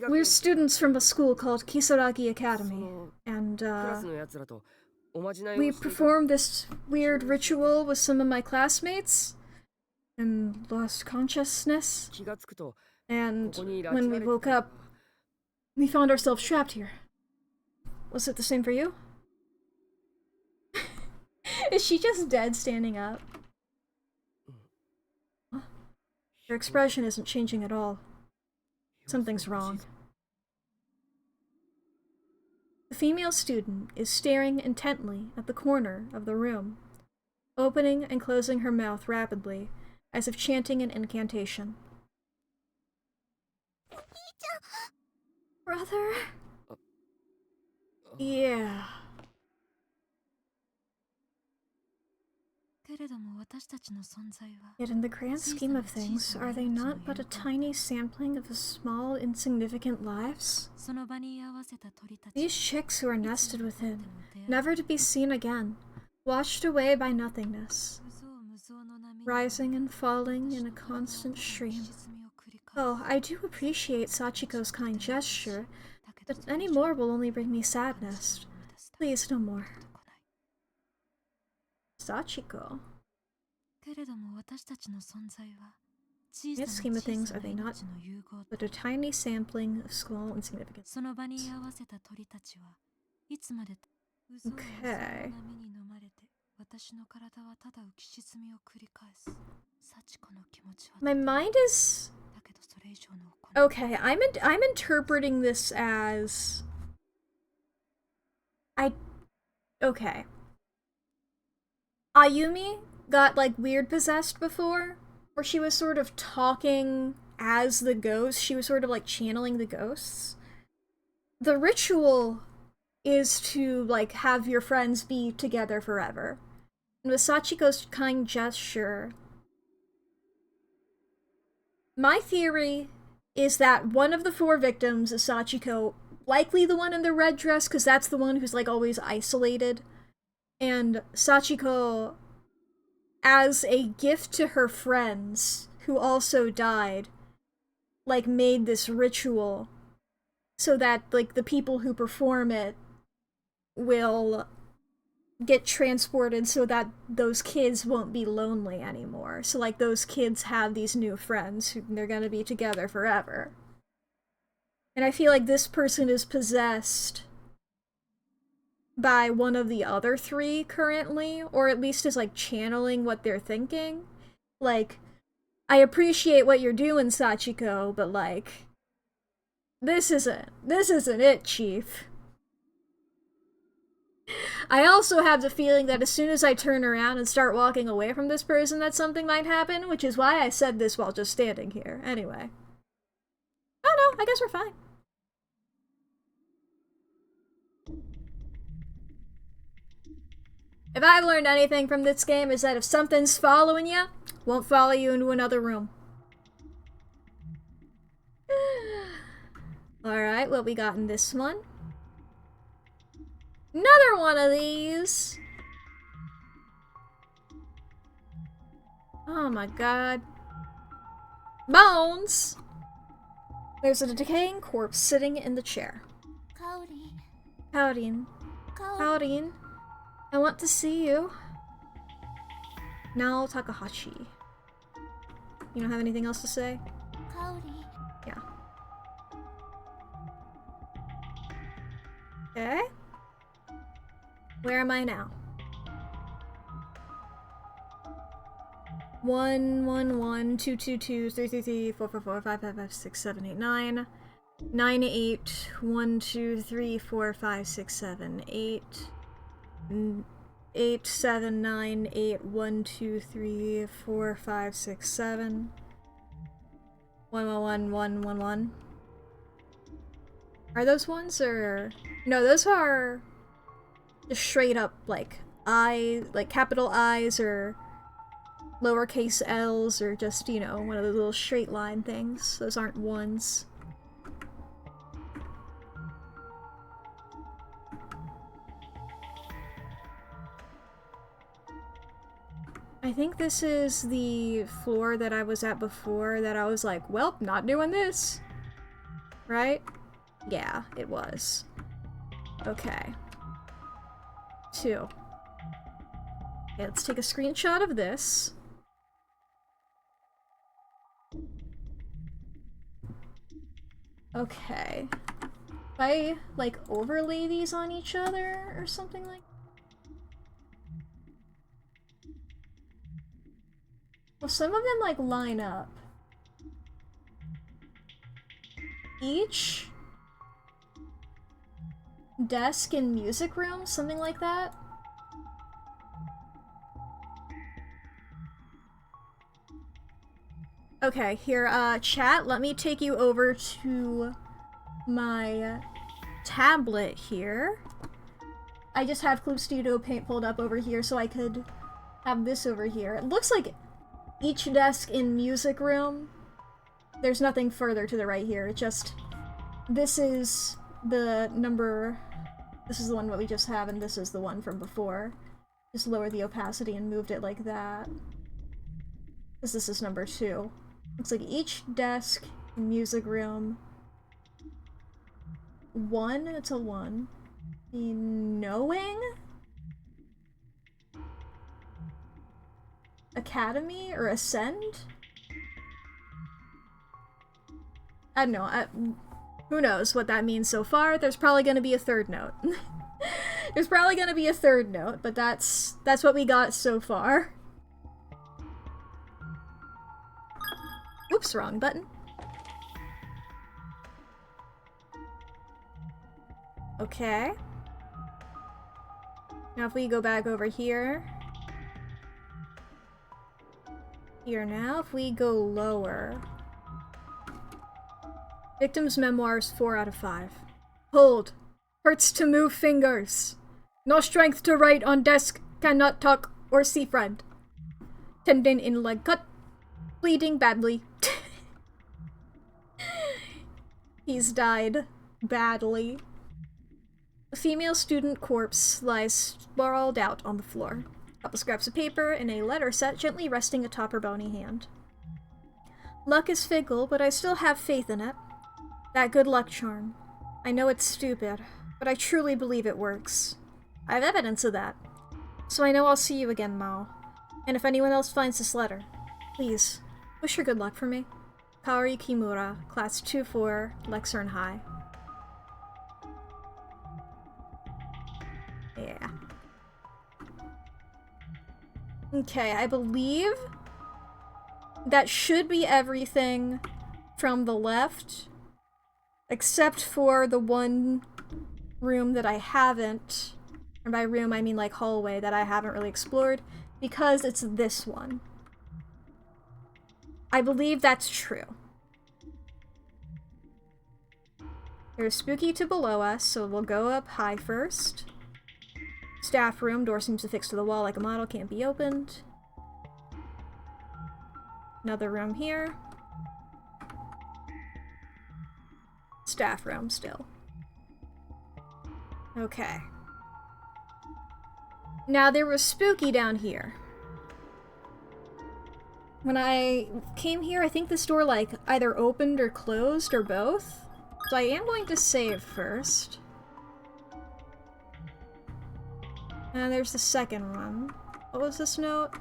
We're students from a school called Kisaragi Academy, and, we performed this weird ritual with some of my classmates, and lost consciousness, and when we woke up, we found ourselves trapped here. Was it the same for you? Is she just dead standing up? Her expression isn't changing at all. Something's wrong. The female student is staring intently at the corner of the room, opening and closing her mouth rapidly, as if chanting an incantation. Brother? Yeah. Yet in the grand scheme of things, are they not but a tiny sampling of the small, insignificant lives? These chicks who are nested within, never to be seen again, washed away by nothingness, rising and falling in a constant stream. Oh, I do appreciate Sachiko's kind gesture, but any more will only bring me sadness. Please, no more. Sachiko. In the scheme of things, are they not but a tiny sampling of small insignificance? Okay. My mind is... Okay, I'm interpreting this as... Okay. Ayumi got, like, weird possessed before, where she was sort of talking as the ghost. She was sort of, like, channeling the ghosts. The ritual is to, like, have your friends be together forever. And with Sachiko's kind gesture, my theory is that one of the 4 victims is Sachiko, likely the one in the red dress, because that's the one who's, like, always isolated. And Sachiko, as a gift to her friends, who also died, like, made this ritual so that, like, the people who perform it will get transported so that those kids won't be lonely anymore. So, like, those kids have these new friends who they're gonna be together forever. And I feel like this person is possessed by one of the other 3 currently, or at least is, like, channeling what they're thinking. Like, I appreciate what you're doing, Sachiko, but, like, this isn't it, Chief. I also have the feeling that as soon as I turn around and start walking away from this person, that something might happen, which is why I said this while just standing here. Anyway. Oh no, I guess we're fine. If I've learned anything from this game, is that if something's following you, won't follow you into another room. Alright, what we got in this one? Another one of these! Oh my god. Bones! There's a decaying corpse sitting in the chair. Howdin. Howdin. I want to see you. Now Takahashi. You don't have anything else to say? 香り Yeah. Okay. Where am I now? 1, 1, 1, 2, 2, 2, 3, 3, 3, 4, 4, 4, 5, 5, 5, 6, 7, 8, 9. 9, 8, 1, 2, 3, 4, 5, 6, 7, 8. 8, 7, 9, 8, 1, 2, 3, 4, 5, 6, 7. 1, 1, 1, 1, 1, 1. Are those ones or... No, those are just straight up, like, like capital I's or lowercase L's or just, you know, one of those little straight line things. Those aren't ones. I think this is the floor that I was at before that I was like, well, not doing this. Right? Yeah, it was. Okay. 2. Okay, let's take a screenshot of this. Okay. If I, like, overlay these on each other or something like... Well, some of them, like, line up. Each desk in music room, something like that. Okay, here, chat, let me take you over to my tablet here. I just have Club Studio Paint pulled up over here so I could have this over here. It looks like each desk in music room, there's nothing further to the right here. It just, this is the number, this is the one that we just have, and this is the one from before. Just lowered the opacity and moved it like that. Because this is number 2. Looks like each desk in music room. 1, it's a 1. The knowing? Academy or Ascend? I don't know. Who knows what that means so far? There's probably gonna be a third note. There's probably gonna be a third note, but that's what we got so far. Oops, wrong button. Okay. Now if we go back over here. Here now, if we go lower. Victim's memoirs 4 out of 5. Hold. Hurts to move fingers. No strength to write on desk. Cannot talk or see friend. Tendon in leg cut. Bleeding badly. He's died badly. A female student corpse lies sprawled out on the floor. A couple scraps of paper and a letter set gently resting atop her bony hand. Luck is fickle, but I still have faith in it. That good luck charm. I know it's stupid, but I truly believe it works. I have evidence of that. So I know I'll see you again, Mao. And if anyone else finds this letter, please, wish her good luck for me. Kaori Kimura, Class 2-4, Lexern High. Yeah. Okay, I believe that should be everything from the left, except for the one room that I haven't, and by room I mean like hallway, that I haven't really explored, because it's this one. I believe that's true. There's spooky to below us, so we'll go up high first. Staff room, door seems affixed to the wall like a model, can't be opened. Another room here. Staff room still. Okay. Now there was spooky down here. When I came here, I think this door like either opened or closed or both. So I am going to save first. And there's the second one. What was this note?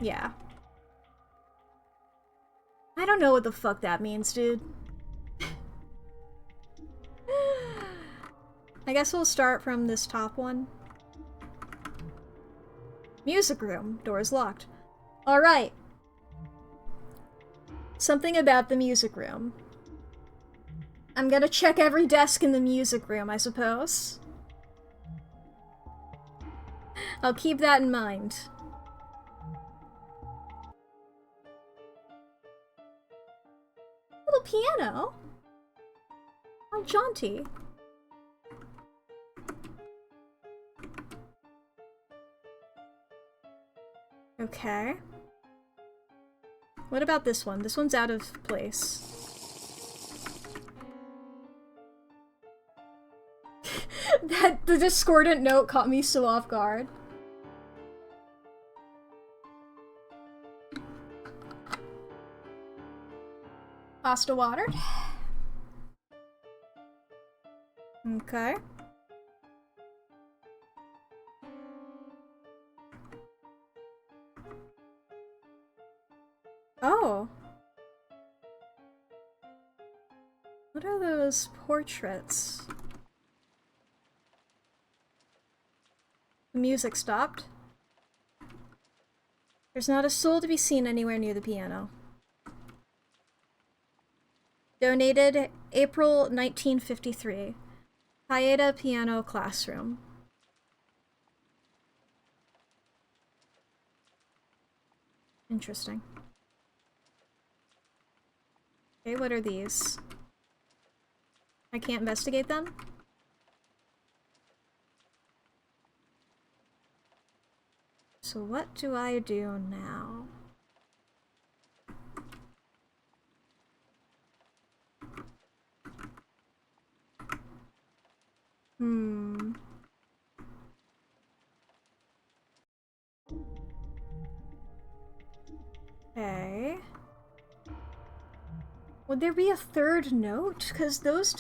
Yeah. I don't know what the fuck that means, dude. I guess we'll start from this top one. Music room. Door is locked. Alright. Something about the music room. I'm gonna check every desk in the music room, I suppose. I'll keep that in mind. Little piano? How jaunty. Okay. What about this one? This one's out of place. The discordant note caught me so off guard. Pasta water. Okay. Oh. What are those portraits? The music stopped. There's not a soul to be seen anywhere near the piano. Donated April 1953. Haida Piano Classroom. Interesting. Okay, what are these? I can't investigate them? So what do I do now? Okay. Would there be a third note? Because those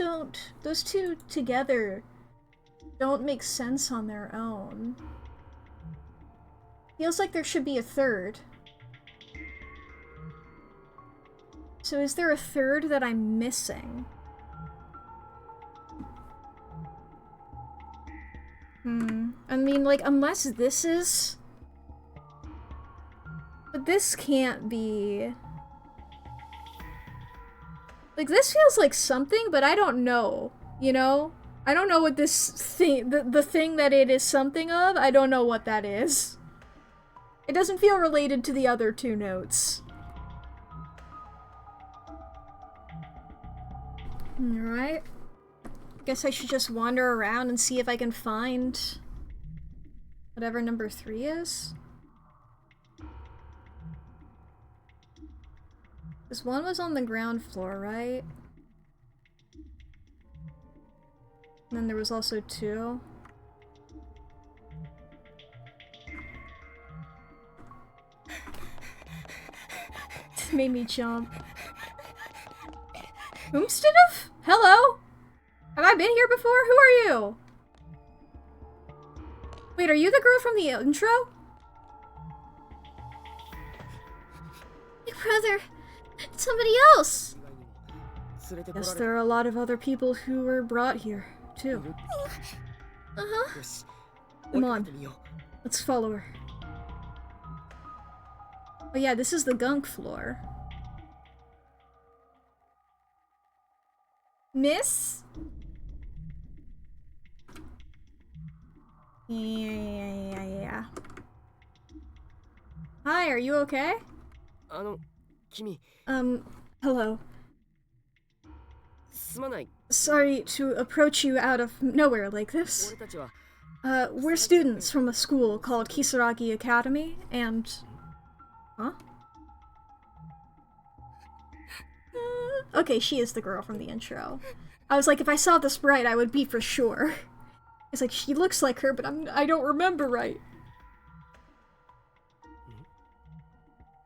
two together don't make sense on their own. Feels like there should be a third. So is there a third that I'm missing? I mean, like, unless this is... But this can't be... Like, this feels like something, but I don't know, you know? I don't know what this thing... The thing that it is something of, I don't know what that is. It doesn't feel related to the other two notes. Alright. Guess I should just wander around and see if I can find whatever number 3 is. This one was on the ground floor, right? And then there was also 2. Made me jump. Oomstidov? Hello? Have I been here before? Who are you? Wait, are you the girl from the intro? Big brother, it's somebody else. Yes, there are a lot of other people who were brought here, too. Uh-huh. Come on, let's follow her. Oh yeah, this is the gunk floor. Miss? Yeah. Hi, are you okay? Hello. Sorry to approach you out of nowhere like this. We're students from a school called Kisaragi Academy, and... Huh? Okay, she is the girl from the intro. I was like, if I saw the sprite, I would be for sure. It's like, she looks like her, but I don't remember right.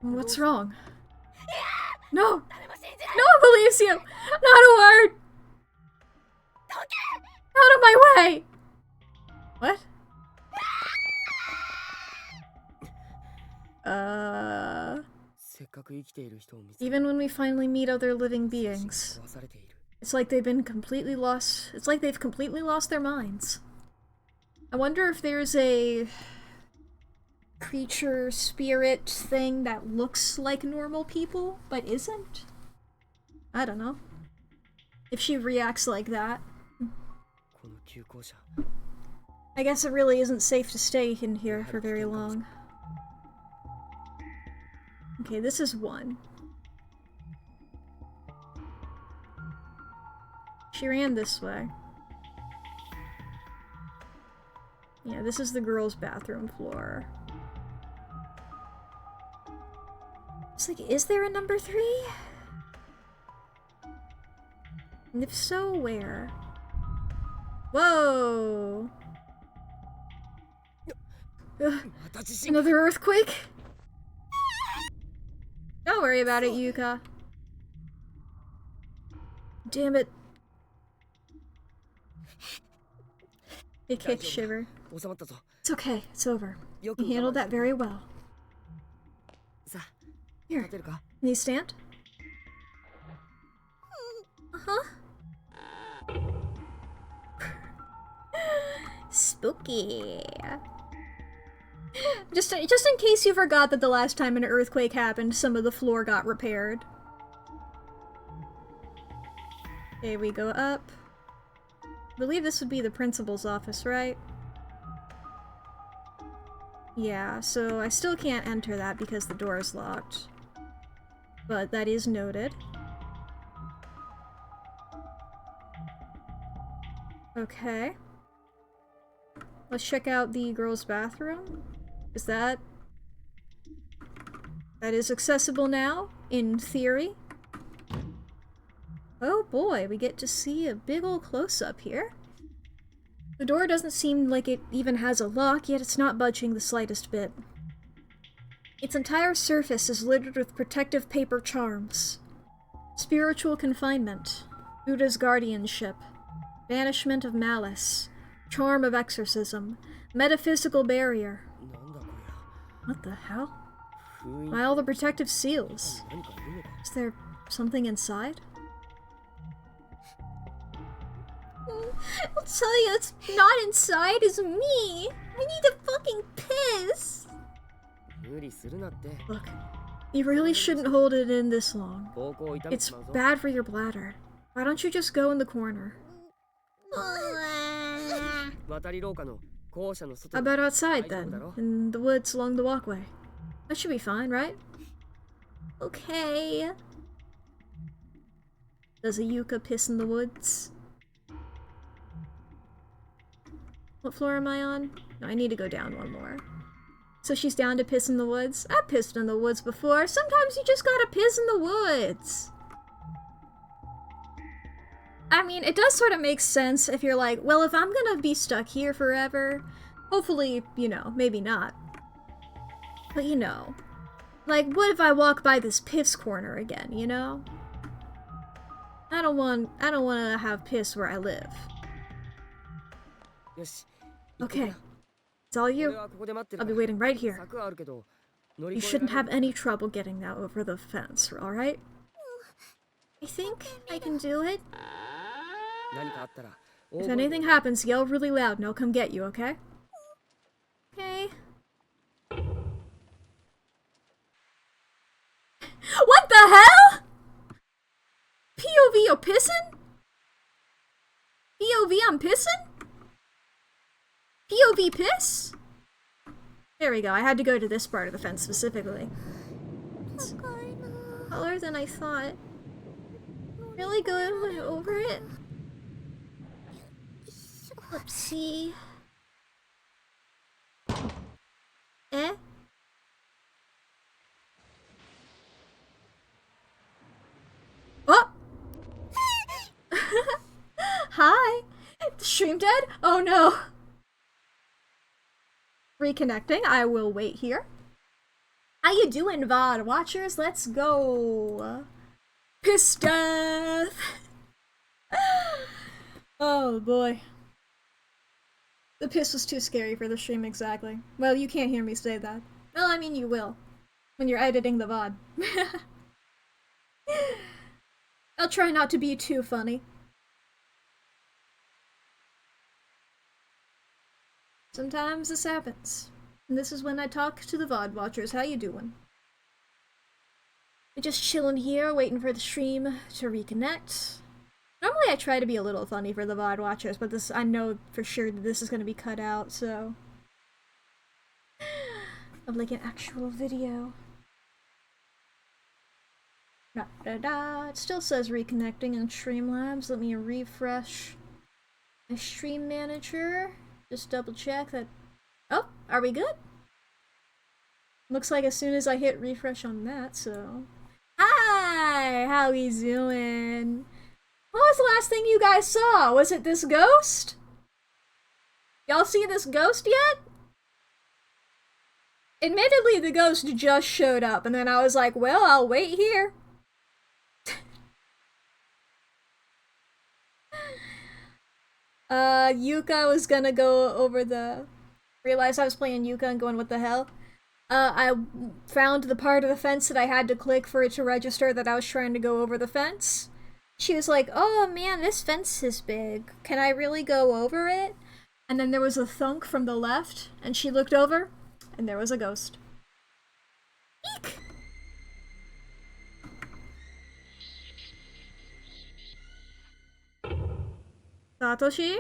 What's wrong? No! No one believes you! Not a word! Out of my way! What? Even when we finally meet other living beings, it's like they've completely lost their minds. I wonder if there's a creature spirit thing that looks like normal people but isn't. I don't know. If she reacts like that. I guess it really isn't safe to stay in here for very long. Okay, this is one. She ran this way. Yeah, this is the girls' bathroom floor. It's like, is there a number 3? And if so, where? Whoa! Another earthquake? Don't worry about it, Yuka. Damn it. It kicked Shiver. It's okay, it's over. You handled that very well. Here, can you stand? Uh-huh. Spooky. Just in case you forgot that the last time an earthquake happened, some of the floor got repaired. Okay, we go up. I believe this would be the principal's office, right? Yeah, so I still can't enter that because the door is locked. But that is noted. Okay. Let's check out the girls' bathroom. Is that is accessible now, in theory? Oh boy, we get to see a big ol' close-up here. The door doesn't seem like it even has a lock, yet it's not budging the slightest bit. Its entire surface is littered with protective paper charms. Spiritual confinement, Buddha's guardianship, banishment of malice, charm of exorcism, metaphysical barrier. What the hell? Why all the protective seals? Is there something inside? I'll tell you, it's not inside, it's me! I need to fucking piss! Look, you really shouldn't hold it in this long. It's bad for your bladder. Why don't you just go in the corner? How about outside, then? In the woods along the walkway. That should be fine, right? Okay. Does a Yuka piss in the woods? What floor am I on? No, I need to go down one more. So she's down to piss in the woods? I've pissed in the woods before. Sometimes you just gotta piss in the woods. I mean, it does sort of make sense if you're like, well, if I'm gonna be stuck here forever, hopefully, you know, maybe not. But you know, like, what if I walk by this piss corner again, you know? I don't want to have piss where I live. Okay. It's all you. I'll be waiting right here. You shouldn't have any trouble getting that over the fence, alright? I think I can do it. If anything happens, yell really loud and I'll come get you, okay? Okay. What the hell?! POV, you're pissing? POV, I'm pissing? POV piss? There we go, I had to go to this part of the fence specifically. It's taller than I thought. Really going over it? Let's see. Eh? Oh! Hi! The stream dead? Oh no! Reconnecting, I will wait here. How you doing, VOD watchers? Let's go! Piss death! Oh boy. The piss was too scary for the stream, exactly. Well, you can't hear me say that. Well, I mean, you will. when you're editing the VOD. I'll try not to be too funny. Sometimes this happens. And this is when I talk to the VOD watchers. How you doing? We're just chilling here, waiting for the stream to reconnect. Normally I try to be a little funny for the VOD watchers, but this I know for sure that this is going to be cut out, so... of like an actual video. It still says reconnecting in Streamlabs. Let me refresh my stream manager. Just double check that. Oh, are we good? Looks like as soon as I hit refresh on that, so. Hi! How we doing? What was the last thing you guys saw? Was it this ghost? Y'all see this ghost yet? Admittedly, the ghost just showed up, and then I was like, well, I'll wait here. Yuka was gonna go over the... Realized I was playing Yuka and going, what the hell? I found the part of the fence that I had to click for it to register that I was trying to go over the fence. She was like, oh man, this fence is big. Can I really go over it? And then there was a thunk from the left, and she looked over, and there was a ghost. Eek! Satoshi?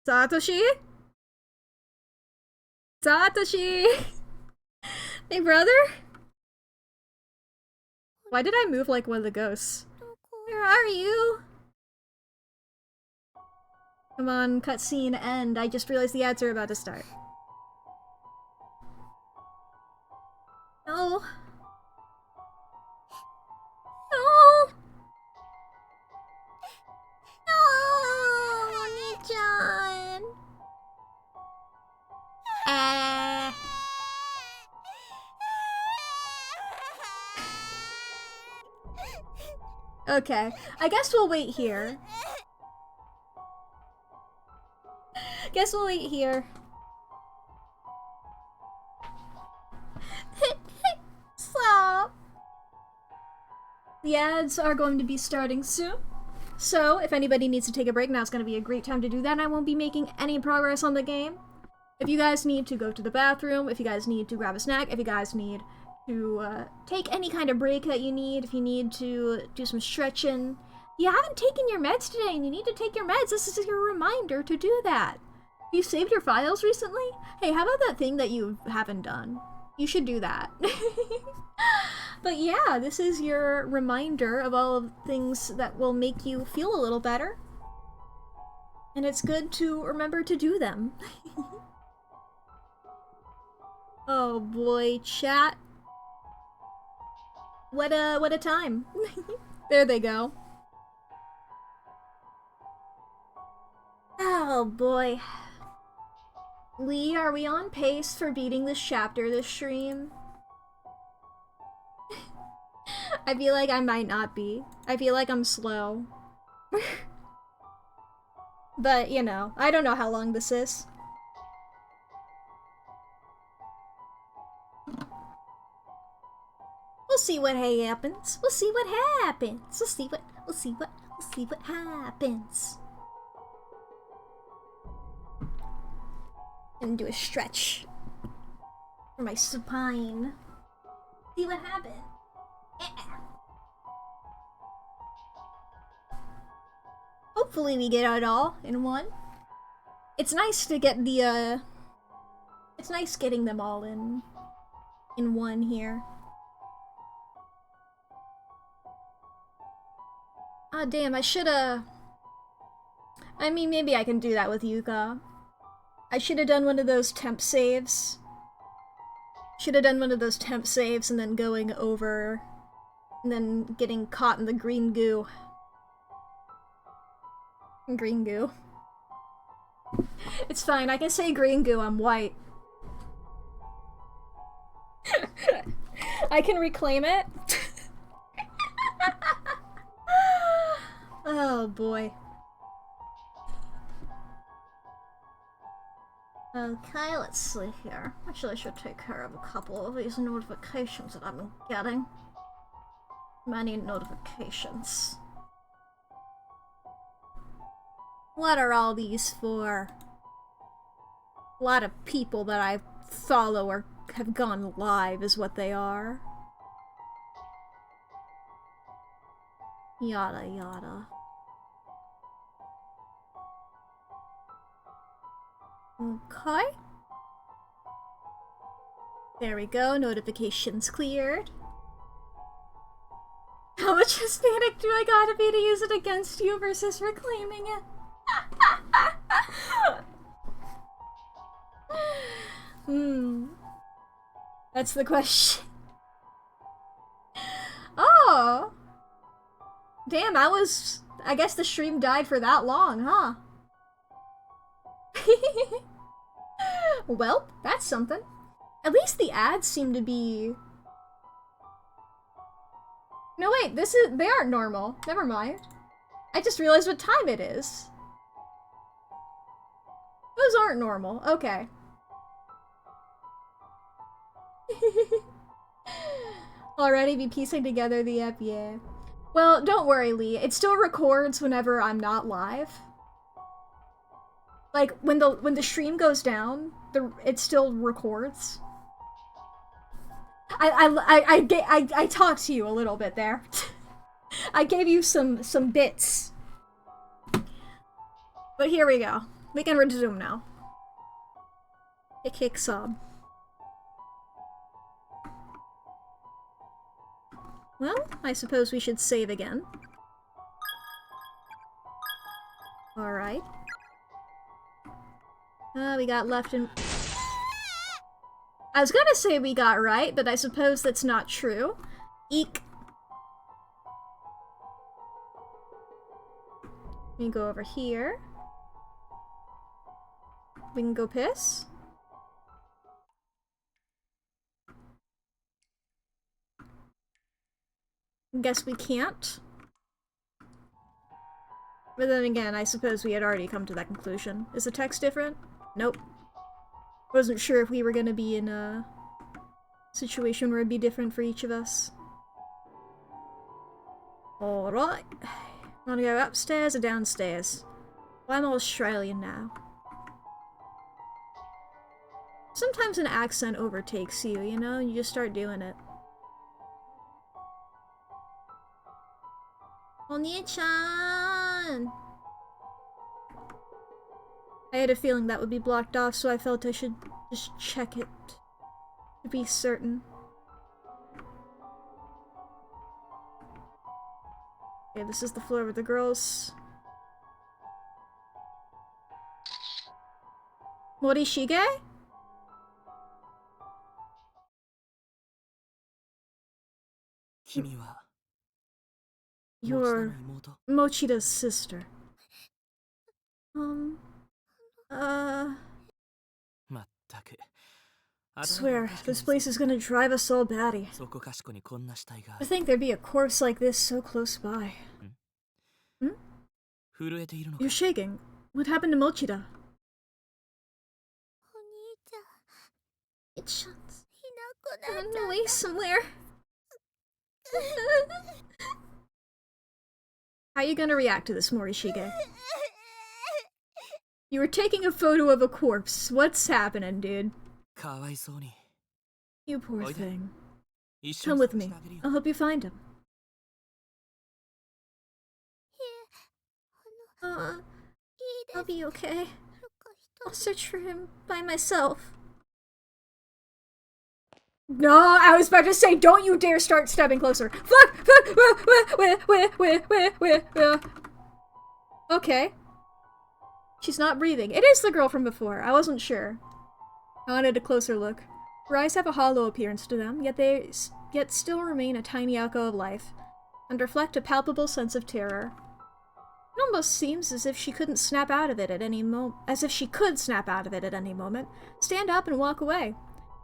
Satoshi? Satoshi! Hey, brother? Why did I move like one of the ghosts? Where are you? Come on, cutscene end. I just realized the ads are about to start. No. No! No! Oni-chan! Okay, I guess we'll wait here. Guess we'll wait here. Stop. The ads are going to be starting soon. So, if anybody needs to take a break, now's going to be a great time to do that. I won't be making any progress on the game. If you guys need to go to the bathroom, if you guys need to grab a snack, if you guys need to take any kind of break that you need, if you need to do some stretching, you haven't taken your meds today and you need to take your meds, this is your reminder to do that. You saved your files recently? Hey, how about that thing that you haven't done? You should do that. But yeah, this is your reminder of all of things that will make you feel a little better. And it's good to remember to do them. Oh boy, chat. What a time. There they go. Oh boy. Lee, are we on pace for beating this chapter this stream? I feel like I might not be. I feel like I'm slow. But, you know, I don't know how long this is. We'll see what happens. We'll see what happens. We'll see what happens. I'm gonna do a stretch for my spine. See what happens. Hopefully we get it all in one. It's nice to get the it's nice getting them all in one here. Ah, damn, I shoulda... I mean, maybe I can do that with Yuka. I should have done one of those temp saves. Should have done one of those temp saves and then going over... and then getting caught in the green goo. Green goo. It's fine, I can say green goo, I'm white. I can reclaim it. Oh boy. Okay, let's see here. Actually, I should take care of a couple of these notifications that I've been getting. Many notifications. What are all these for? A lot of people that I follow or have gone live is what they are. Yada yada. Okay. There we go, notifications cleared. How much Hispanic do I gotta be to use it against you versus reclaiming it? That's the question. Oh! Damn, I guess the stream died for that long, huh? Well, that's something. At least the ads seem to be... No wait, they aren't normal. Never mind. I just realized what time it is. Those aren't normal. Okay. Already be piecing together the app, yeah. Well, don't worry, Lee. It still records whenever I'm not live. Like, when the stream goes down, it still records. I talked to you a little bit there. I gave you some bits. But here we go. We can resume now. Kick sub. Well, I suppose we should save again. Alright. We got left and... I was gonna say we got right, but I suppose that's not true. Eek. Let me go over here. We can go piss. Guess we can't. But then again, I suppose we had already come to that conclusion. Is the text different? Nope. Wasn't sure if we were gonna be in a situation where it'd be different for each of us. Alright. Wanna go upstairs or downstairs? Well, I'm Australian now. Sometimes an accent overtakes you, you know? You just start doing it. Oni-chan! I had a feeling that would be blocked off, so I felt I should just check it to be certain. Okay, this is the floor with the girls. Morishige? You're Mochida's sister. I swear, this place is gonna drive us all batty. To think there'd be a corpse like this so close by. Hmm? You're shaking. What happened to Mochida? It's run away somewhere. How are you gonna react to this, Morishige? You were taking a photo of a corpse. What's happening, dude? You poor thing. Come with me. I'll help you find him. I'll be okay. I'll search for him by myself. No, I was about to say, don't you dare start stepping closer. Fuck! Okay. She's not breathing. It is the girl from before. I wasn't sure. I wanted a closer look. Her eyes have a hollow appearance to them, yet still remain a tiny echo of life, and reflect a palpable sense of terror. It almost seems as if she couldn't snap out of it at any moment. As if she could snap out of it at any moment, stand up and walk away.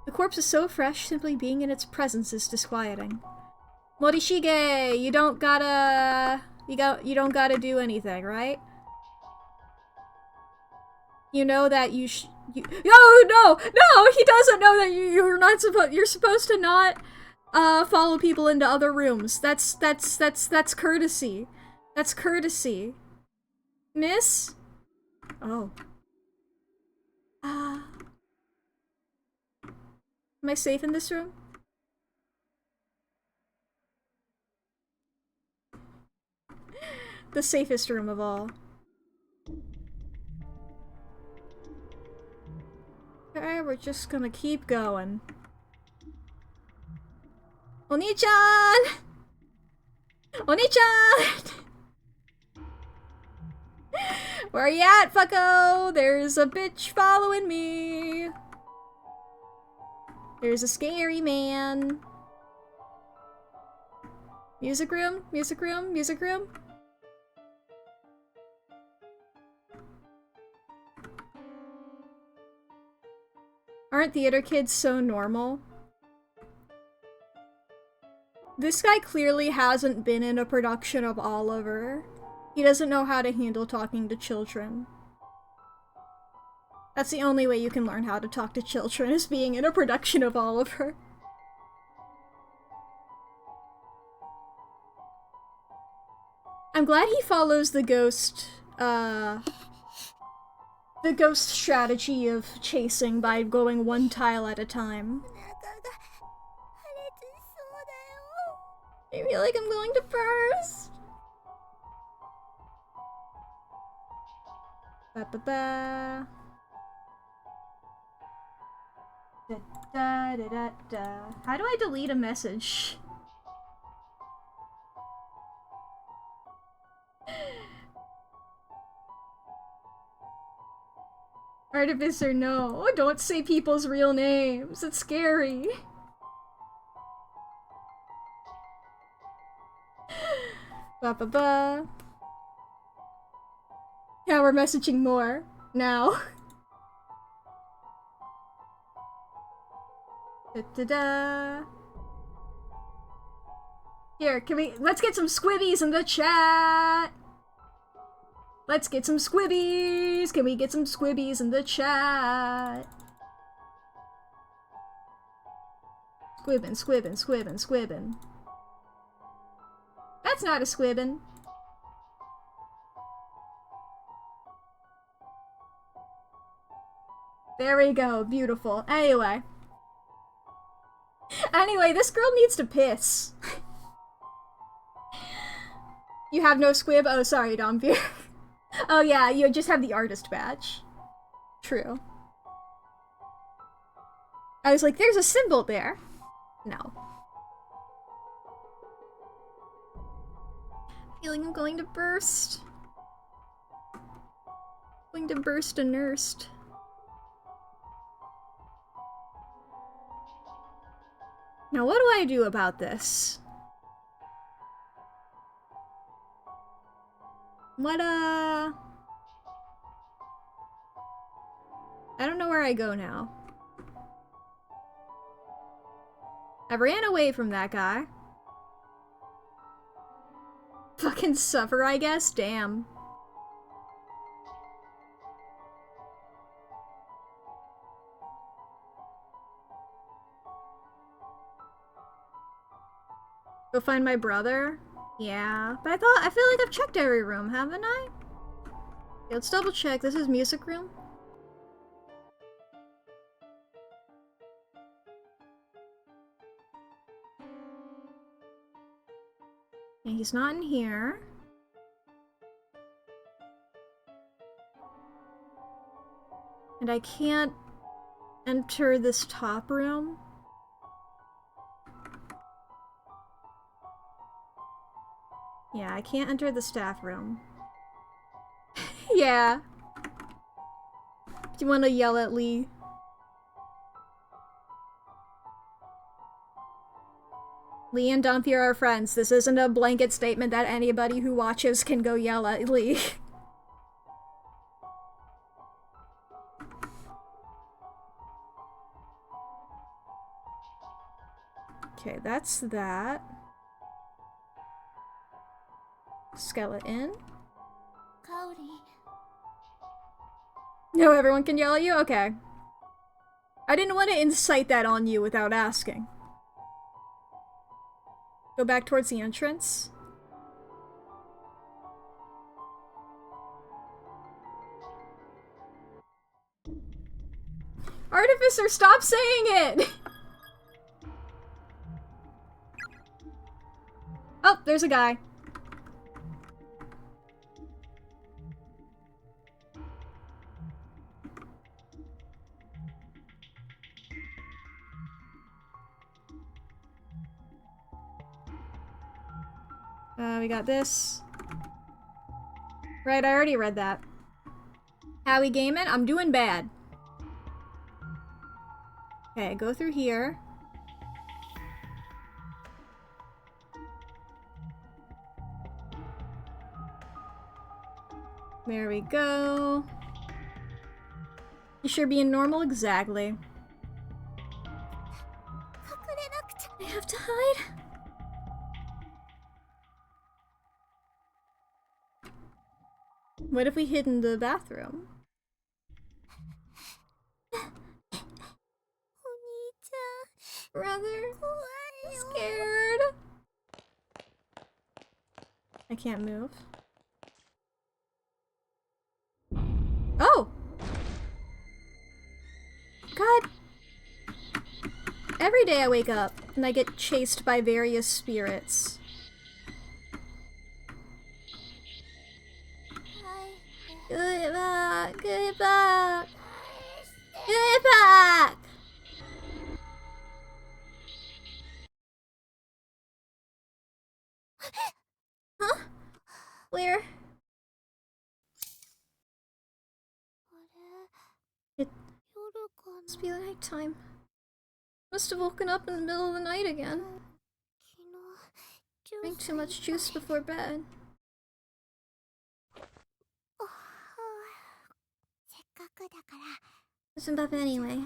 The corpse is so fresh, simply being in its presence is disquieting. Morishige, you don't gotta do anything, right? You know that Oh no! No! He doesn't know that you're supposed to not follow people into other rooms. That's courtesy. That's courtesy. Miss? Oh. Am I safe in this room? The safest room of all. Okay, we're just gonna keep going. Oni-chan! Oni-chan! Where are you at, fucko? There's a bitch following me. There's a scary man. Music room? Music room? Music room? Aren't theater kids so normal? This guy clearly hasn't been in a production of Oliver. He doesn't know how to handle talking to children. That's the only way you can learn how to talk to children, is being in a production of Oliver. I'm glad he follows the ghost strategy of chasing by going one tile at a time. I feel like I'm going to burst. Ba-ba-ba. Da-da-da-da-da. How do I delete a message? Artificer, no. Don't say people's real names. It's scary. Ba-ba-ba. Yeah, we're messaging more now. Da-da-da. Here, let's get some squibbies in the chat! Let's get some squibbies! Can we get some squibbies in the chat? Squibbin', squibbin', squibbin', squibbin'. That's not a squibbin'. There we go, beautiful. Anyway, this girl needs to piss. You have no squib? Oh, sorry, Dombeer. Oh yeah, you just have the artist badge. True. I was like, there's a symbol there. No. Feeling I'm going to burst. Going to burst a nursed. Now what do I do about this? I don't know where I go now. I ran away from that guy. Fucking suffer, I guess? Damn. Go find my brother? Yeah, but I feel like I've checked every room, haven't I? Okay, let's double check. This is music room. Yeah, he's not in here. And I can't enter this top room. Yeah, I can't enter the staff room. Yeah. Do you want to yell at Lee? Lee and Dumpy are friends. This isn't a blanket statement that anybody who watches can go yell at Lee. Okay, that's that. Skeleton. No, everyone can yell at you? Okay. I didn't want to incite that on you without asking. Go back towards the entrance. Artificer, stop saying it! Oh, there's a guy. We got this. Right, I already read that. How we gaming? I'm doing bad. Okay, go through here. There we go. You sure being normal? Exactly. I have to hide. What if we hid in the bathroom? Brother, I'm scared. I can't move. Oh! God. Every day I wake up and I get chased by various spirits. Give it back! Give it back! Give it back! Huh? Where? It must be nighttime. Must have woken up in the middle of the night again. Drank too much juice before bed. Isn't up anyway.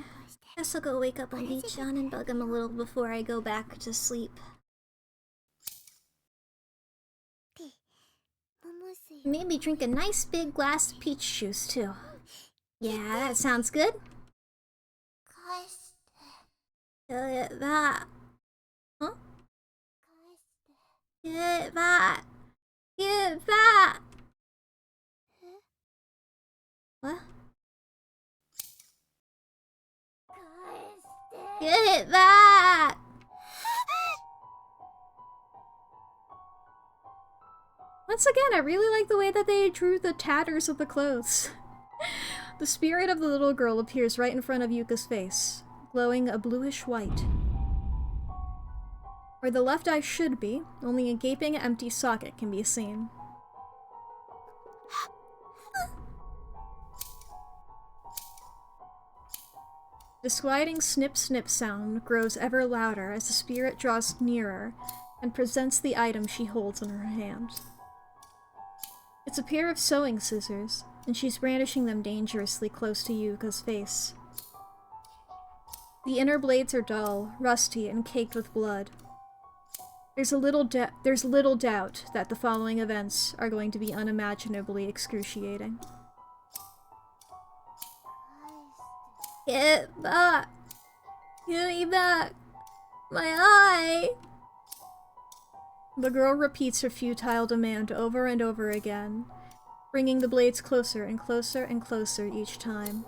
Guess I'll go wake up on John and bug him a little before I go back to sleep. Maybe drink a nice big glass of peach juice too. Yeah, that sounds good. Get that. Huh? Get that. Get that. What? Get that. Once again, I really like the way that they drew the tatters of the clothes. The spirit of the little girl appears right in front of Yuka's face, glowing a bluish white. Where the left eye should be, only a gaping empty socket can be seen. The sliding snip-snip sound grows ever louder as the spirit draws nearer and presents the item she holds in her hand. It's a pair of sewing scissors, and she's brandishing them dangerously close to Yuka's face. The inner blades are dull, rusty, and caked with blood. There's little doubt that the following events are going to be unimaginably excruciating. Get back! Get me back! My eye! The girl repeats her futile demand over and over again, bringing the blades closer and closer and closer each time.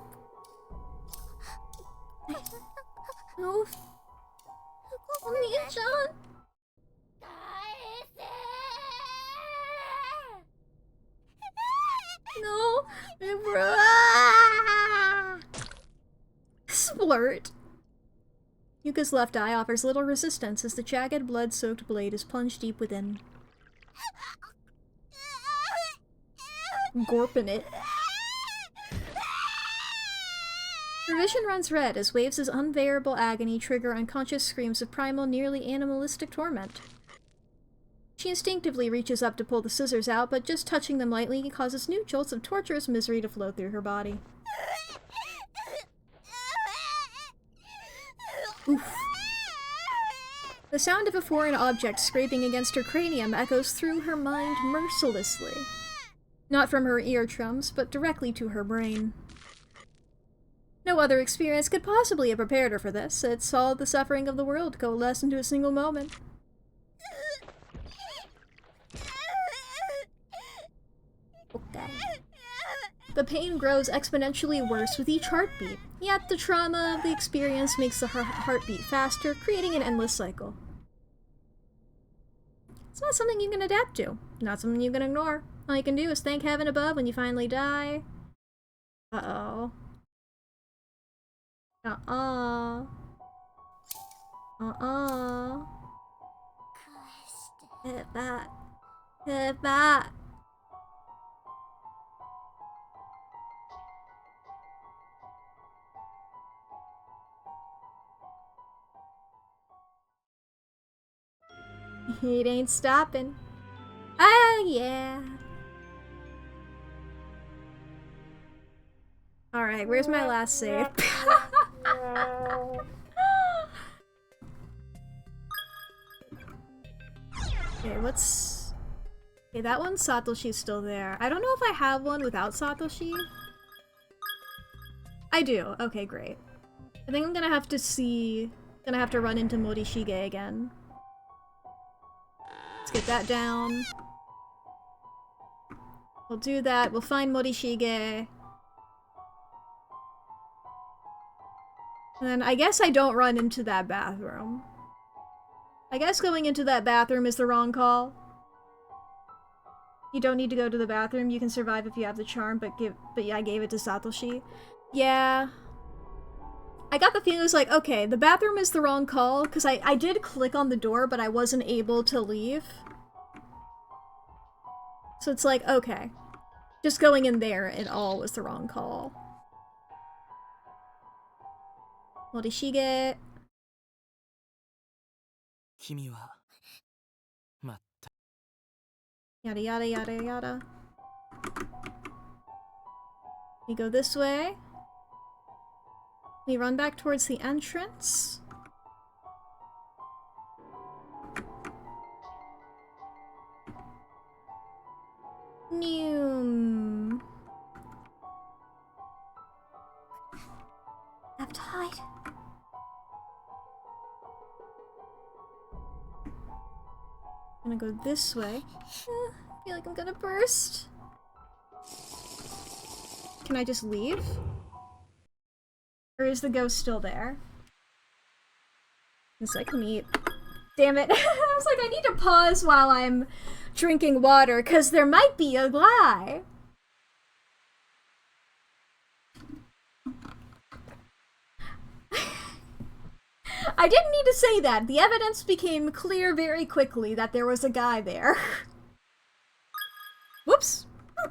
Move! John! No! Splurt! Yuka's left eye offers little resistance as the jagged, blood-soaked blade is plunged deep within. Gorping it. Her vision runs red as waves of unbearable agony trigger unconscious screams of primal, nearly animalistic torment. She instinctively reaches up to pull the scissors out, but just touching them lightly causes new jolts of torturous misery to flow through her body. Oof. The sound of a foreign object scraping against her cranium echoes through her mind mercilessly. Not from her eardrums, but directly to her brain. No other experience could possibly have prepared her for this. It saw the suffering of the world coalesce into a single moment. Okay. The pain grows exponentially worse with each heartbeat, yet the trauma of the experience makes the heartbeat faster, creating an endless cycle. It's not something you can adapt to, not something you can ignore. All you can do is thank heaven above when you finally die. Uh-oh. Uh-uh. Uh-uh. Hit that. Hit that. It ain't stopping. Ah, yeah. Alright, where's my last save? Okay, what's... Okay, that one, Satoshi's still there. I don't know if I have one without Satoshi. I do. Okay, great. I think I'm gonna have to see... Gonna have to run into Morishige again. Let's get that down. We'll do that. We'll find Morishige. And then I guess I don't run into that bathroom. I guess going into that bathroom is the wrong call. You don't need to go to the bathroom. You can survive if you have the charm, but yeah, I gave it to Satoshi. Yeah. I got the feeling it was like, okay, the bathroom is the wrong call, because I did click on the door, but I wasn't able to leave. So it's like, okay. Just going in there at all was the wrong call. Morishige. 君はまった Yada yada yada yada. We go this way. We run back towards the entrance. Noom. I'm tied. I'm gonna go this way. I feel like I'm gonna burst. Can I just leave? Or is the ghost still there? It's like meat. Damn it. I was like, I need to pause while I'm drinking water, because there might be a lie. I didn't need to say that. The evidence became clear very quickly that there was a guy there. Whoops.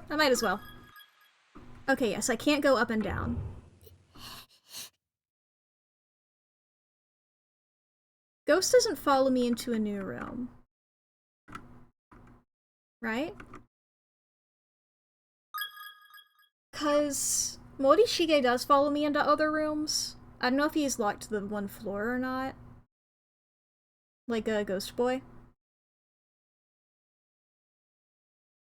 I might as well. Okay, yes, I can't go up and down. Ghost doesn't follow me into a new room. Right? 'Cause Morishige does follow me into other rooms. I don't know if he's locked to the one floor or not. Like a ghost boy.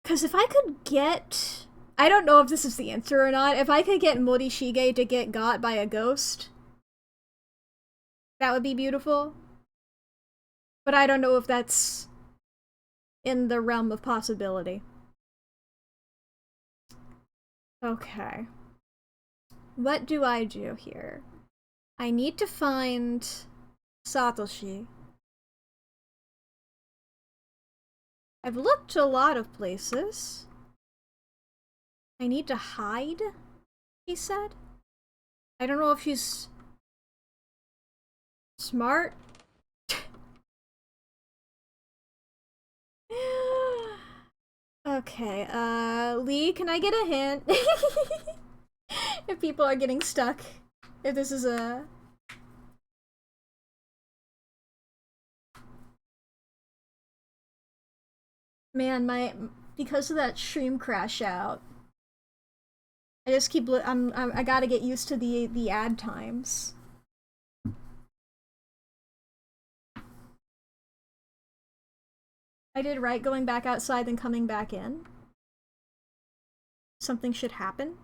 'Cause if I could get... I don't know if this is the answer or not. If I could get Morishige to get got by a ghost, that would be beautiful. But I don't know if that's in the realm of possibility. Okay. What do I do here? I need to find Satoshi. I've looked a lot of places. I need to hide, he said. I don't know if she's smart. Okay, Lee, can I get a hint? If people are getting stuck. If this is a... Man, because of that stream crash out, I just keep I gotta get used to the ad times. I did right going back outside then coming back in. Something should happen.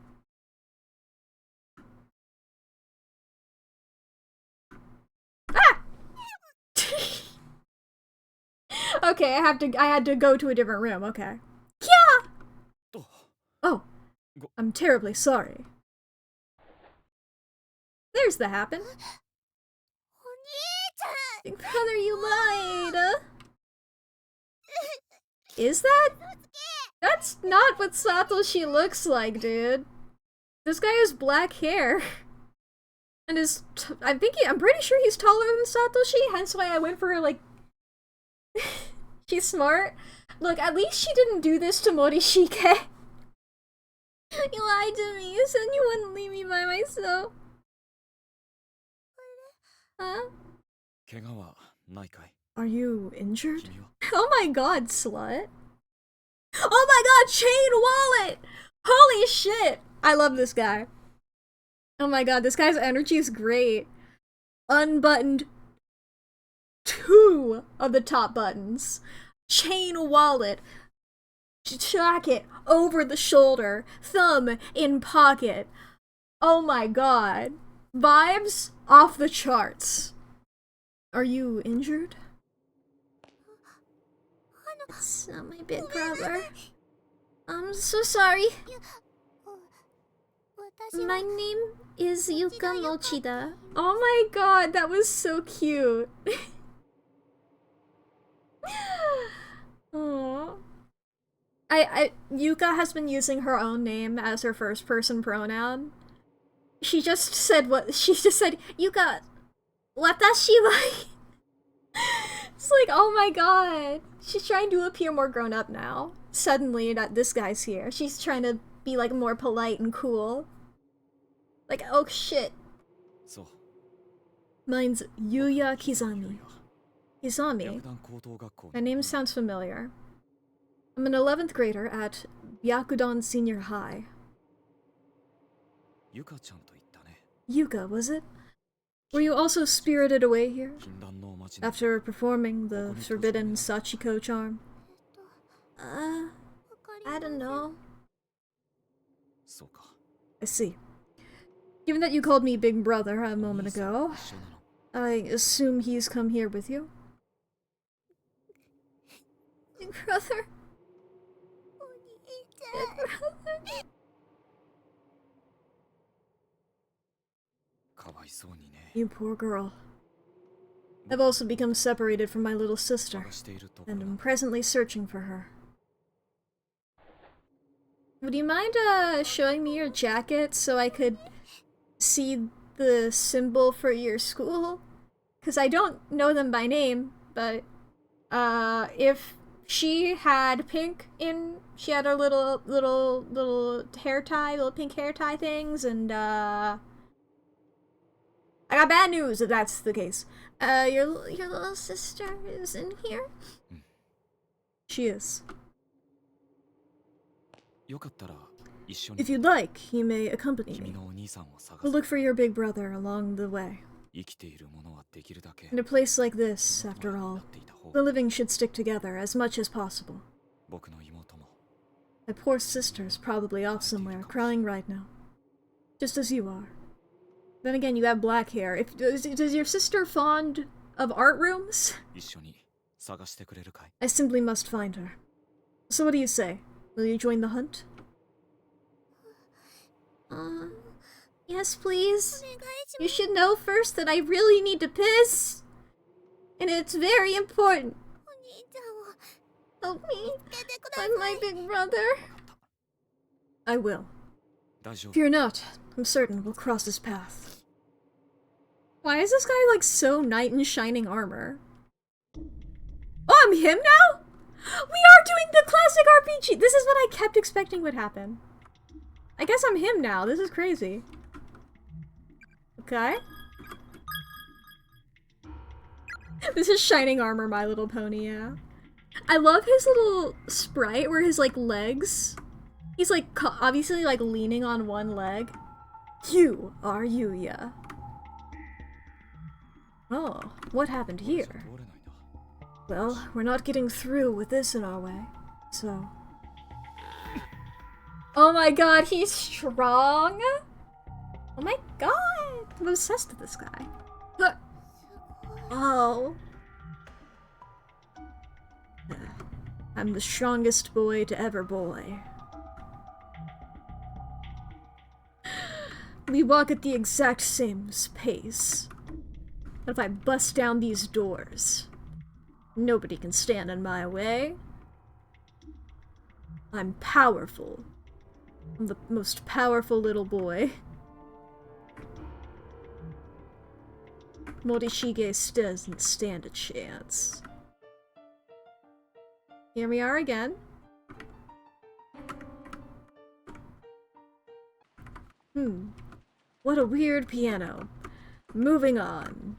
Okay, I had to go to a different room, okay. Yeah! Oh, I'm terribly sorry. There's the happen. Big brother, you lied! Is that? That's not what Satoshi looks like, dude. This guy has black hair. And I'm pretty sure he's taller than Satoshi, hence why I went for her, like... She's smart. Look, at least she didn't do this to Morishige. You lied to me. You said you wouldn't leave me by myself. Huh? Are you injured? Oh my god, slut. Oh my god, chain wallet! Holy shit! I love this guy. Oh my god, this guy's energy is great. Unbuttoned 2 of the top buttons. Chain wallet. Jacket over the shoulder. Thumb in pocket. Oh my god. Vibes off the charts. Are you injured? It's not my big brother. I'm so sorry. My name is Yuka Mochida. Oh my god, that was so cute. Aww. Yuka has been using her own name as her first person pronoun. She just said Yuka, watashi wa. It's like, oh my god. She's trying to appear more grown up now. Suddenly that this guy's here. She's trying to be like more polite and cool. Like, oh shit. Mine's Yuya Kizami. Kizami? That name sounds familiar. I'm an 11th grader at Byakudan Senior High. Yuka, was it? Were you also spirited away here? After performing the forbidden Sachiko charm? I don't know. I see. Given that you called me Big Brother a moment ago, I assume he's come here with you? Big Brother? Big Brother? You poor girl. I've also become separated from my little sister, and am presently searching for her. Would you mind, showing me your jacket so I could see the symbol for your school? Because I don't know them by name, but, if she had pink in... She had her little hair tie, little pink hair tie things, and, I got bad news if that's the case. Your little sister is in here? She is. If you'd like, you may accompany me. We'll look for your big brother along the way. In a place like this, after all, the living should stick together as much as possible. My poor sister's probably off somewhere, crying right now. Just as you are. Then again, you have black hair. Does your sister fond of art rooms? I simply must find her. So what do you say? Will you join the hunt? Yes, please. You should know first that I really need to piss. And it's very important. Help me. I'm my big brother. I will. Fear not. I'm certain we'll cross his path. Why is this guy like so knight in shining armor? Oh, I'm him now? We are doing the classic RPG! This is what I kept expecting would happen. I guess I'm him now. This is crazy. Okay. This is shining armor, My Little Pony, yeah. I love his little sprite where his like legs... He's like obviously like leaning on one leg. You are Yuya. Oh, what happened here? Well, we're not getting through with this in our way, so... Oh my god, he's strong! Oh my god! I'm obsessed with this guy. Oh. I'm the strongest boy to ever boy. We walk at the exact same pace. But if I bust down these doors, nobody can stand in my way. I'm powerful. I'm the most powerful little boy. Morishige doesn't stand a chance. Here we are again. What a weird piano. Moving on.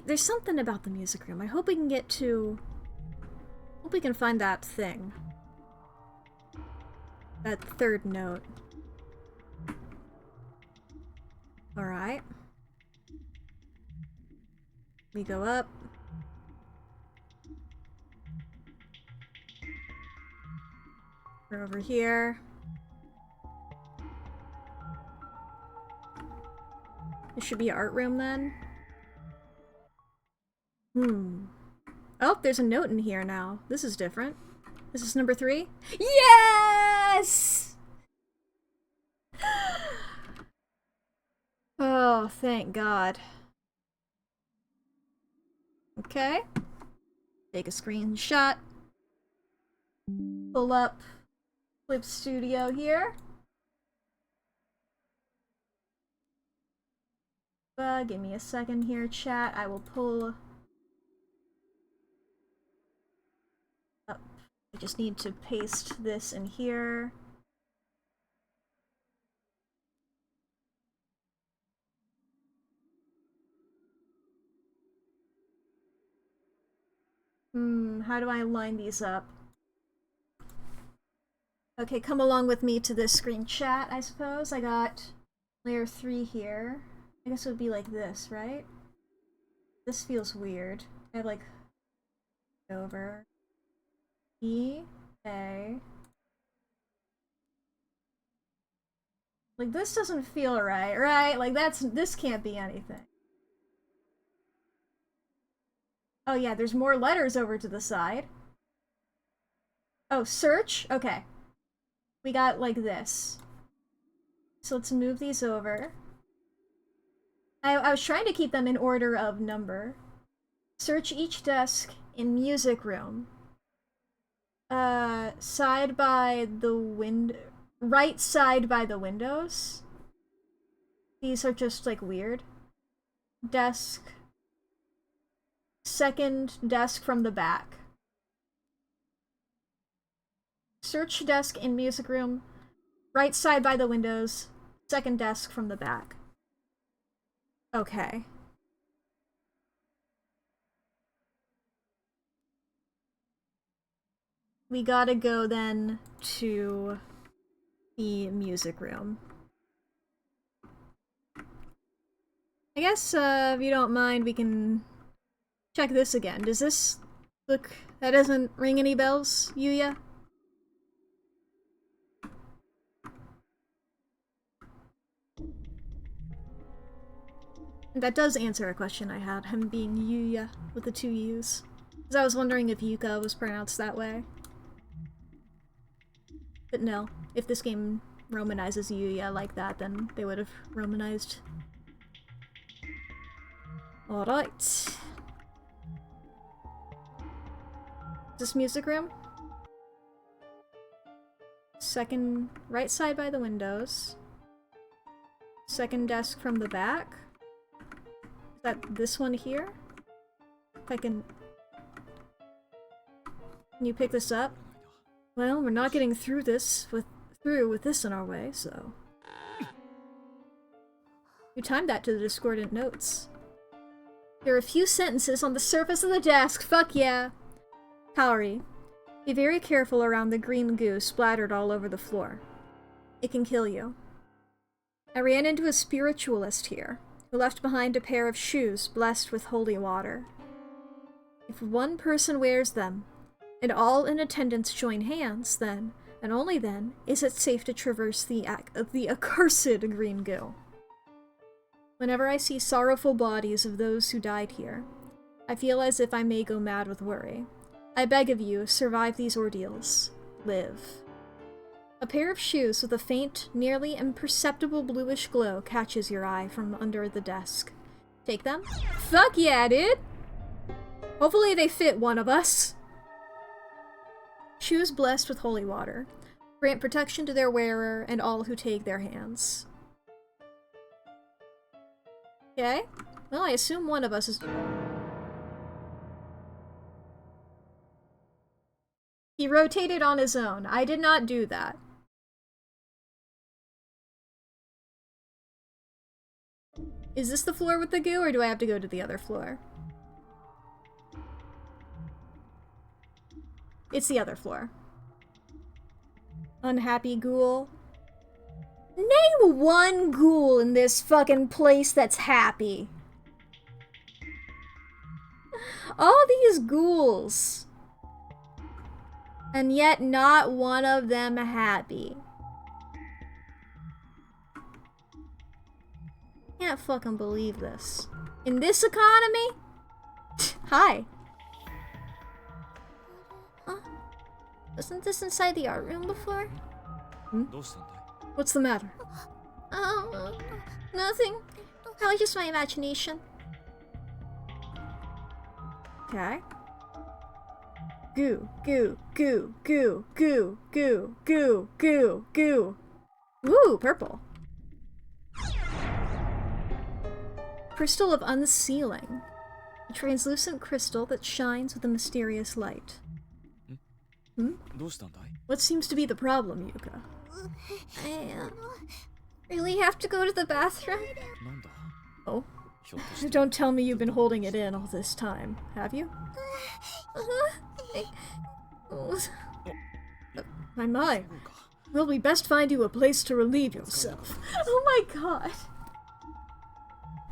There's something about the music room. I hope we can get to... hope we can find that thing. That third note. Alright. We go up. We're over here. This should be art room then. Oh, there's a note in here now. This is different. This is number 3. Yes! Oh, thank God. Okay. Take a screenshot. Pull up Clip Studio here. Give me a second here, chat. I will pull up. I just need to paste this in here. How do I line these up? Okay, come along with me to this screen chat, I suppose. I got layer 3 here. I guess it would be like this, right? This feels weird. I have like over E A. Like this doesn't feel right, right? Like this can't be anything. Oh yeah, there's more letters over to the side. Oh, search? Okay. We got like this. So let's move these over. I was trying to keep them in order of number. Search each desk in music room. Side by the window. Right side by the windows. These are just like weird. Desk. Second desk from the back. Search desk in music room. Right side by the windows. Second desk from the back. Okay. We gotta go then to the music room. I guess, if you don't mind, we can check this again. Does this look... that doesn't ring any bells, Yuya? That does answer a question I had, him being Yuya with the 2 U's. Because I was wondering if Yuka was pronounced that way. But no, if this game romanizes Yuya like that, then they would have romanized. Alright. Is this music room? Second, right side by the windows. Second desk from the back. Is that this one here? If I can... Can you pick this up? Well, we're not getting through with this in our way, so... You timed that to the discordant notes. There are a few sentences on the surface of the desk, fuck yeah! Kaori, be very careful around the green goo splattered all over the floor. It can kill you. I ran into a spiritualist here, who left behind a pair of shoes blessed with holy water. If one person wears them, and all in attendance join hands, then, and only then, is it safe to traverse the accursed green goo. Whenever I see sorrowful bodies of those who died here, I feel as if I may go mad with worry. I beg of you, survive these ordeals. Live. A pair of shoes with a faint, nearly imperceptible bluish glow catches your eye from under the desk. Take them? Fuck yeah, dude! Hopefully they fit one of us. Shoes blessed with holy water. Grant protection to their wearer and all who take their hands. Okay. Well, I assume one of us is... He rotated on his own. I did not do that. Is this the floor with the goo, or do I have to go to the other floor? It's the other floor. Unhappy ghoul. Name one ghoul in this fucking place that's happy. All these ghouls. And yet not one of them happy. Can't fucking believe this. In this economy? Hi. Huh? Wasn't this inside the art room before? Hmm? What's the matter? Nothing. Probably just my imagination. Okay. Goo, goo, goo, goo, goo, goo, goo, goo, goo. Ooh, purple. Crystal of unsealing. A translucent crystal that shines with a mysterious light. Hmm? What seems to be the problem, Yuka? I really have to go to the bathroom? Oh? Don't tell me you've been holding it in all this time, have you? My. Well, we best find you a place to relieve yourself. Oh my god.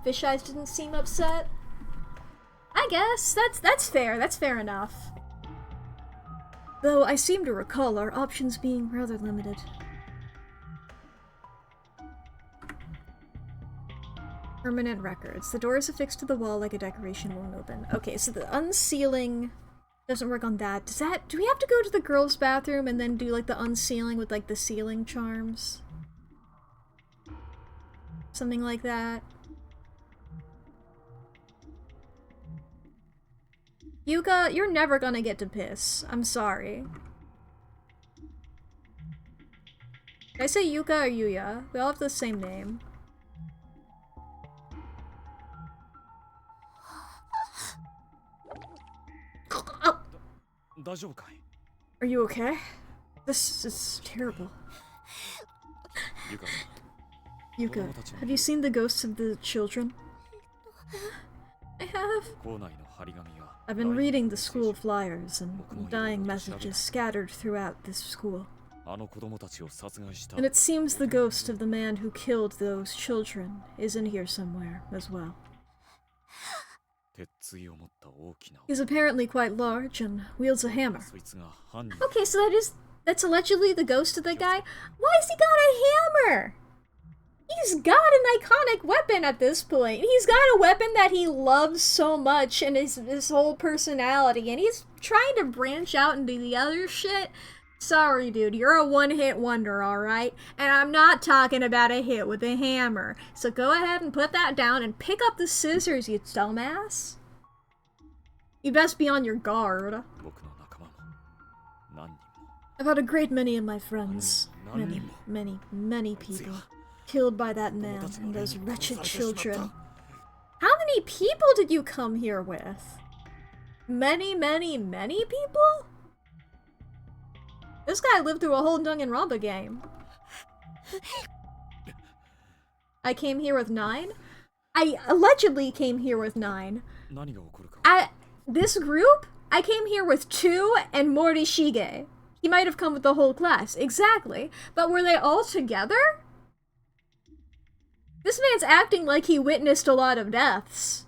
Fish Eyes didn't seem upset. I guess. That's fair. That's fair enough. Though I seem to recall our options being rather limited. Permanent records. The door is affixed to the wall like a decoration won't open. Okay, so the unsealing doesn't work on that. Do we have to go to the girls' bathroom and then do like the unsealing with like the sealing charms? Something like that. Yuka, you're never gonna get to piss. I'm sorry. Did I say Yuka or Yuya? We all have the same name. Oh. Are you okay? This is terrible. Yuka, have you seen the ghosts of the children? I have. I've been reading the school flyers and dying messages scattered throughout this school. And it seems the ghost of the man who killed those children is in here somewhere as well. He's apparently quite large and wields a hammer. Okay, so that's allegedly the ghost of the guy? Why has he got a hammer? He's got an iconic weapon at this point. He's got a weapon that he loves so much in his whole personality, and he's trying to branch out into the other shit. Sorry, dude, you're a one-hit wonder, alright? And I'm not talking about a hit with a hammer. So go ahead and put that down and pick up the scissors, you dumbass. You best be on your guard. I've had a great many of my friends. Many people. Killed by that man and those wretched children. How many people did you come here with? Many people? This guy lived through a whole Danganronpa game. I came here with 9? I allegedly came here with 9. This group, I came here with 2 and Morishige. He might have come with the whole class, exactly. But were they all together? This man's acting like he witnessed a lot of deaths.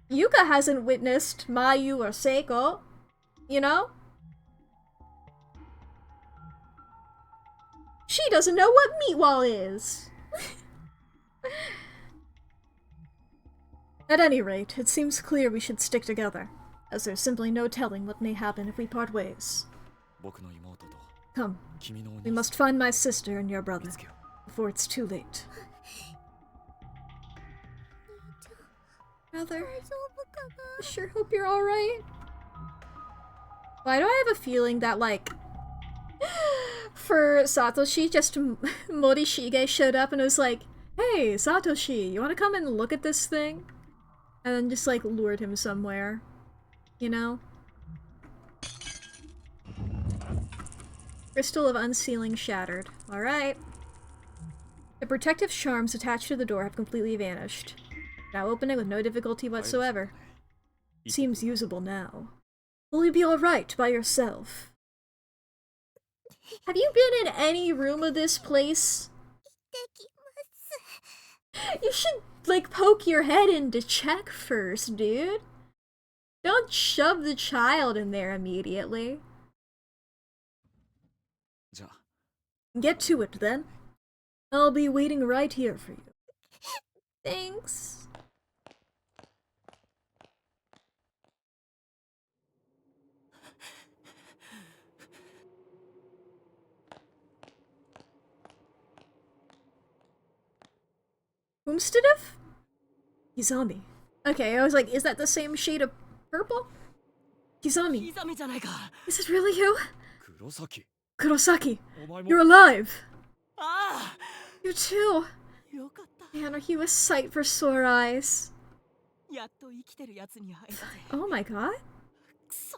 Yuka hasn't witnessed Mayu or Seiko, you know? She doesn't know what Meatwall is. At any rate, it seems clear we should stick together, as there's simply no telling what may happen if we part ways. 僕の妹と Come, 君のお we 兄 must find my sister and your brother つけよ before it's too late. Brother, I sure hope you're alright. Why do I have a feeling that, like, for Satoshi, just Morishige showed up and was like, hey, Satoshi, you want to come and look at this thing? And then just, like, lured him somewhere. You know? Crystal of Unsealing shattered. Alright. The protective charms attached to the door have completely vanished. Now open it with no difficulty whatsoever. Seems usable now. Will you be alright by yourself? Have you been in any room of this place? You should, like, poke your head in to check first, dude. Don't shove the child in there immediately. じゃあ Get to it, then. I'll be waiting right here for you. Thanks. Boomstidiff? Kizami. Okay, I was like, is that the same shade of purple? Kizami. 刻みじゃないか Is it really you? 黒崎 Kurosaki, お前も you're alive! あ You too! あよかった Man, are you a sight for sore eyes? やっと生きてるやつに会えたぜ Oh my god. くそ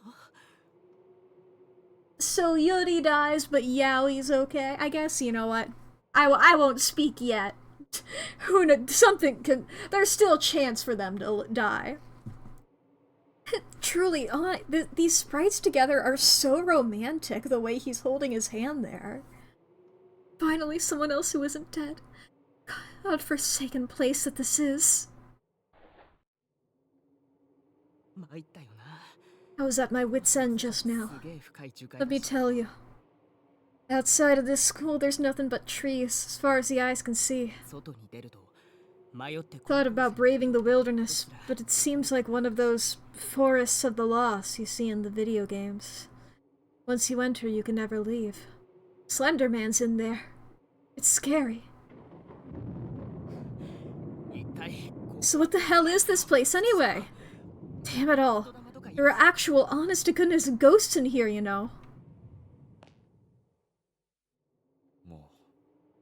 So Yuri dies, but Yaoi's okay. I guess, you know what? I won't speak yet. Who knows? Something can... There's still a chance for them to die. Truly, these sprites together are so romantic, the way he's holding his hand there. Finally, someone else who isn't dead. God-forsaken place that this is. 参ったよな I was at my wit's end just now. すげえ深い樹海 Let me tell you. Outside of this school, there's nothing but trees, as far as the eyes can see. 外に出ると迷って Thought about braving the wilderness, but it seems like one of those forests of the lost you see in the video games. Once you enter, you can never leave. Slender Man's in there. It's scary. 一体 So what the hell is this place anyway? Damn it all. 言霊とか There are actual honest-to-goodness ghosts in here, you know. も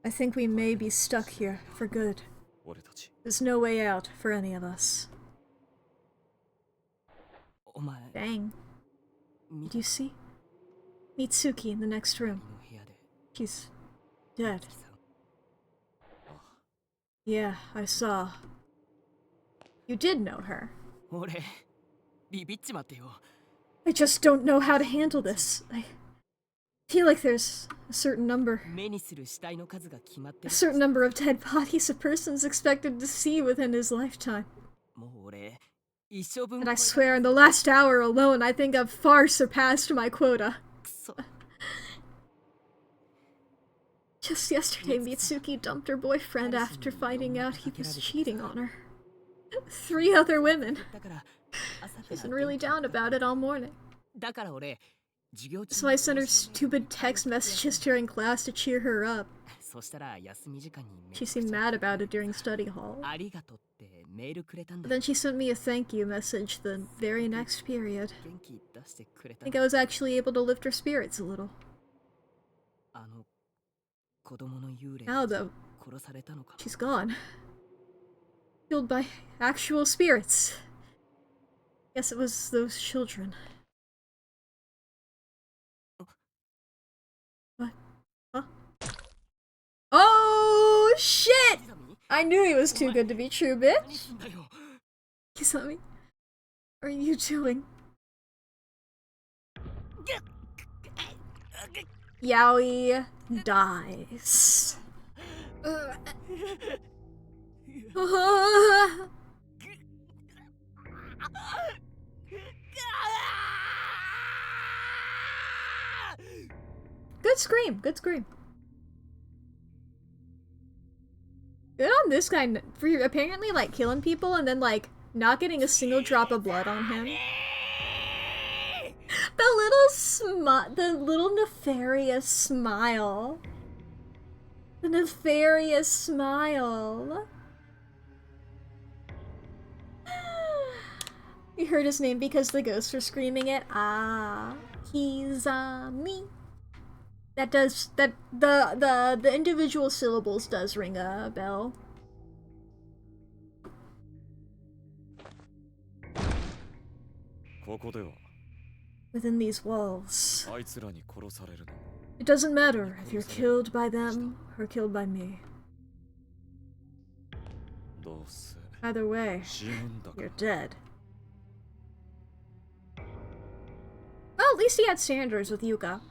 I think we may be stuck here for good. う俺たち There's no way out for any of us. お前 Dang. 見 Did you see? Mitsuki in the next room. の部屋で She's dead. さ Yeah, I saw. You did know her. 俺ビビっちまってよ I just don't know how to handle this. I feel like there's a certain number. 目にする死体の数が決まって A る certain number of dead bodies a person's expected to see within his lifetime. もう俺一生分 And I swear, in the last hour alone, I think I've far surpassed my quota. くそ Just yesterday, Mitsuki dumped her boyfriend after finding out he was cheating on her. 3 other women. だから朝か She's ら been really down about it all morning. だから俺授業中 So I sent her stupid text messages during class to cheer her up. そしたら休み時間にメー She ルし seemed ちゃ mad about it during study hall. ありがとうってメールくれたん But だ then she sent me a thank you message the very next period. 元気出してくれ I た think I was actually able to lift her spirits a little. あの子供の幽霊 Now though, 殺されたのか she's gone. Killed by actual spirits. Guess it was those children. What? Huh? Oh shit! I knew he was too good to be true, 何 bitch. すんだよ Kisami, what are you doing? Yaoi dies. Good scream, good scream. Good on this guy for apparently like killing people and then like not getting a single drop of blood on him. The little nefarious smile. The nefarious smile. You heard his name because the ghosts were screaming it. Ah, he's me. That does the individual syllables does ring a bell. ここでは Within these walls, あいつらに殺されるの it doesn't matter if you're killed by them or killed by me. どうせ Either way, 死ぬんだか you're ら dead. Well, at least he had standards with Yuka.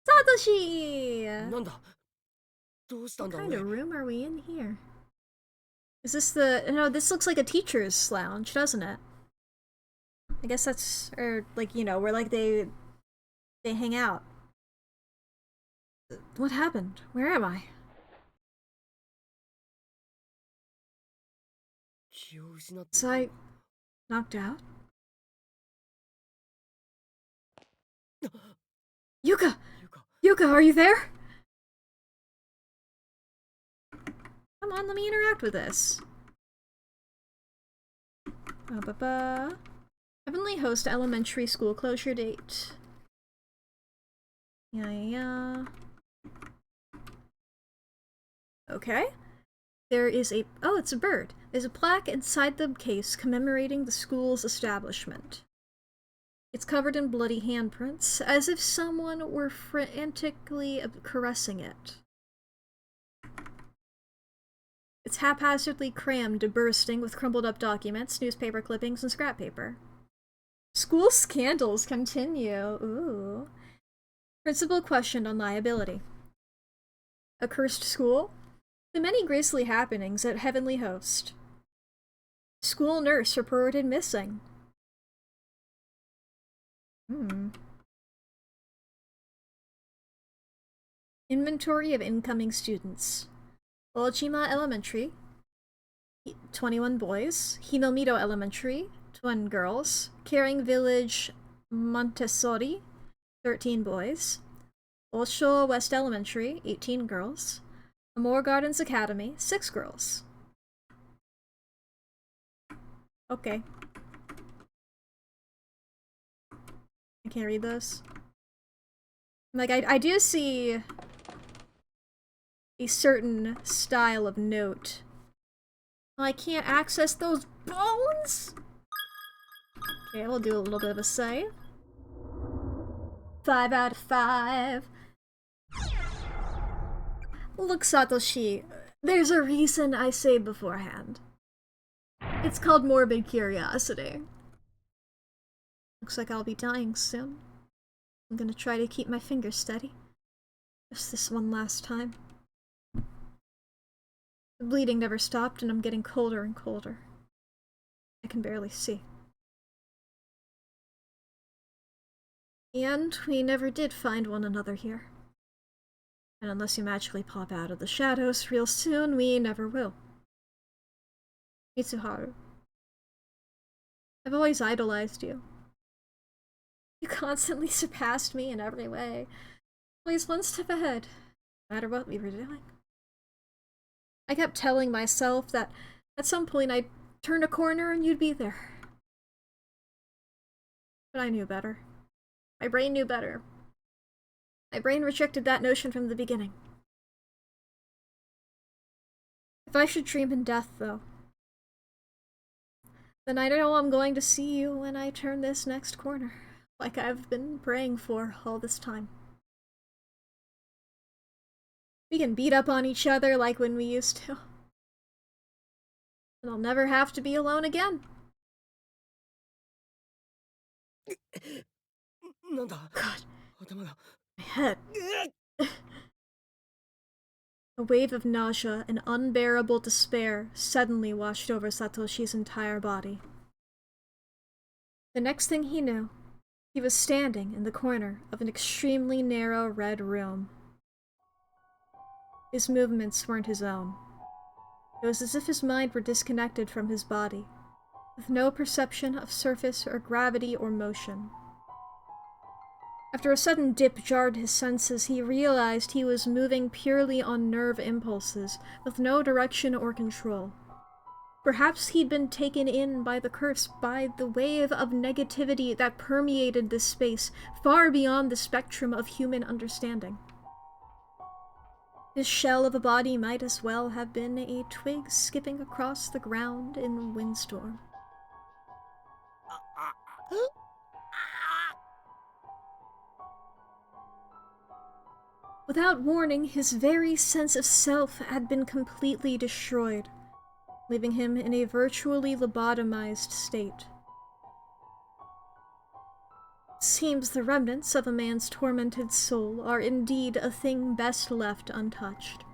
Satoshi! なんだどうしたん What だ kind 俺 of room are we in here? Is this the... No, this looks like a teacher's lounge, doesn't it? I guess that's... Or, like, you know, where, like, they hang out. What happened? Where am I? 気を失って Was I knocked out? Yuka! いうか Yuka, are you there? Come on, let me interact with this. Heavenly Host Elementary School closure date. Yeah. Okay. There is a... Oh, it's a bird. There's a plaque inside the case commemorating the school's establishment. It's covered in bloody handprints, as if someone were frantically caressing it. It's haphazardly crammed to bursting with crumpled up documents, newspaper clippings, and scrap paper. School scandals continue. Ooh. Principal questioned on liability. A cursed school? The many grisly happenings at Heavenly Host. School nurse reported missing. Inventory of incoming students. Ojima Elementary, 21 boys. Hinomito Elementary, 20 girls. Caring Village Montessori, 13 boys. Osho West Elementary, 18 girls. Amore Gardens Academy, 6 girls. Okay. I can't read those. Like, I do see a certain style of note. I can't access those bones? Okay, we'll do a little bit of a save. 5 out of 5. Look, Satoshi, there's a reason I say beforehand. It's called morbid curiosity. Looks like I'll be dying soon. I'm gonna try to keep my fingers steady. Just this one last time. The bleeding never stopped and I'm getting colder and colder. I can barely see. And we never did find one another here. And unless you magically pop out of the shadows real soon, we never will. Mitsuharu. I've always idolized you. You constantly surpassed me in every way. Always one step ahead, no matter what we were doing. I kept telling myself that at some point I'd turn a corner and you'd be there. But I knew better. My brain knew better. My brain rejected that notion from the beginning. If I should dream in death, though, then I know I'm going to see you when I turn this next corner, like I've been praying for all this time. We can beat up on each other like when we used to. And I'll never have to be alone again. なんだ God, 頭が my head. A wave of nausea and unbearable despair suddenly washed over Satoshi's entire body. The next thing he knew, he was standing in the corner of an extremely narrow red room. His movements weren't his own. It was as if his mind were disconnected from his body, with no perception of surface or gravity or motion. After a sudden dip jarred his senses, he realized he was moving purely on nerve impulses, with no direction or control. Perhaps he'd been taken in by the curse, by the wave of negativity that permeated this space, far beyond the spectrum of human understanding. His shell of a body might as well have been a twig skipping across the ground in a windstorm. Without warning, his very sense of self had been completely destroyed, leaving him in a virtually lobotomized state. Seems the remnants of a man's tormented soul are indeed a thing best left untouched.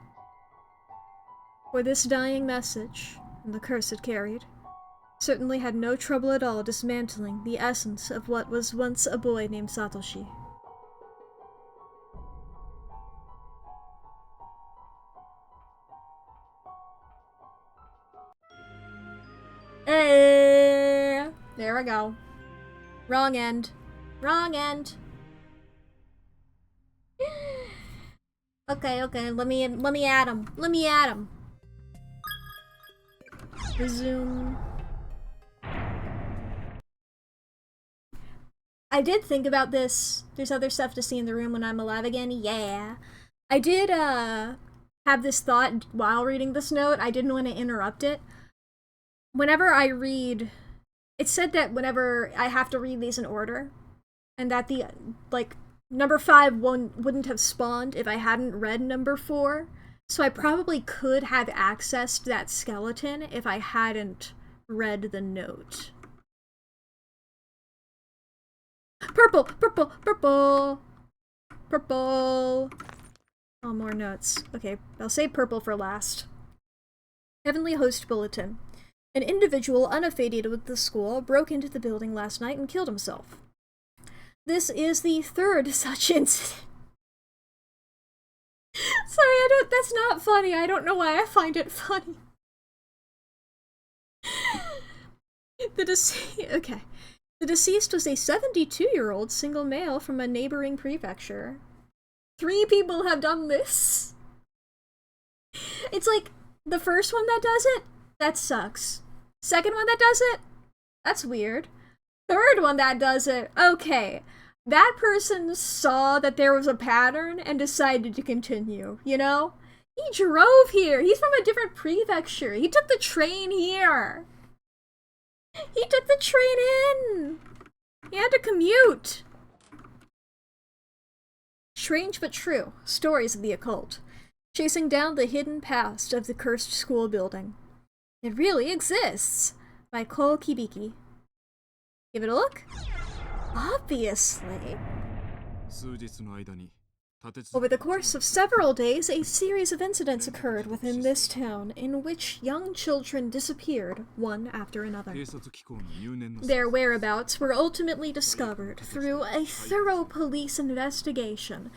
For this dying message, and the curse it carried, certainly had no trouble at all dismantling the essence of what was once a boy named Satoshi. There we go. Wrong end. Wrong end. Okay, let me add him. Let me add him. Resume. I did think about this. There's other stuff to see in the room when I'm alive again. Yeah. I did have this thought while reading this note. I didn't want to interrupt it. Whenever I read, it said that whenever I have to read these in order, and that the, like, number 5 wouldn't have spawned if I hadn't read number 4, so I probably could have accessed that skeleton if I hadn't read the note. Purple! Purple! Purple! Purple! Oh, more notes. Okay, I'll save purple for last. Heavenly Host Bulletin. An individual unaffiliated with the school broke into the building last night and killed himself. This is the 3rd such incident. Sorry, that's not funny. I don't know why I find it funny. Okay. The deceased was a 72-year-old single male from a neighboring prefecture. 3 people have done this. It's like, the first one that does it, that sucks. Second one that does it, that's weird. Third one that does it, okay. That person saw that there was a pattern and decided to continue, you know? He drove here. He's from a different prefecture. He took the train here. He took the train in. He had to commute. Strange but true. Stories of the occult. Chasing down the hidden past of the cursed school building. It really exists. By Cole Kibiki. Give it a look. Obviously. Over the course of several days, a series of incidents occurred within this town in which young children disappeared one after another. Their whereabouts were ultimately discovered through a thorough police investigation,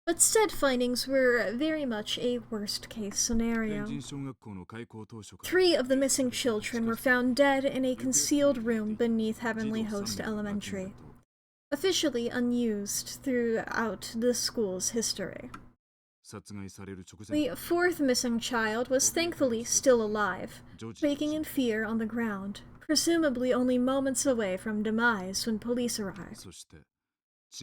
but said findings were very much a worst-case scenario. 3 of the missing children were found dead in a concealed room beneath Heavenly Host Elementary, officially unused throughout the school's history. The 4th missing child was thankfully still alive, quaking in fear on the ground, presumably only moments away from demise when police arrived.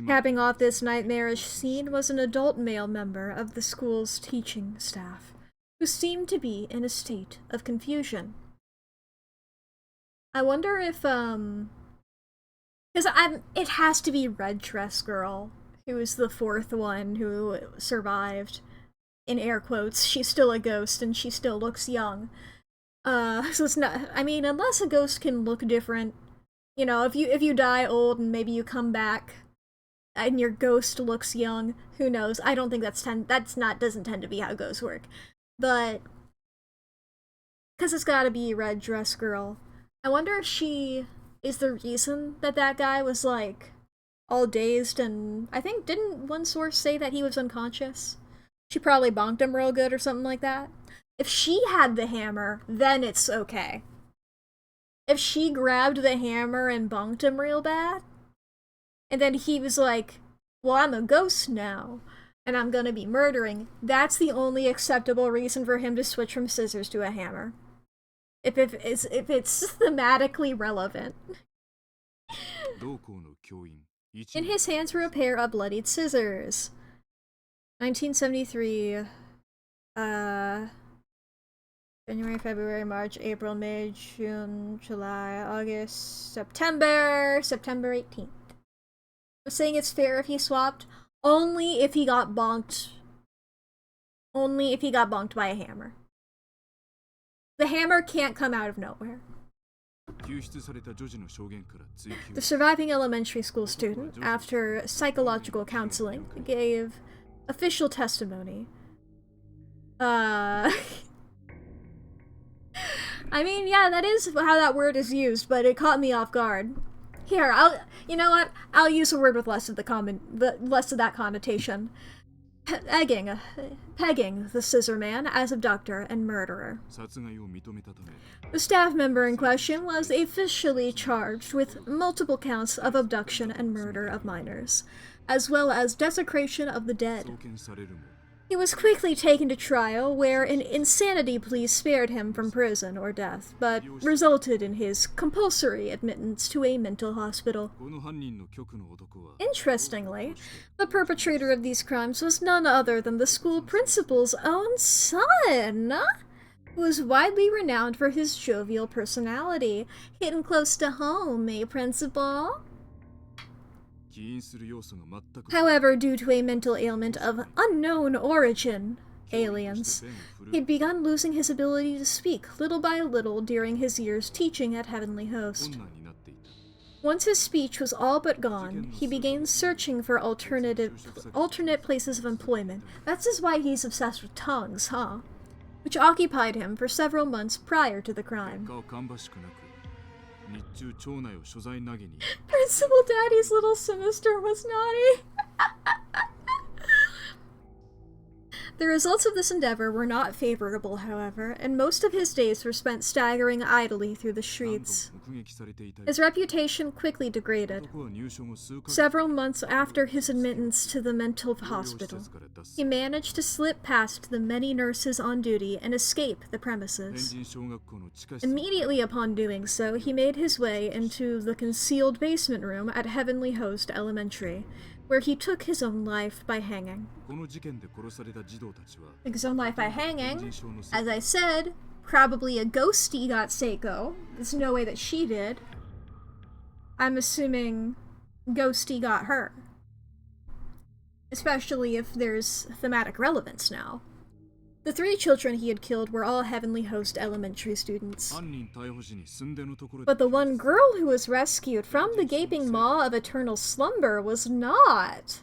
Capping off this nightmarish scene was an adult male member of the school's teaching staff, who seemed to be in a state of confusion. I wonder if, because it has to be Red Dress Girl, who is the 4th one who survived. In air quotes, she's still a ghost and she still looks young. So it's not, I mean, unless a ghost can look different, you know, if you die old and maybe you come back and your ghost looks young, who knows? I don't think doesn't tend to be how ghosts work. But, because it's gotta be Red Dress Girl. I wonder if she is the reason that guy was, like, all dazed and, I think, didn't one source say that he was unconscious? She probably bonked him real good or something like that. If she had the hammer, then it's okay. If she grabbed the hammer and bonked him real bad, and then he was like, well, I'm a ghost now, and I'm gonna be murdering, that's the only acceptable reason for him to switch from scissors to a hammer. If it's thematically relevant. In his hands were a pair of bloodied scissors. 1973, January, February, March, April, May, June, July, August, September 18th. I'm saying it's fair if he swapped, only if he got bonked. Only if he got bonked by a hammer. The hammer can't come out of nowhere. The surviving elementary school student, after psychological counseling, gave official testimony. I mean, yeah, that is how that word is used, but it caught me off guard. Here, you know what? I'll use a word with less of that connotation. Pegging the scissor man as abductor and murderer. The staff member in question was officially charged with multiple counts of abduction and murder of minors, as well as desecration of the dead. He was quickly taken to trial, where an insanity plea spared him from prison or death, but resulted in his compulsory admittance to a mental hospital. Interestingly, the perpetrator of these crimes was none other than the school principal's own son, who was widely renowned for his jovial personality. Hitting close to home, eh, Principal? However, due to a mental ailment of unknown origin, aliens, he'd begun losing his ability to speak little by little during his years teaching at Heavenly Host. Once his speech was all but gone, he began searching for alternate places of employment. That's just why he's obsessed with tongues, huh? Which occupied him for several months prior to the crime. Principal Daddy's little sinister was naughty. The results of this endeavor were not favorable, however, and most of his days were spent staggering idly through the streets. His reputation quickly degraded. Several months after his admittance to the mental hospital, he managed to slip past the many nurses on duty and escape the premises. Immediately upon doing so, he made his way into the concealed basement room at Heavenly Host Elementary, where he took his own life by hanging. His own life by hanging, as I said, probably a ghosty got Seiko. There's no way that she did. I'm assuming ghosty got her. Especially if there's thematic relevance now. The 3 children he had killed were all Heavenly Host elementary students. But the one girl who was rescued from the gaping maw of eternal slumber was not.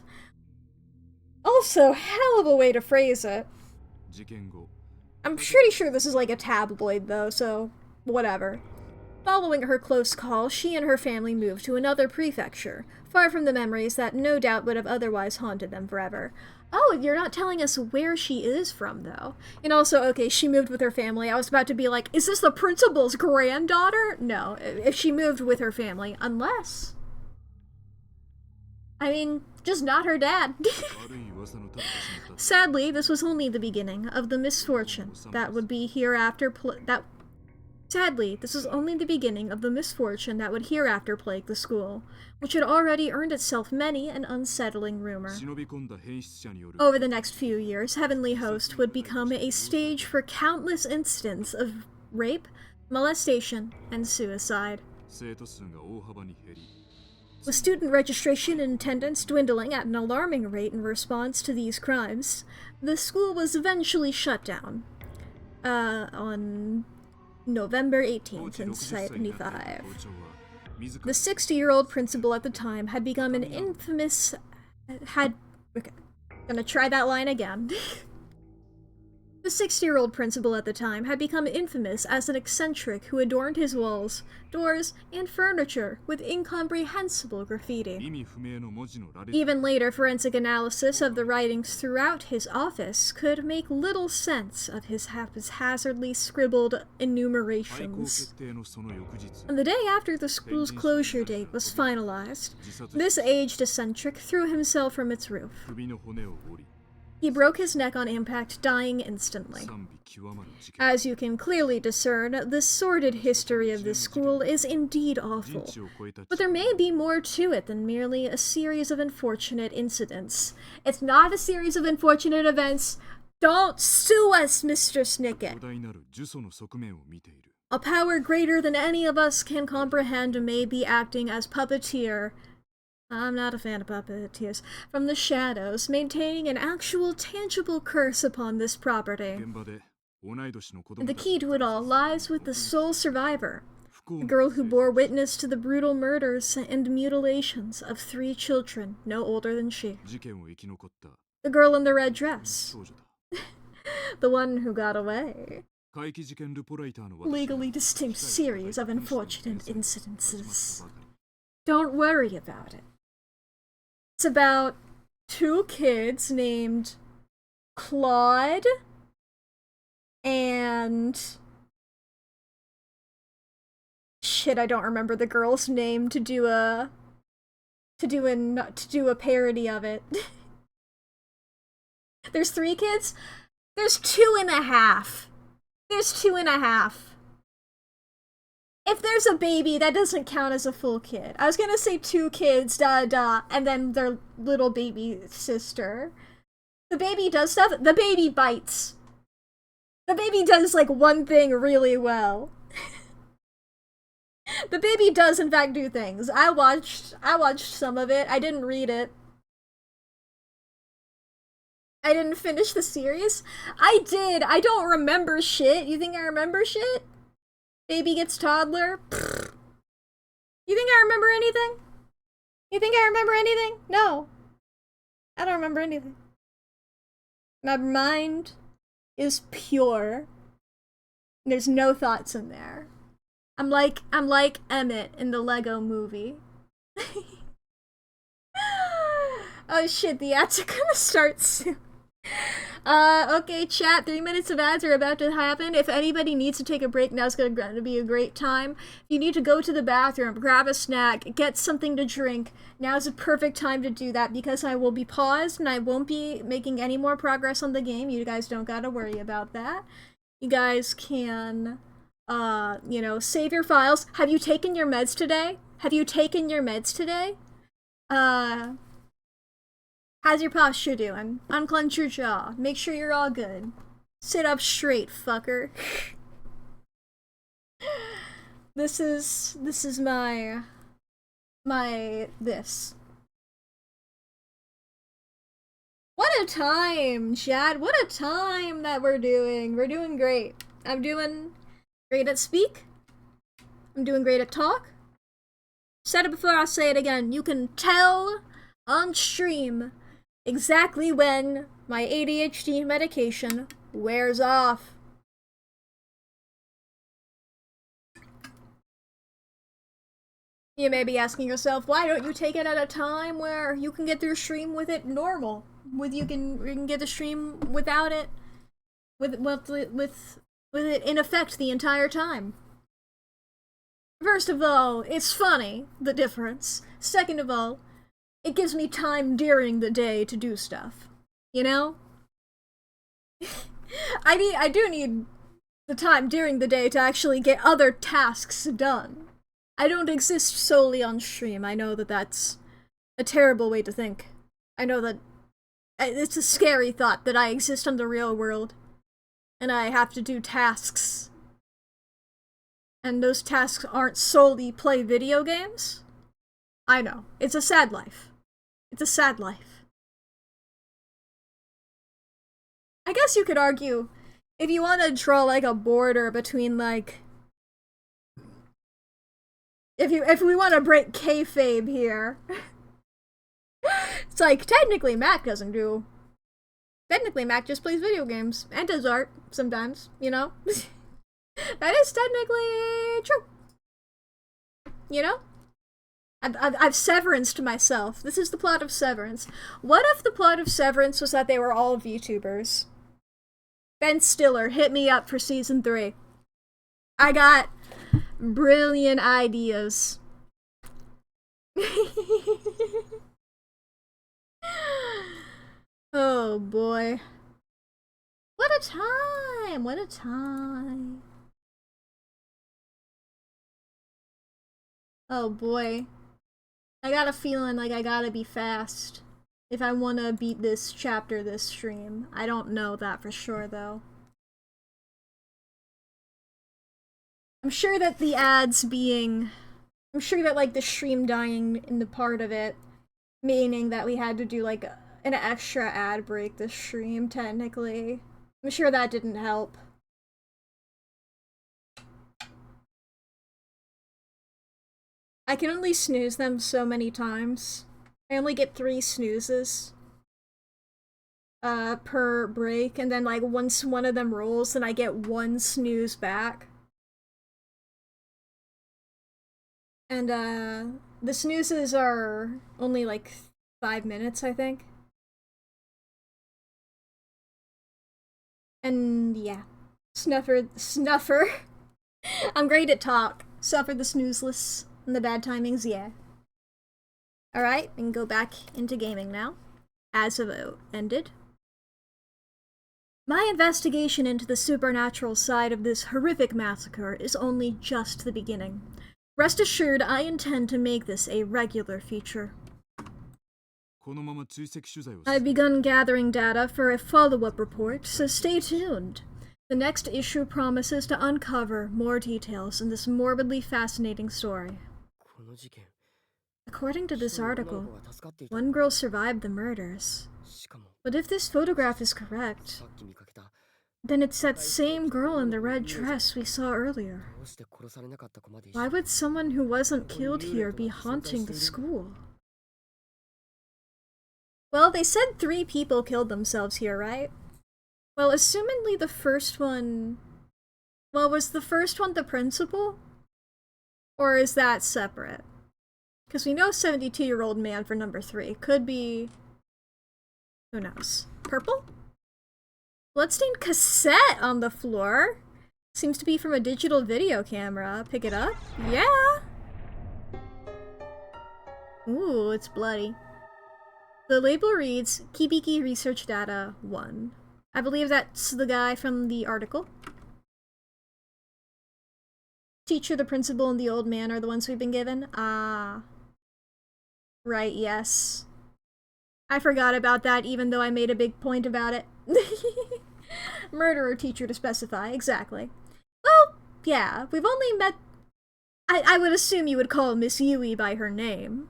Also, hell of a way to phrase it. I'm pretty sure this is like a tabloid though, so whatever. Following her close call, she and her family moved to another prefecture, far from the memories that no doubt would have otherwise haunted them forever. Oh, you're not telling us where she is from, though. And also, okay, she moved with her family. I was about to be like, is this the principal's granddaughter? No, if she moved with her family, unless... I mean, just not her dad. Sadly, this was only the beginning of the misfortune that would be hereafter Sadly, this was only the beginning of the misfortune that would hereafter plague the school, which had already earned itself many an unsettling rumor. Over the next few years, Heavenly Host would become a stage for countless incidents of rape, molestation, and suicide. With student registration and attendance dwindling at an alarming rate in response to these crimes, the school was eventually shut down on November 18th in 1975. The 60-year-old principal at the time had become an infamous... Okay, gonna try that line again. The 60-year-old principal at the time had become infamous as an eccentric who adorned his walls, doors, and furniture with incomprehensible graffiti. 意味不明の文字の羅列 Even later, forensic analysis of the writings throughout his office could make little sense of his haphazardly scribbled 廃校 enumerations. 決定のその翌日 On the day after the school's closure date was finalized, 自殺 this aged eccentric threw himself from its roof. 首の骨を折り He broke his neck on impact, dying instantly. 賛美極まる事件 As you can clearly discern, the sordid history of this school is indeed 人 awful. 知を超えた But there may be more to it than merely a series of unfortunate incidents. It's not a series of unfortunate events. Don't sue us, Mr. 巨 Snicket. 大なる呪詛の側面を見ている A power greater than any of us can comprehend may be acting as puppeteer. I'm not a fan of puppeteers. From the shadows, maintaining an actual tangible curse upon this property. 現場で同い年の子 And 供 the key to it all lies with the sole survivor, 不幸 the な girl who bore witness to the brutal murders and mutilations of 3 children no older than she. 事件を生き残った The girl in the red dress. 少女だ The one who got away. 怪奇事件ルポライターの私が Legally distinct series of unfortunate 始ま incidences. ったばかり Don't worry about it. It's about 2 kids named Claude and... Shit, I don't remember the girl's name to do a parody of it. There's 3 kids? There's 2.5. There's 2.5. If there's a baby, that doesn't count as a full kid. I was gonna say 2 kids, and then their little baby sister. The baby does stuff. The baby bites. The baby does, like, one thing really well. The baby does, in fact, do things. I watched some of it. I didn't read it. I didn't finish the series. I did. I don't remember shit. You think I remember shit? Baby gets toddler. Pfft. You think I remember anything? You think I remember anything? No. I don't remember anything. My mind is pure. There's no thoughts in there. I'm like Emmett in the Lego movie. Oh shit, the ads are gonna start soon. Okay, chat, 3 minutes of ads are about to happen. If anybody needs to take a break, now's gonna be a great time. If you need to go to the bathroom, grab a snack, get something to drink, now's a perfect time to do that because I will be paused and I won't be making any more progress on the game. You guys don't gotta worry about that. You guys can, save your files. Have you taken your meds today? Have you taken your meds today? How's your posture doing? Unclench your jaw. Make sure you're all good. Sit up straight, fucker. This is my this. What a time, Chad. What a time that we're doing. We're doing great. I'm doing great at speak. I'm doing great at talk. Said it before, I'll say it again. You can tell on stream exactly when my ADHD medication wears off. You may be asking yourself, why don't you take it at a time where you can get through stream with it normal? You can get the stream without it, with it in effect the entire time. First of all, it's funny, the difference. Second of all, it gives me time during the day to do stuff. You know? I do need the time during the day to actually get other tasks done. I don't exist solely on stream. I know that that's a terrible way to think. I know that it's a scary thought that I exist in the real world and I have to do tasks. And those tasks aren't solely play video games. I know. It's a sad life. It's a sad life. I guess you could argue, if you want to draw like a border between like, if we want to break kayfabe here, it's like technically Mack doesn't do Technically, Mac just plays video games and does art sometimes, you know? That is technically true. You know? I've Severanced myself. This is the plot of Severance. What if the plot of Severance was that they were all VTubers? Ben Stiller, hit me up for season 3. I got brilliant ideas. Oh boy. What a time! What a time. Oh boy. I got a feeling like I gotta be fast if I want to beat this chapter this stream. I don't know that for sure though. I'm sure that the ads being... I'm sure that like the stream dying in the part of it, meaning that we had to do like an extra ad break this stream technically. I'm sure that didn't help. I can only snooze them so many times. I only get 3 snoozes per break, and then like once one of them rolls, then I get 1 snooze back. And the snoozes are only like 5 minutes, I think. And yeah. Snuffer. I'm great at talk. Suffer the snoozeless. And the bad timings, yeah. Alright, we can go back into gaming now. As of ended. My investigation into the supernatural side of this horrific massacre is only just the beginning. Rest assured, I intend to make this a regular feature. I've begun gathering data for a follow-up report, so stay tuned. The next issue promises to uncover more details in this morbidly fascinating story. According to this article, one girl survived the murders. But if this photograph is correct, then it's that same girl in the red dress we saw earlier. Why would someone who wasn't killed here be haunting the school? Well, they said 3 people killed themselves here, right? Well, assumingly the first one... Well, was the first one the principal? Or is that separate? Because we know 72-year-old man for number 3. Could be... Who knows? Purple? Bloodstained cassette on the floor? Seems to be from a digital video camera. Pick it up? Yeah! Ooh, it's bloody. The label reads, Kibiki Research Data 1. I believe that's the guy from the article. Teacher, the principal, and the old man are the ones we've been given? Ah. Right, yes. I forgot about that, even though I made a big point about it. Murderer teacher to specify, exactly. Well, yeah, we've only met... I would assume you would call Miss Yui by her name.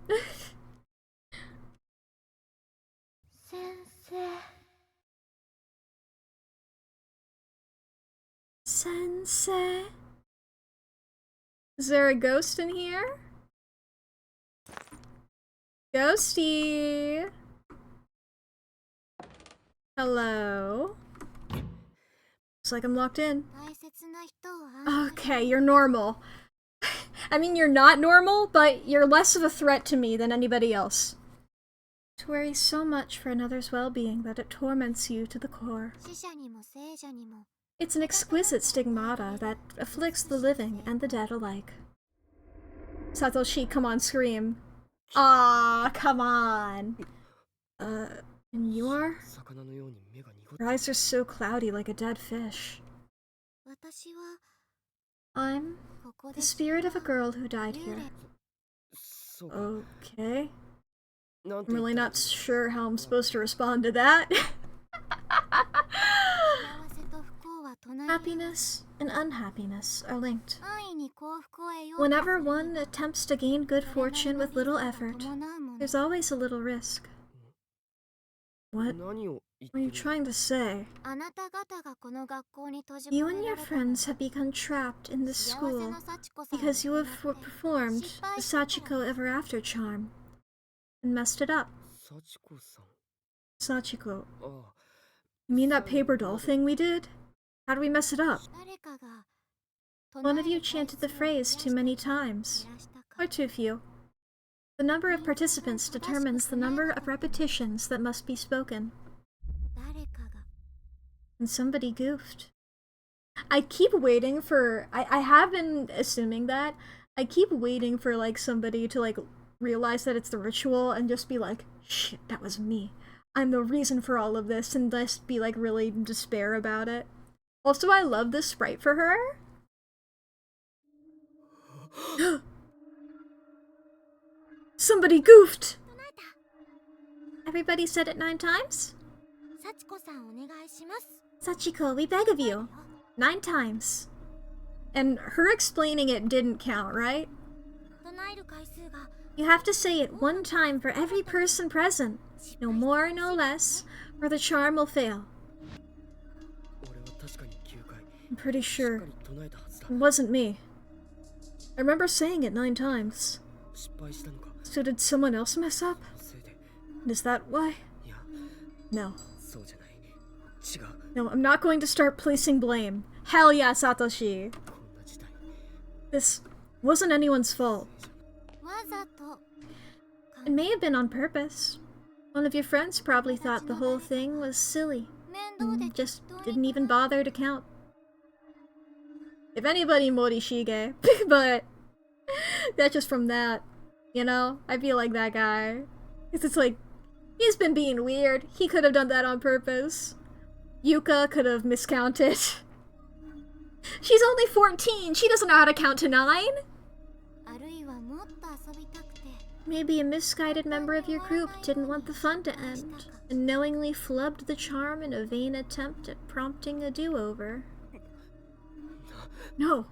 Sensei? Is there a ghost in here? Ghosty! Hello? Looks like I'm locked in. Okay, you're normal. I mean, you're not normal, but you're less of a threat to me than anybody else. To worry so much for another's well-being that it torments you to the core. It's an exquisite stigmata that afflicts the living and the dead alike. Satoshi, come on, scream. Ah, come on. And you are? Your eyes are so cloudy like a dead fish. I'm the spirit of a girl who died here. Okay. I'm really not sure how I'm supposed to respond to that. Happiness and unhappiness are linked. Whenever one attempts to gain good fortune with little effort, there's always a little risk. What are you trying to say? You and your friends have become trapped in this school because you have performed the Sachiko Ever After charm and messed it up. Sachiko. You mean that paper doll thing we did? How do we mess it up? One of you chanted the phrase too many times. Or too few. The number of participants determines the number of repetitions that must be spoken. And somebody goofed. I keep waiting for... I have been assuming that. I keep waiting for, like, somebody to, like, realize that it's the ritual and just be like, shit, that was me. I'm the reason for all of this, and just be, like, really in despair about it. Also, I love this sprite for her. Somebody goofed! Everybody said it 9 times? Sachiko, we beg of you. 9 times. And her explaining it didn't count, right? You have to say it 1 time for every person present. No more, no less, or the charm will fail. I'm pretty sure it wasn't me. I remember saying it 9 times. So did someone else mess up? Is that why? No. No, I'm not going to start placing blame. Hell yeah, Satoshi! This wasn't anyone's fault. It may have been on purpose. One of your friends probably thought the whole thing was silly. And just didn't even bother to count. If anybody, Morishige. But that's just from that. You know? I feel like that guy. It's like, he's been being weird. He could have done that on purpose. Yuka could have miscounted. She's only 14. She doesn't know how to count to 9. Maybe a misguided member of your group didn't want the fun to end, and knowingly flubbed the charm in a vain attempt at prompting a do-over. No.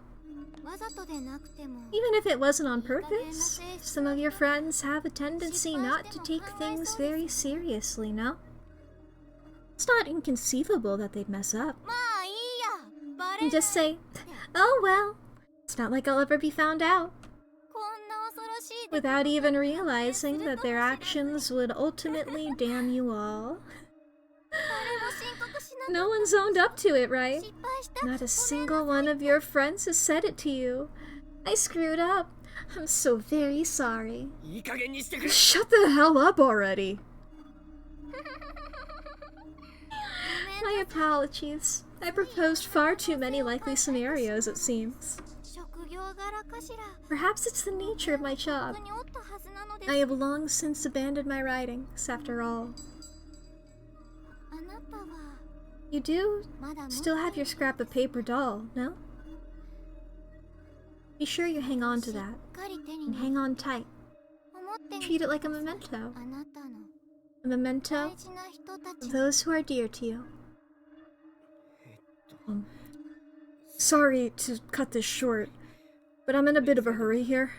Even if it wasn't on purpose, some of your friends have a tendency not to take things very seriously, no? It's not inconceivable that they'd mess up. And just say, oh well, it's not like I'll ever be found out. Without even realizing that their actions would ultimately damn you all. No one's owned up to it, right? Not a single one of your friends has said it to you. I screwed up. I'm so very sorry. Shut the hell up already. My apologies. I proposed far too many likely scenarios, it seems. Perhaps it's the nature of my job. I have long since abandoned my writings, after all. You do still have your scrap of paper doll, no? Be sure you hang on to that, and hang on tight. Treat it like a memento. A memento of those who are dear to you. Sorry to cut this short, but I'm in a bit of a hurry here.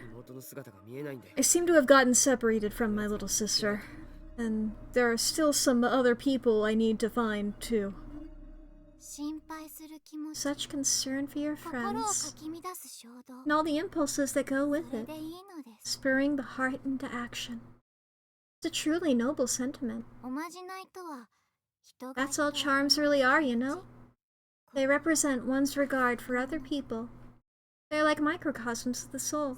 I seem to have gotten separated from my little sister, and there are still some other people I need to find, too. Such concern for your friends, and all the impulses that go with it, spurring the heart into action. It's a truly noble sentiment. That's all charms really are, you know? They represent one's regard for other people. They're like microcosms of the soul.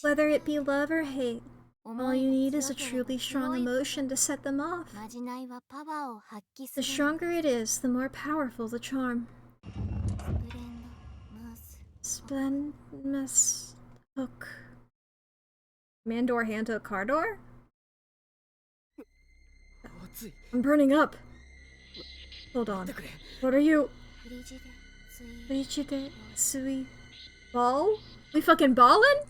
Whether it be love or hate, all you need is a truly strong emotion to set them off. The stronger it is, the more powerful the charm. Splendmus hook. Mandor Hanto Cardor? I'm burning up. Hold on. What are you? Rigide, sui. Ball? We fucking ballin'?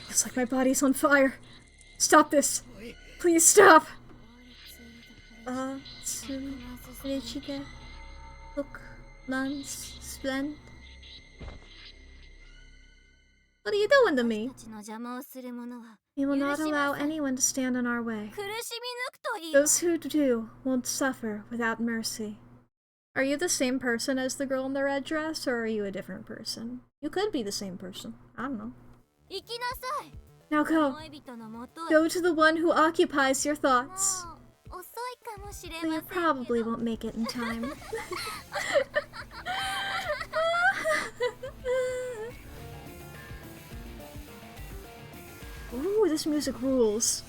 It's like my body's on fire. Stop this. Please stop. Sui, rigide, hook, lance, splend. What are you doing to me? We will not allow anyone to stand in our way. Those who do won't suffer without mercy. Are you the same person as the girl in the red dress, or are you a different person? You could be the same person. I don't know. Now go. Go to the one who occupies your thoughts. We probably won't make it in time. Ooh, this music rules.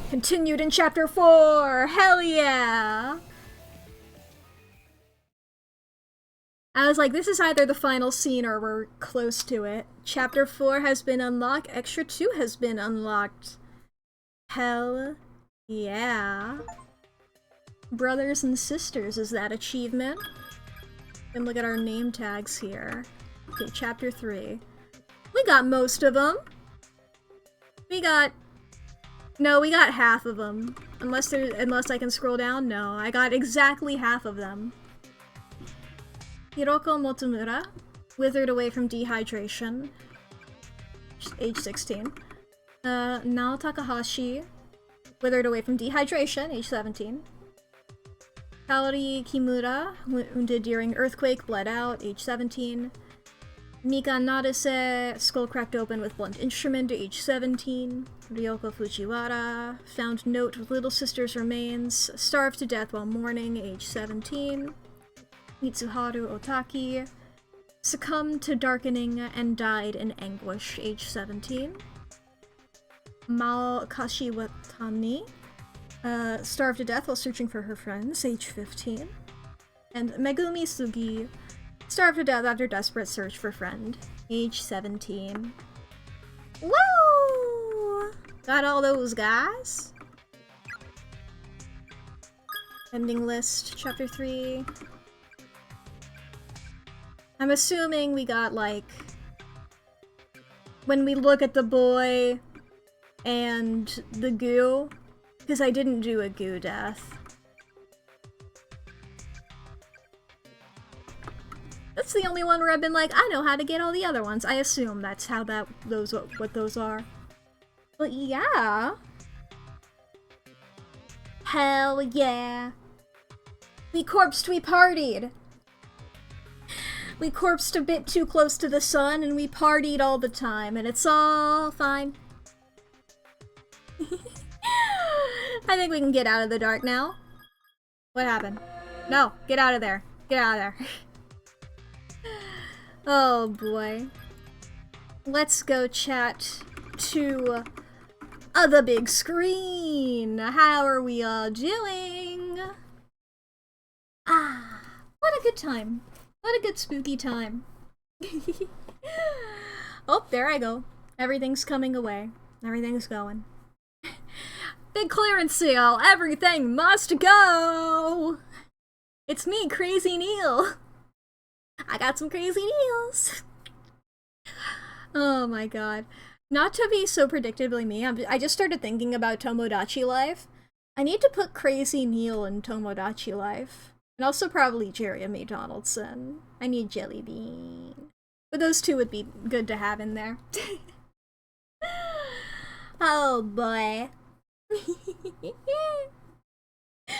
Continued in chapter 4! Hell yeah! I was like, this is either the final scene or we're close to it. Chapter 4 has been unlocked. Extra 2 has been unlocked. Hell yeah. Brothers and sisters, is that achievement? And look at our name tags here. Okay, chapter 3. We got most of them. We got half of them. Unless I can scroll down? No, I got exactly half of them. Hiroko Motomura, withered away from dehydration. Age 16. Nao Takahashi, withered away from dehydration. Age 17. Kaori Kimura, wounded during earthquake, bled out. Age 17. Mika Nadase, skull cracked open with blunt instrument, age 17. Ryoko Fujiwara, found note with little sister's remains, starved to death while mourning, age 17. Mitsuharu Otaki, succumbed to darkening and died in anguish, age 17. Mao Kashiwatani, starved to death while searching for her friends, age 15. And Megumi Sugi, starved to death after desperate search for friend, age 17. Woo! Got all those guys. Ending list, chapter 3. I'm assuming we got, like, when we look at the boy and the goo, because I didn't do a goo death. That's the only one where I've been like, I know how to get all the other ones. I assume that's how what those are. But yeah. Hell yeah. We corpsed, we partied. We corpsed a bit too close to the sun and we partied all the time and it's all fine. I think we can get out of the dark now. What happened? No, get out of there. Get out of there. Oh boy. Let's go chat to the big screen. How are we all doing? Ah, what a good time. What a good spooky time. Oh, there I go. Everything's coming away. Everything's going. Big clearance sale. Everything must go. It's me, Crazy Neil. I got some crazy deals. Oh my god. Not to be so predictably me, I just started thinking about Tomodachi Life. I need to put Crazy Neil in Tomodachi Life. And also probably Jeremy Donaldson. I need Jelly Bean. But those two would be good to have in there. Oh boy.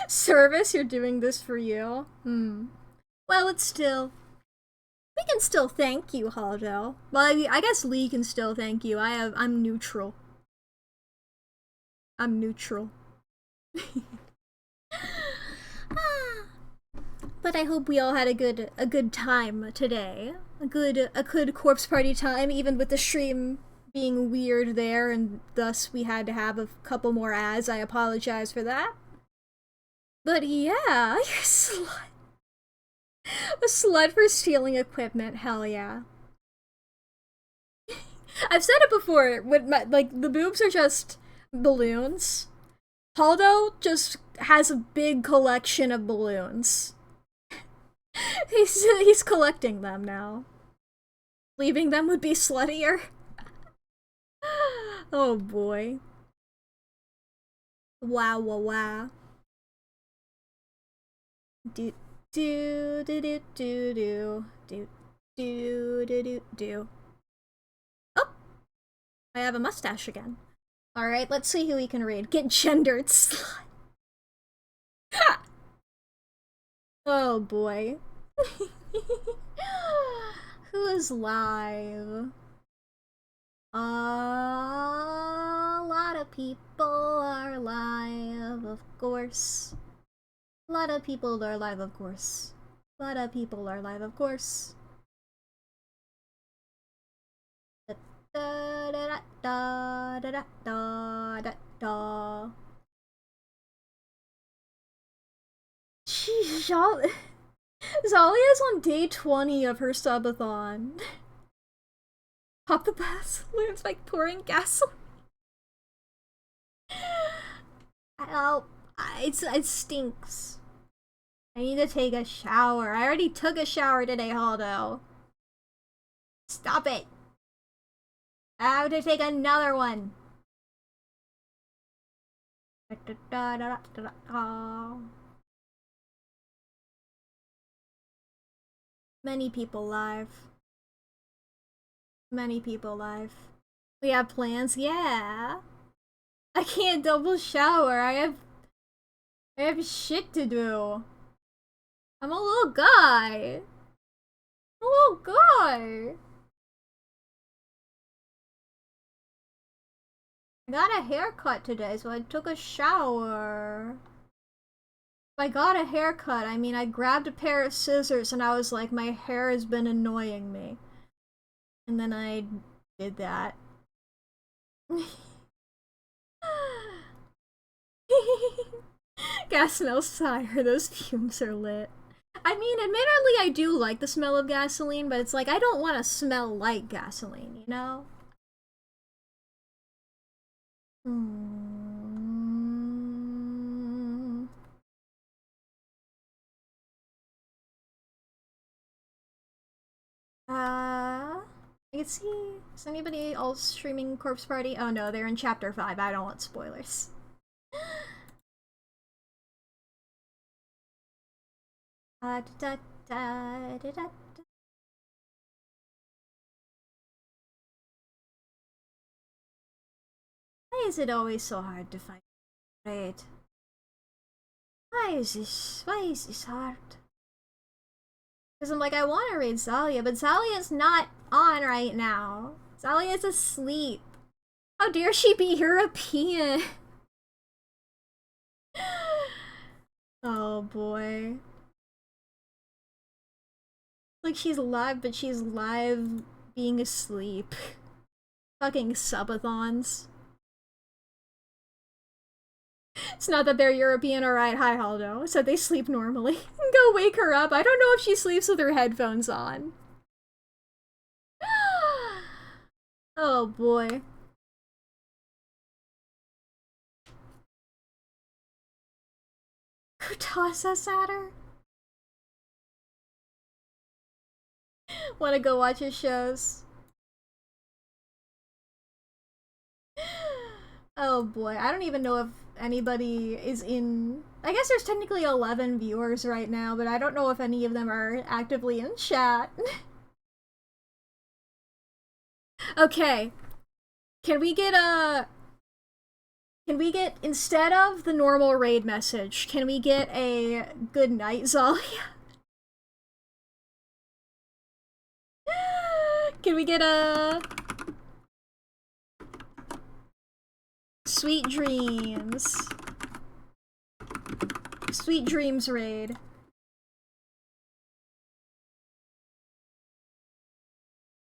Service, you're doing this for you? Well, it's still... We can still thank you, Haldo. Well, I guess Lee can still thank you. I'm neutral. I'm neutral. But I hope we all had a good time today. A good corpse party time, even with the stream being weird there, and thus we had to have a couple more ads. I apologize for that. But yeah, you're a slut. A slut for stealing equipment, hell yeah. I've said it before, when the boobs are just balloons. Haldo just has a big collection of balloons. He's collecting them now. Leaving them would be sluttier. Oh boy. Wow, wow, wow. Do do do do do do do do do do do. Oh, I have a mustache again. All right, let's see who we can read. Get gendered slut. Oh boy. Who is live? A lot of people are alive, of course. A lot of people are alive, of course. A lot of people are alive, of course. Da da da da da da da da. Sheesh, Zalia's on day 20 of her subathon. Pop the bath balloons by pouring gasoline. Oh, it stinks. I need to take a shower. I already took a shower today, Haldo. Stop it. I have to take another one. Many people live. Many people live. We have plans? Yeah. I can't double shower. I have shit to do. I'm a little guy. I'm a little guy. I got a haircut today, so I took a shower. I got a haircut. I mean, I grabbed a pair of scissors and I was like, my hair has been annoying me. And then I did that. Gas smells fire. Those fumes are lit. I mean, admittedly, I do like the smell of gasoline, but it's like, I don't want to smell like gasoline, you know? I can see. Is anybody else streaming Corpse Party? Oh no, they're in chapter 5. I don't want spoilers. Da, da, da, da, da. Why is it always so hard to find raid? Why is this hard? Because I'm like, I want to raid Zalia, but Zalia's not on right now. Zalia's asleep. How dare she be European? Oh boy. Like she's live, but she's live being asleep. Fucking subathons. It's not that they're European, alright, hi Haldo. Said they sleep normally. Go wake her up. I don't know if she sleeps with her headphones on. Oh boy. Who toss us at her? Wanna go watch his shows? Oh boy, I don't even know if anybody is in... I guess there's technically 11 viewers right now, but I don't know if any of them are actively in chat. Okay. Can we get, instead of the normal raid message, can we get a good night, Zalia? Can we get a... Sweet dreams. Sweet dreams raid.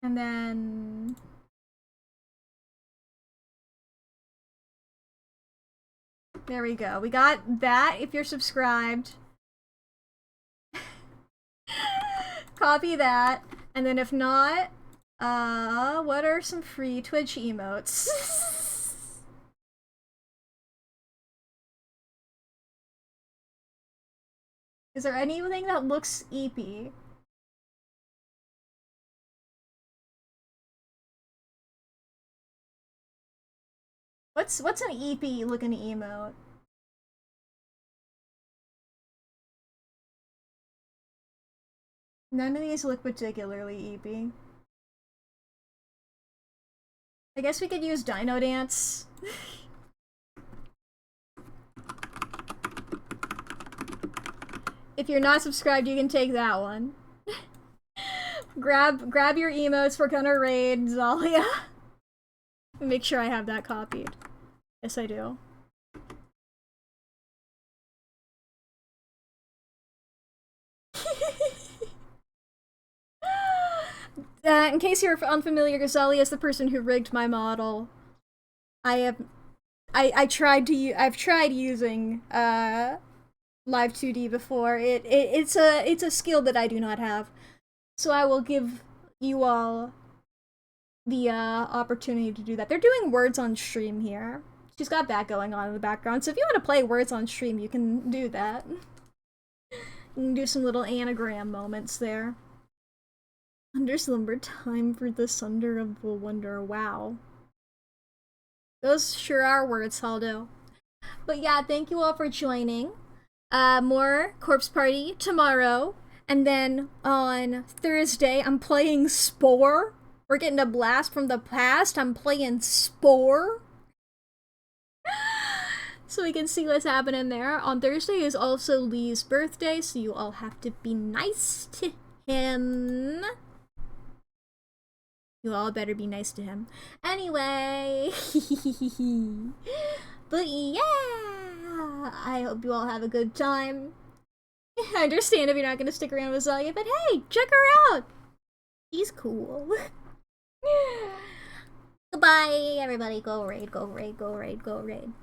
And then... There we go. We got that if you're subscribed. Copy that. And then if not, what are some free Twitch emotes? Is there anything that looks eepy? What's an eepy looking emote? None of these look particularly eepy. I guess we could use Dino Dance. If you're not subscribed, you can take that one. grab your emotes, we're gonna raid Zalia. Make sure I have that copied. Yes, I do. In case you're unfamiliar, Gazali is the person who rigged my model. I've tried using Live 2D before. It's a skill that I do not have. So I will give you all the opportunity to do that. They're doing words on stream here. She's got that going on in the background. So if you want to play words on stream, you can do that. You can do some little anagram moments there. Underslumber time for the Sunder of the Wonder. Wow. Those sure are words, Haldo. But yeah, thank you all for joining. More Corpse Party tomorrow. And then on Thursday, I'm playing Spore. We're getting a blast from the past. I'm playing Spore. So we can see what's happening there. On Thursday is also Lee's birthday, so you all have to be nice to him. You all better be nice to him. Anyway. But yeah. I hope you all have a good time. I understand if you're not going to stick around with Zalia, but hey, check her out. She's cool. Goodbye, everybody. Go raid, go raid, go raid, go raid.